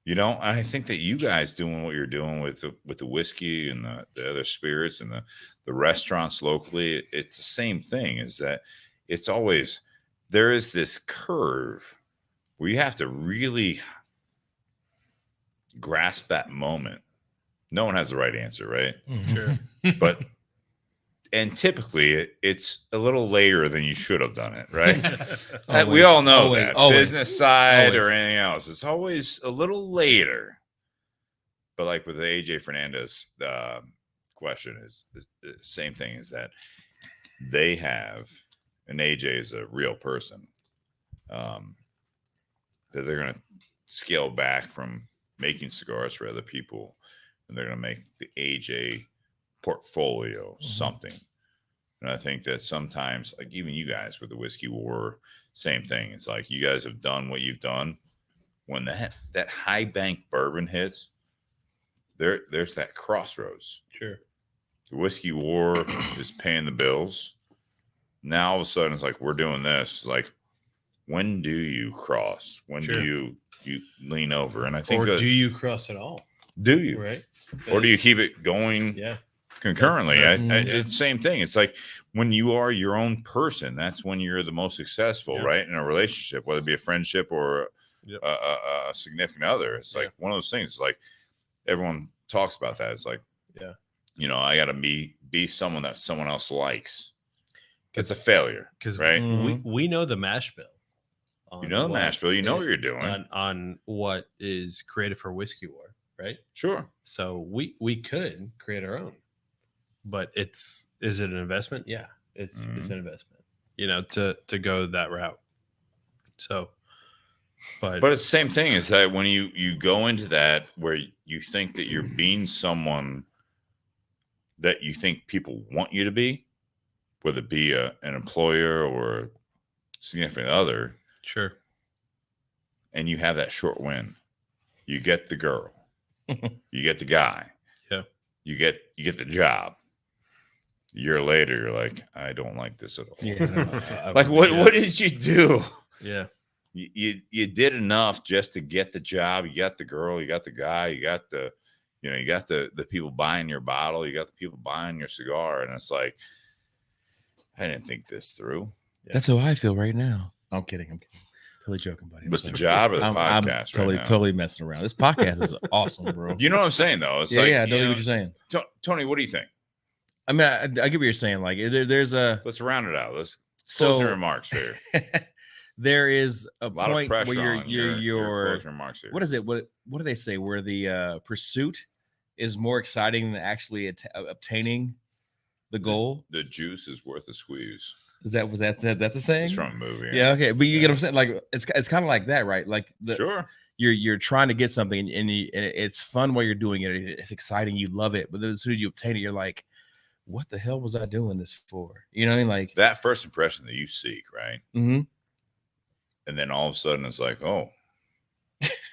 You know, and I think that you guys doing what you're doing with the whiskey and the other spirits and the restaurants locally, it's the same thing. Is that it's always there is this curve where you have to really grasp that moment. No one has the right answer, right? Sure. But and typically it's a little later than you should have done it, right? We all know that. Business side or anything else, it's always a little later. But like with the AJ Fernandez question is the same thing, is that they have, and AJ is a real person, that they're going to scale back from making cigars for other people, and they're going to make the AJ portfolio something. And I think that sometimes, like even you guys with the Whiskey War, same thing. It's like you guys have done what you've done. When that High Bank bourbon hits, there's that crossroads. Sure. The Whiskey War is paying the bills. Now all of a sudden it's like we're doing this. It's like, when do you cross? When do you lean over? And I think, or do you cross at all? Do you? Right. Or do you keep it going? Yeah. Concurrently, it's the same thing. It's like when you are your own person, that's when you're the most successful, right? In a relationship, whether it be a friendship or a significant other. It's like one of those things. It's like everyone talks about that. It's like, you know, I got to be someone that someone else likes. It's a failure, because right? We know the mash bill. You know the mash bill. You know what you're doing on what is created for Whiskey War, right? Sure. So we could create our own. But is it an investment? Yeah, it's an investment, you know, to go that route. So, but it's the same thing, is that when you go into that where you think that you're being someone that you think people want you to be, whether it be an employer or a significant other. Sure. And you have that short win. You get the girl, you get the guy. Yeah. You get the job. A year later, you're like, I don't like this at all. Yeah. Like, what did you do? Yeah. You did enough just to get the job. You got the girl, you got the guy, you got the people buying your bottle, you got the people buying your cigar. And it's like, I didn't think this through. Yeah. That's how I feel right now. I'm kidding. Totally joking, buddy. But the job or the podcast? I'm totally messing around. This podcast is awesome, bro. You know what I'm saying, though? It's I know what you're saying. Tony, what do you think? I mean, I get what you're saying. Like, there's a. Let's round it out. Let's closing remarks here. There is a lot point of pressure where on your closing remarks here. What is it? What do they say? Where the pursuit is more exciting than actually obtaining the goal. The juice is worth a squeeze. Is that the saying? It's from a movie. Yeah. Okay, but you get what I'm saying. Like it's kind of like that, right? Like sure. You're trying to get something, and it's fun while you're doing it. It's exciting. You love it, but then as soon as you obtain it, you're like, what the hell was I doing this for? You know what I mean? Like that first impression that you seek, right? Mm-hmm. And then all of a sudden it's like, oh,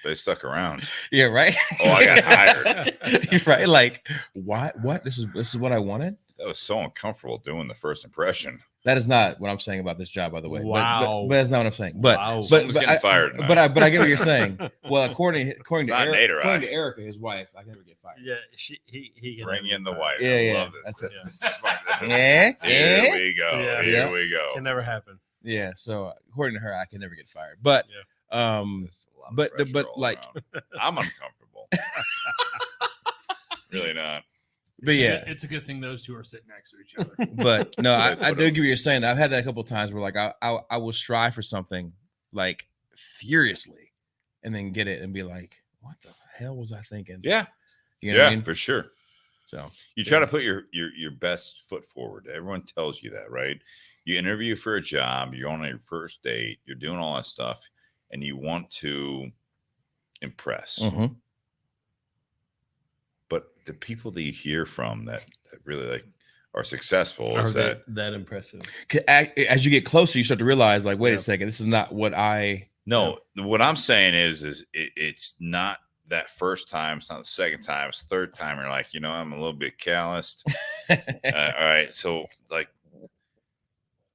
they stuck around. Yeah, right. Oh, I got hired. Right? Like, what? This is what I wanted. That was so uncomfortable doing the first impression. That is not what I'm saying about this job, by the way. Wow. But that's not what I'm saying. But wow. Someone's getting fired. But I get what you're saying. Well, according to Erica, his wife, I can never get fired. Yeah, he bring in the wife. Yeah, I love this. Yeah. Here we go. Yeah. Here we go. Can never happen. Yeah. So according to her, I can never get fired. But but like I'm uncomfortable. Really not. But it's a good thing those two are sitting next to each other. But no, I do get what you're saying. I've had that a couple of times where like I will strive for something like furiously, and then get it and be like, what the hell was I thinking? Yeah, you know what I mean? For sure. So you try to put your best foot forward. Everyone tells you that, right? You interview for a job. You're on your first date. You're doing all that stuff, and you want to impress. Mm-hmm. But the people that you hear from that really like are successful is that impressive. As you get closer, you start to realize, like, wait a second, this is not what I. No, what I'm saying is it's not that first time. It's not the second time. It's the third time. You're like, I'm a little bit calloused. All right, so like,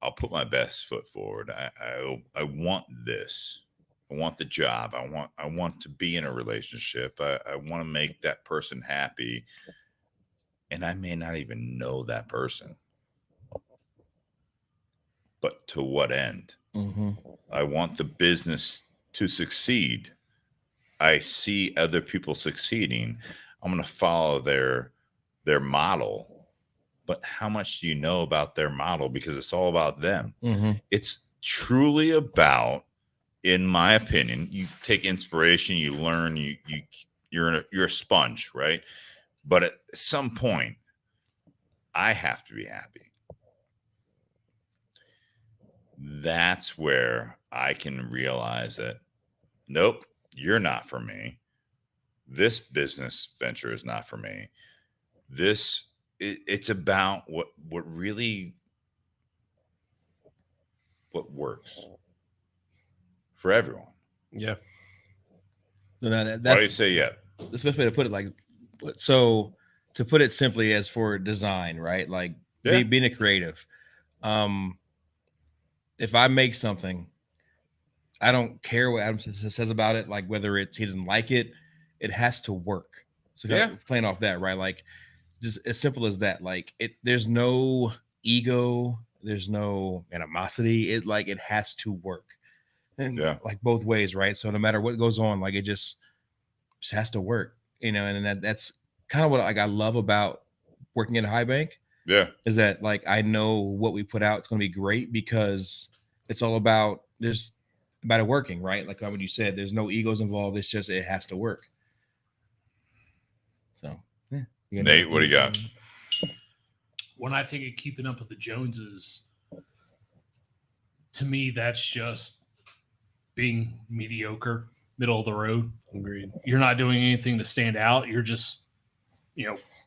I'll put my best foot forward. I want this. I want the job. I want to be in a relationship. I want to make that person happy. And I may not even know that person. But to what end? Mm-hmm. I want the business to succeed. I see other people succeeding. I'm going to follow their model. But how much do you know about their model? Because it's all about them. Mm-hmm. It's truly about, in my opinion, you take inspiration, you learn, you're a sponge, right? But at some point, I have to be happy. That's where I can realize that, nope, you're not for me. This business venture is not for me. It's about what works for everyone. Yeah. Why do you say yeah? That's the best way to put it. Like, so to put it simply, as for design, right? Like being a creative. If I make something, I don't care what Adam says about it. Like whether he doesn't like it, it has to work. So playing off that, right? Like just as simple as that. Like there's no ego, there's no animosity. It has to work. And like both ways, right? So no matter what goes on, like it just has to work, and that's kind of what I love about working at a High Bank. Yeah. Is that like I know what we put out, it's gonna be great because it's all about it working, right? Like what you said, there's no egos involved, it's just it has to work. So yeah. Nate, what do you got? When I think of keeping up with the Joneses, to me, that's just being mediocre, middle of the road. Agreed. You're not doing anything to stand out. You're just,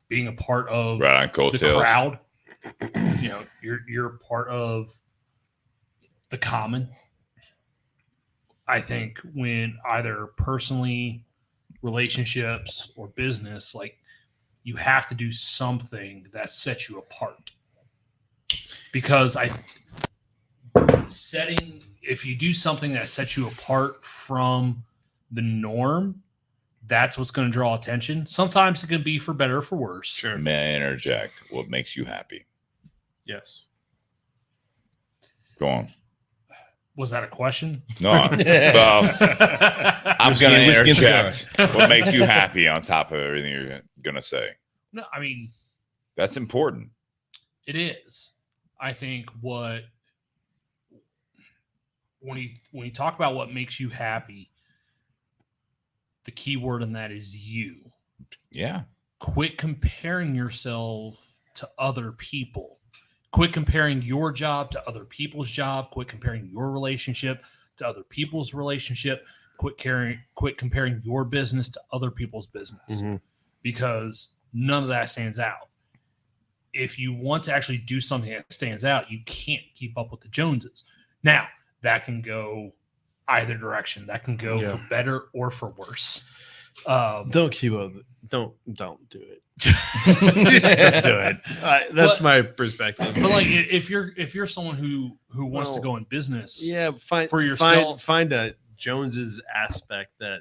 being a part of the crowd. You're part of the common. I think when either personally, relationships, or business, like you have to do something that sets you apart. Because if you do something that sets you apart from the norm, that's what's going to draw attention. Sometimes it can be for better or for worse. Sure. May I interject? What makes you happy? Yes. Go on. Was that a question? No. Well, I'm going to interject. What makes you happy on top of everything you're going to say? No, I mean, that's important. It is. I think when you talk about what makes you happy, the key word in that is you. Yeah. Quit comparing yourself to other people. Quit comparing your job to other people's job. Quit comparing your relationship to other people's relationship. Quit comparing your business to other people's business, because none of that stands out. If you want to actually do something that stands out, you can't keep up with the Joneses. Now, that can go either direction. That can go for better or for worse. Don't keep up. Don't do it. Just don't do it. That's my perspective. But like, if you're someone who wants to go in business, for yourself, find a Joneses aspect that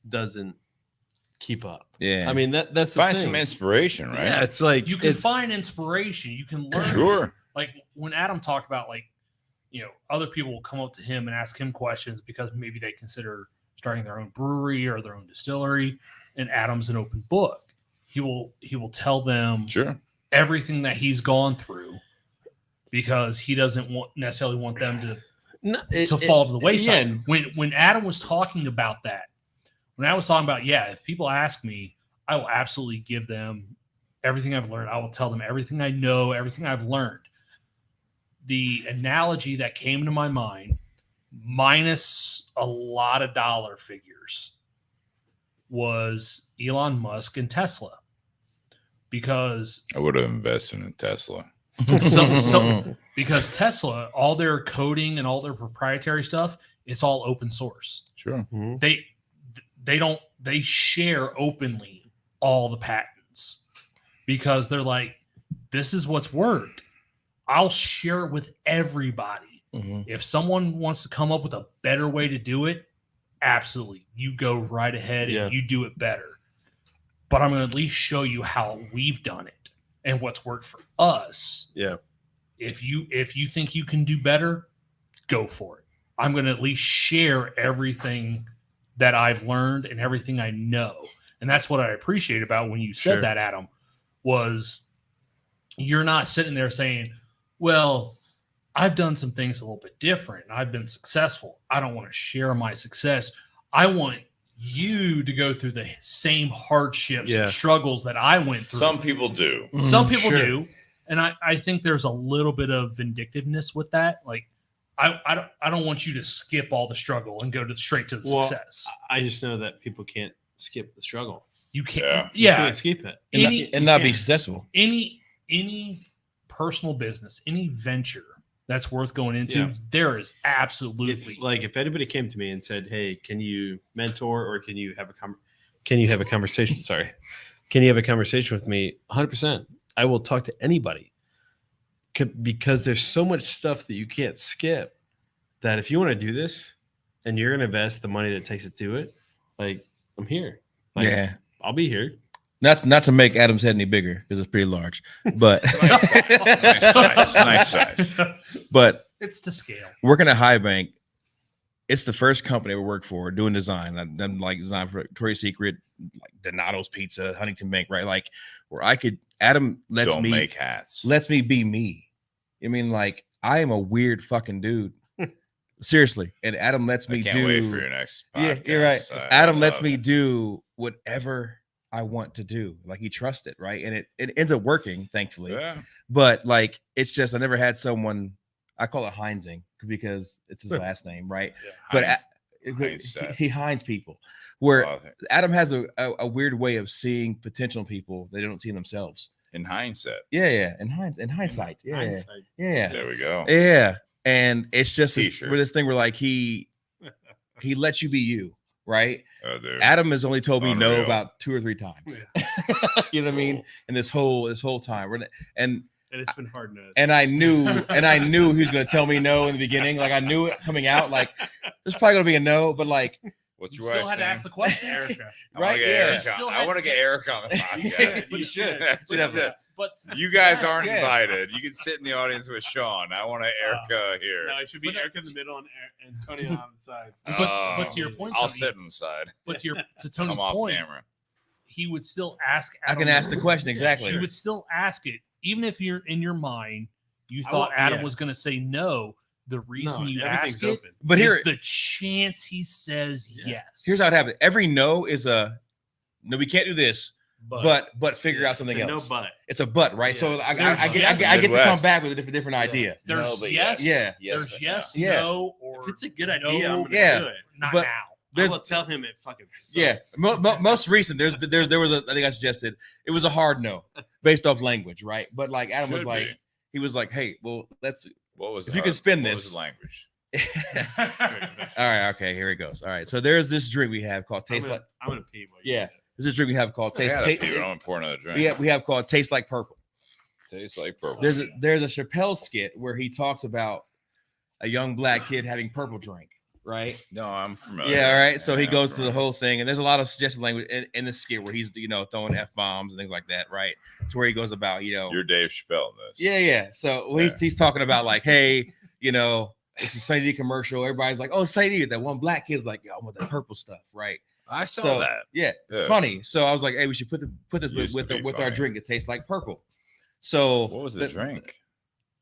doesn't keep up. Yeah, I mean that's find some inspiration, right? Yeah, it's like you can find inspiration. You can learn. Sure. Like when Adam talked about other people will come up to him and ask him questions because maybe they consider starting their own brewery or their own distillery, and Adam's an open book. He will tell them everything that he's gone through because he doesn't necessarily want them to fall to the wayside. Yeah. When Adam was talking about that, when I was talking about, if people ask me, I will absolutely give them everything I've learned. I will tell them everything I know, everything I've learned. The analogy that came to my mind, minus a lot of dollar figures, was Elon Musk and Tesla. Because I would have invested in Tesla. Because Tesla, all their coding and all their proprietary stuff, it's all open source. Sure. Mm-hmm. They share openly all the patents because they're like, this is what's worked. I'll share it with everybody. Mm-hmm. If someone wants to come up with a better way to do it, absolutely, you go right ahead and you do it better. But I'm going to at least show you how we've done it and what's worked for us. Yeah. If you think you can do better, go for it. I'm going to at least share everything that I've learned and everything I know. And that's what I appreciate about when you said that, Adam, was you're not sitting there saying, well, I've done some things a little bit different. I've been successful. I don't want to share my success. I want you to go through the same hardships and struggles that I went through. Some people do. Some people do. And I think there's a little bit of vindictiveness with that. Like, I don't want you to skip all the struggle and go straight to the success. I just know that people can't skip the struggle. You can't. You can't skip it. And not be successful. Any personal business, any venture that's worth going into, there is absolutely if anybody came to me and said, "Hey, can you mentor or can you have a conversation?" Sorry, can you have a conversation with me? 100%. I will talk to anybody because there's so much stuff that you can't skip. That if you want to do this and you're going to invest the money that it takes to do it, like I'm here. Like, I'll be here. Not to make Adam's head any bigger because it's pretty large, but nice size. But it's to scale. Working at High Bank, it's the first company I ever worked for doing design. I've done like design for Victoria's Secret, like Donato's Pizza, Huntington Bank, right? Like where Adam lets Don't me make hats. Lets me be me. I mean, like I am a weird fucking dude. Seriously. And Adam lets me can't wait for your next podcast. Yeah, you're right. Adam lets me do whatever I want to do. Like he trusts it, right? And it ends up working, thankfully. Yeah. But like it's just I never had someone. I call it Hinesing because it's his last name, right? Yeah, but he Hines people. Where Adam has a weird way of seeing potential people they don't see in themselves. In hindsight. Yeah. In hindsight. Yeah. There we go. Yeah. And it's just this thing where like he lets you be you, right? Adam has only told me no about 2 or 3 times. Yeah. You know what I mean? And this whole time, and it's been hard nosed. And I knew he was going to tell me no in the beginning. Like I knew it coming out. Like there's probably going to be a no, but like. What's you still had to ask the question, Erica. Right? I want to get Erica on the podcast. You should. But you guys aren't invited. You can sit in the audience with Sean. I want Erica here. No, it should be Erica in the middle and Antonio on the side. But to your point, I'll Tony, sit on the side. But to Tony's I'm off point, camera. he would still ask. Adam, I can ask the question exactly. He would still ask it, even if you're in your mind, you thought Adam was going to say no. The reason you ask it, but here the chance he says yes. Here's how it happened. Every no is a no. We can't do this, but figure out something else. No, but it's a but, right? Yeah. So I get to come back with a different idea. There's yes, no, or if it's a good idea, I'm gonna do it. Not now. I will tell him it fucking sucks. Yeah. Most recent, there was I think I suggested it was a hard no based off language, right? But like Adam was like, he was like, hey, well, let's. What was if you can spin this? What was the language? All right, okay, here it goes. All right, so there's this drink we have called Taste Like. I'm gonna pee. Yeah, there's this drink we have called Taste. I'm gonna pour another drink. We have called Taste Like Purple. Taste Like Purple. There's a Chappelle skit where he talks about a young black kid having purple drink, right? No, I'm familiar. Yeah, all right. So he goes through the whole thing, and there's a lot of suggested language in the skit where he's throwing F-bombs and things like that, right? To where he goes about you're Dave Chappelle in this. Yeah. So he's talking about like, hey, it's a Sunny D commercial. Everybody's like, oh, Sunny D. That one black kid's like, yo, I want that purple stuff, right? I saw that. Yeah, it's funny. So I was like, hey, we should put this with our drink. It tastes like purple. So what was the drink?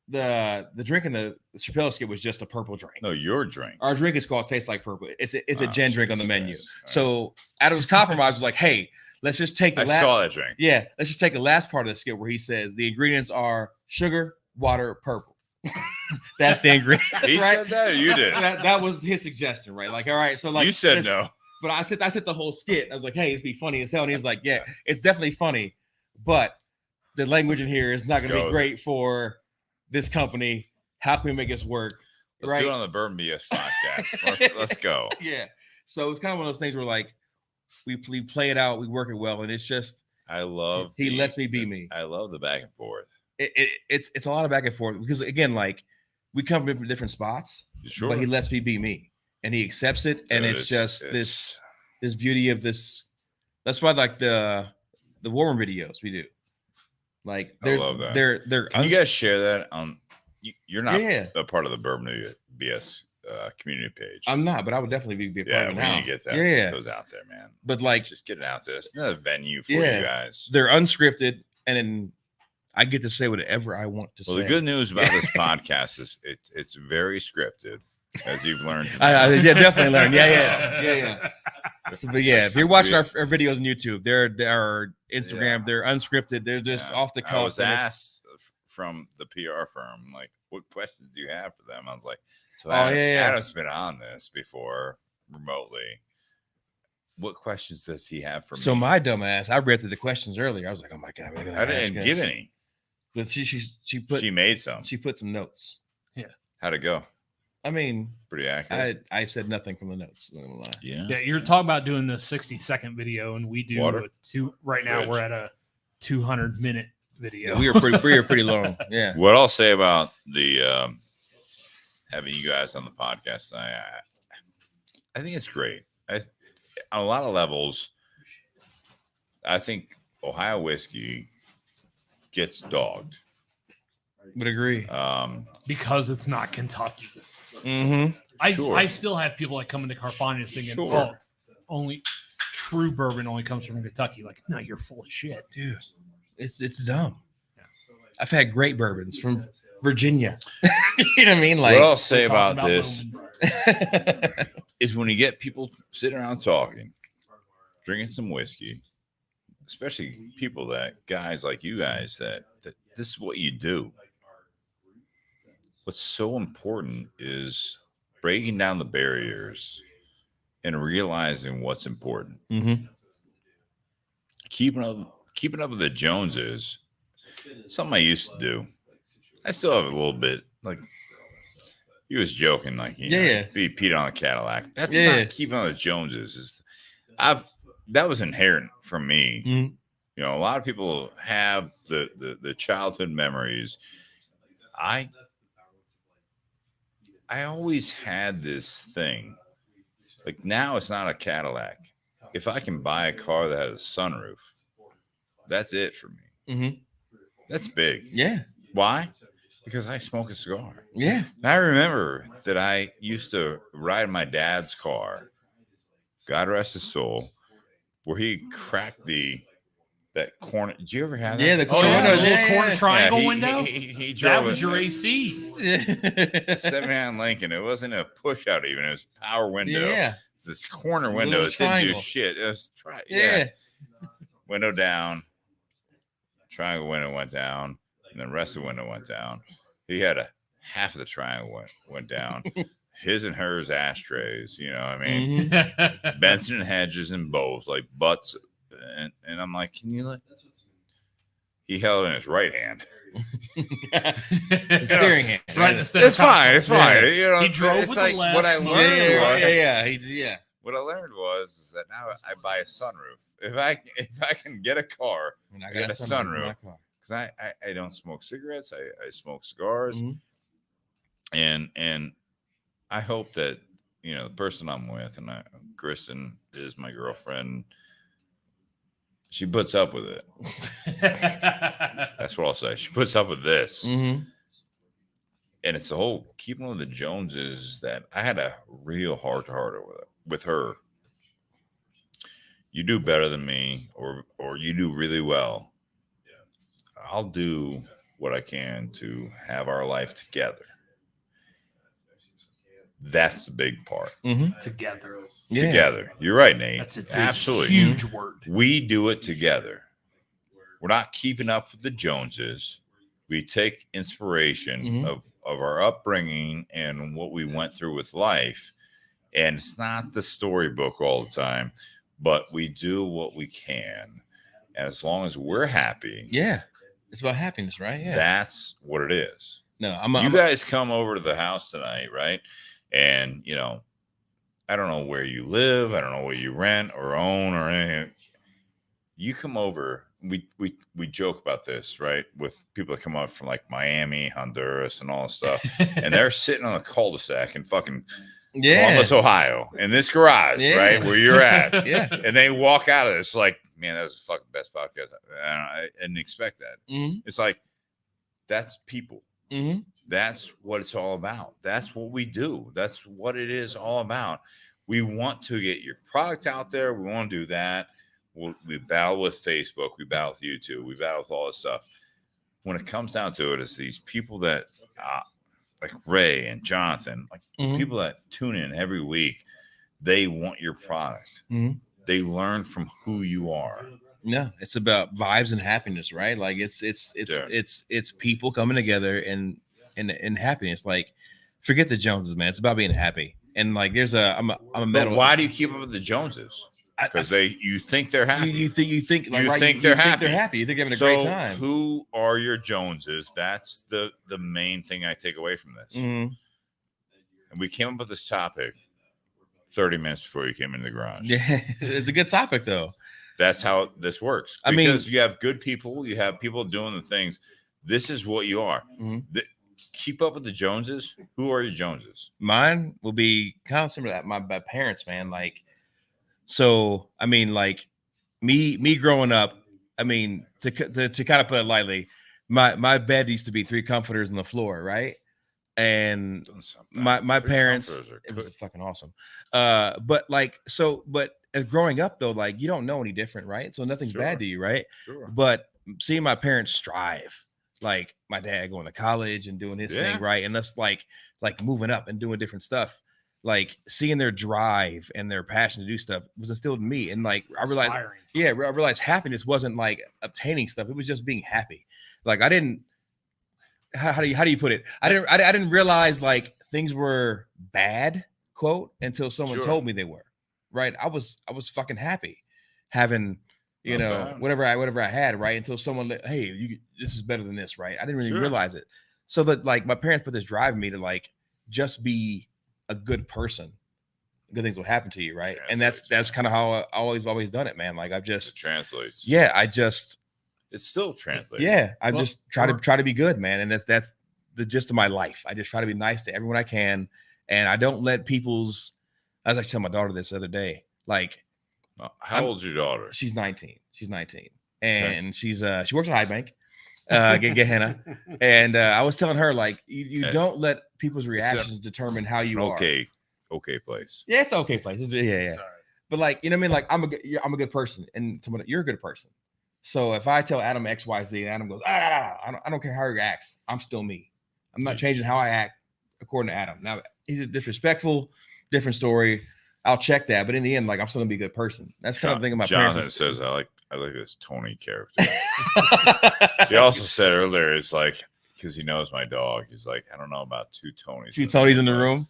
The drink in the Chappelle skit was just a purple drink. No, your drink. Our drink is called Taste Like Purple. It's a gin drink on the menu. So Adam's compromise was like, hey, let's just take the last. I saw that drink. Yeah, let's just take the last part of the skit where he says the ingredients are sugar, water, purple. That's the ingredient. He said that, or you did? That was his suggestion, right? Like, all right, so like you said no, but I said the whole skit. I was like, hey, it'd be funny as hell, and he's like, yeah, it's definitely funny, but the language in here is not going to be great for this company. How can we make this work? Let's do it on the Bourbon BS podcast. Let's go. Yeah. So it's kind of one of those things where like we play it out, we work it well, and it's just he lets me be me. I love the back and forth. It's a lot of back and forth because again, like we come from different spots, but he lets me be me, and he accepts it, and Dude, it's just this beauty of this. That's why like the Bourbon videos we do. Like I love that. They're Can you guys share that on? You're not Yeah. a part of the Bourbon BS community page. I'm not, but I would definitely be a part of it we now. need to get that. Yeah. Those out there, man. But like, Just get it out there. It's not a venue for you guys. They're unscripted, and then I get to say whatever I want to say. Well, the good news about this podcast is it's very scripted, as you've learned. I definitely learned. Yeah. So, but yeah, if you're watching our videos on YouTube, they're Instagram, they're unscripted. They're just off the cuff. I was asked from the PR firm, like, what questions do you have for them? I was like, so Adam's been on this before remotely. What questions does he have for me? So my dumb ass, I read through the questions earlier. I was like, oh my God. I didn't give any. But she made some. She put some notes. Yeah. How'd it go? I mean, pretty accurate. I said nothing from the notes. I'm gonna lie. Yeah. You're talking about doing the 60-second video, and we do right now. We're at a 200-minute video. Yeah, we are pretty long. Yeah. What I'll say about the having you guys on the podcast, I think it's great. On a lot of levels, I think Ohio whiskey gets dogged. Would agree. Because it's not Kentucky. Mm-hmm. I still have people that come into Carfanius thinking, oh, only true bourbon only comes from Kentucky. Like, no, you're full of shit, dude. It's dumb. Yeah. I've had great bourbons from Virginia. You know what I mean? Like, what I'll say about this is when you get people sitting around talking, drinking some whiskey, especially guys like you guys that this is what you do. What's so important is breaking down the barriers and realizing what's important. Mm-hmm. Keeping up with the Joneses, something I used to do. I still have a little bit. Like, he was joking, like, be Pete on a Cadillac. That's not keeping up with the Joneses. That was inherent from me. Mm-hmm. You know, a lot of people have the childhood memories. I always had this thing. Like, now it's not a Cadillac. If I can buy a car that has a sunroof, that's it for me. Mm-hmm. That's big. Yeah. Why? Because I smoke a cigar. Yeah. And I remember that I used to ride my dad's car, God rest his soul, where he cracked that corner. Did you ever have that? Yeah, the corner window. The little corner triangle window. He drove that was your AC. 7-hand Lincoln. It wasn't a push out even. It was power window. Yeah. It's this corner window. It didn't do shit. It was window down. Triangle window went down, and the rest of the window went down. He had half of the triangle went down. His and hers ashtrays, you know what I mean? Mm-hmm. Benson and Hedges in both, like butts. And I'm like, can you let? He held it in his right hand. The steering hand. Right. It's fine. It's fine. Yeah. You know, he drove it's with like the left. what I learned. Yeah. What I learned was that now I buy a sunroof. If I can get a car, I get a sunroof. Because I don't smoke cigarettes. I smoke cigars. Mm-hmm. And I hope that, you know, the person I'm with, and Kristen is my girlfriend, she puts up with it. That's what I'll say. She puts up with this. Mm-hmm. And it's the whole keeping with the Joneses that I had a real heart-to-heart with her. You do better than me, or you do really well. I'll do what I can to have our life together. That's the big part. Mm-hmm. Together. Yeah. Together. You're right, Nate. That's a absolutely huge word. We do it together. We're not keeping up with the Joneses. We take inspiration of our upbringing and what we went through with life. And it's not the storybook all the time, but we do what we can. And as long as we're happy. Yeah. It's about happiness, right? Yeah. That's what it is. No, you guys come over to the house tonight, right? And, you know, I don't know where you live. I don't know what you rent or own or anything. You come over. We joke about this, right? With people that come up from like Miami, Honduras, and all this stuff. And they're sitting on a cul-de-sac in fucking Columbus, Ohio, in this garage, right where you're at. Yeah. And they walk out of this like, man, that was the fucking best podcast. I didn't expect that. It's like, that's people. That's what it's all about. That's what we do. That's what it is all about. We want to get your product out there. We want to do that. We battle with Facebook. We battle with YouTube. We battle with all this stuff. When it comes down to it, it's these people that, like Ray and Jonathan, like people that tune in every week. They want your product. They learn from who you are. No, it's about vibes and happiness, right? Like it's people coming together and happiness. Like, forget the Joneses, man. It's about being happy. And like, I'm a metal. But why do you keep up with the Joneses? Because you think they're happy. You think they're happy. You think they're having a great time. Who are your Joneses? That's the main thing I take away from this. And we came up with this topic 30 minutes before you came into the garage. Yeah, it's a good topic though. That's how this works. Because you have good people, you have people doing the things. This is what you are. Keep up with the Joneses. Who are your Joneses? Mine will be kind of similar to that. My parents, man. Like, so I mean, like me growing up. I mean, to kind of put it lightly, my bed used to be 3 comforters on the floor, right? And my parents, it was fucking awesome. But as growing up though, like you don't know any different, right? So nothing's bad to you, right? But seeing my parents strive, like my dad going to college and doing his thing, right? And us like moving up and doing different stuff, like seeing their drive and their passion to do stuff was instilled in me. And like I realized happiness wasn't like obtaining stuff; it was just being happy. Like I didn't. How do you put it? I didn't realize like things were bad, quote, until someone told me they were. Right? I was fucking happy having, whatever I had, right? Until someone hey, this is better than this, right? I didn't really realize it. So that like my parents put this drive in me to like just be a good person. Good things will happen to you, right? And that's kind of how I always done it, man. Like I've just it translates. Yeah, it still translates. Yeah, I just try to be good, man, and that's the gist of my life. I just try to be nice to everyone I can, and I don't let people's. I was actually telling my daughter this the other day. Like, how old's your daughter? She's 19. And she works at High Bank, Gehenna. And I was telling her like, you don't let people's reactions determine how you are. Okay place. Yeah, it's an okay place. Yeah. But like, you know what I mean? Like, I'm a good person, and you're a good person. So if I tell Adam X, Y, Z, and Adam goes, I don't care how he acts. I'm still me. I'm not changing how I act according to Adam. Now he's disrespectful, different story. I'll check that, but in the end, like I'm still gonna be a good person. That's kind of the thing about Jonathan parents. Says I like this Tony character. He also said earlier, it's like because he knows my dog. He's like, I don't know about 2 Tonys. 2 Tonys in the room.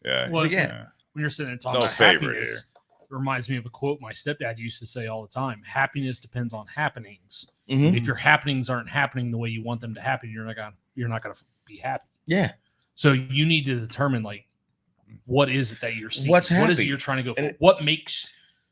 Yeah. Well, yeah. When you're sitting and talking about happiness, it reminds me of a quote my stepdad used to say all the time: happiness depends on happenings. If your happenings aren't happening the way you want them to happen, you're not gonna be happy. Yeah. So you need to determine like what is it that you're seeking? What's happy? What is it you're trying to go for? What makes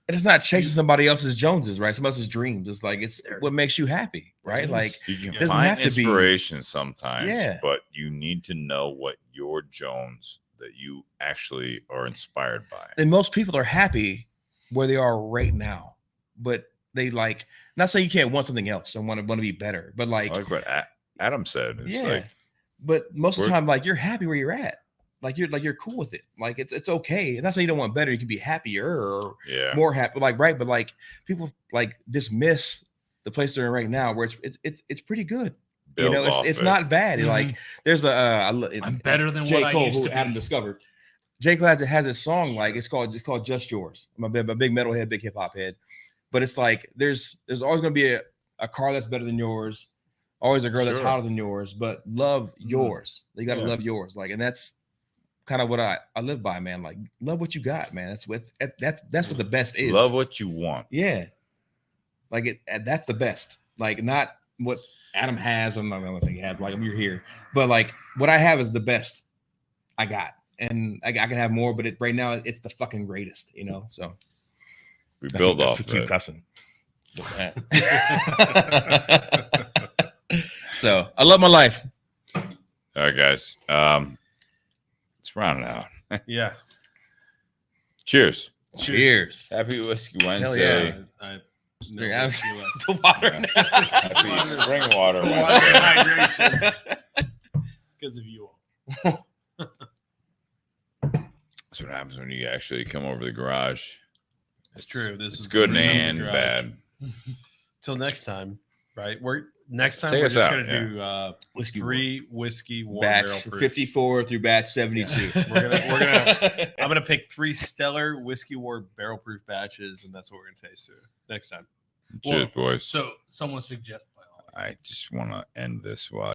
and it's not chasing somebody else's Joneses, right? Somebody else's dreams. It's like it's what makes you happy, right? Like you can find inspiration sometimes, but you need to know what your Jones that you actually are inspired by. And most people are happy where they are right now, but they like not saying you can't want something else and want to be better, but like what Adam said. It's like, but most of the time, like you're happy where you're at. Like you're cool with it. Like it's okay. And that's why you don't want better. You can be happier or more happy. Like right, but like people like dismiss the place they're in right now, where it's pretty good. It's not bad. Like there's I'm better than J. what Cole, I used who to Adam be. discovered. J. Cole has a song like it's called Just Yours. I'm a big metalhead, big hip hop head, but it's like there's always gonna be a car that's better than yours, always a girl that's hotter than yours, but love yours. You gotta love yours. Like, and that's kind of what I live by, man. Like, love what you got, man. That's what the best is. Love what you want. Yeah, like that's the best. Like, not what Adam has. I'm not gonna think he has. Like, you're here, but like what I have is the best I got, and I can have more. But right now, it's the fucking greatest. So we build off keep cussing. So I love my life. All right, guys. Let's round it out. Yeah. Cheers. Cheers. Happy Whiskey Hell Wednesday. yeah. I Drink out Yes. the water. Yes. Happy spring water Water Wednesday. hydration. Because of you all. That's what happens when you actually come over the garage. It's true. This It's is good the first time in and the garage. bad. Till next time, right? Next time Take we're us just out, gonna do Whiskey 3 whiskey warm batch barrel proof. 54 through batch 72. I'm gonna pick 3 stellar whiskey war barrel proof batches, and that's what we're gonna taste through next time. Cheers, boys. So someone suggests. I just want to end this while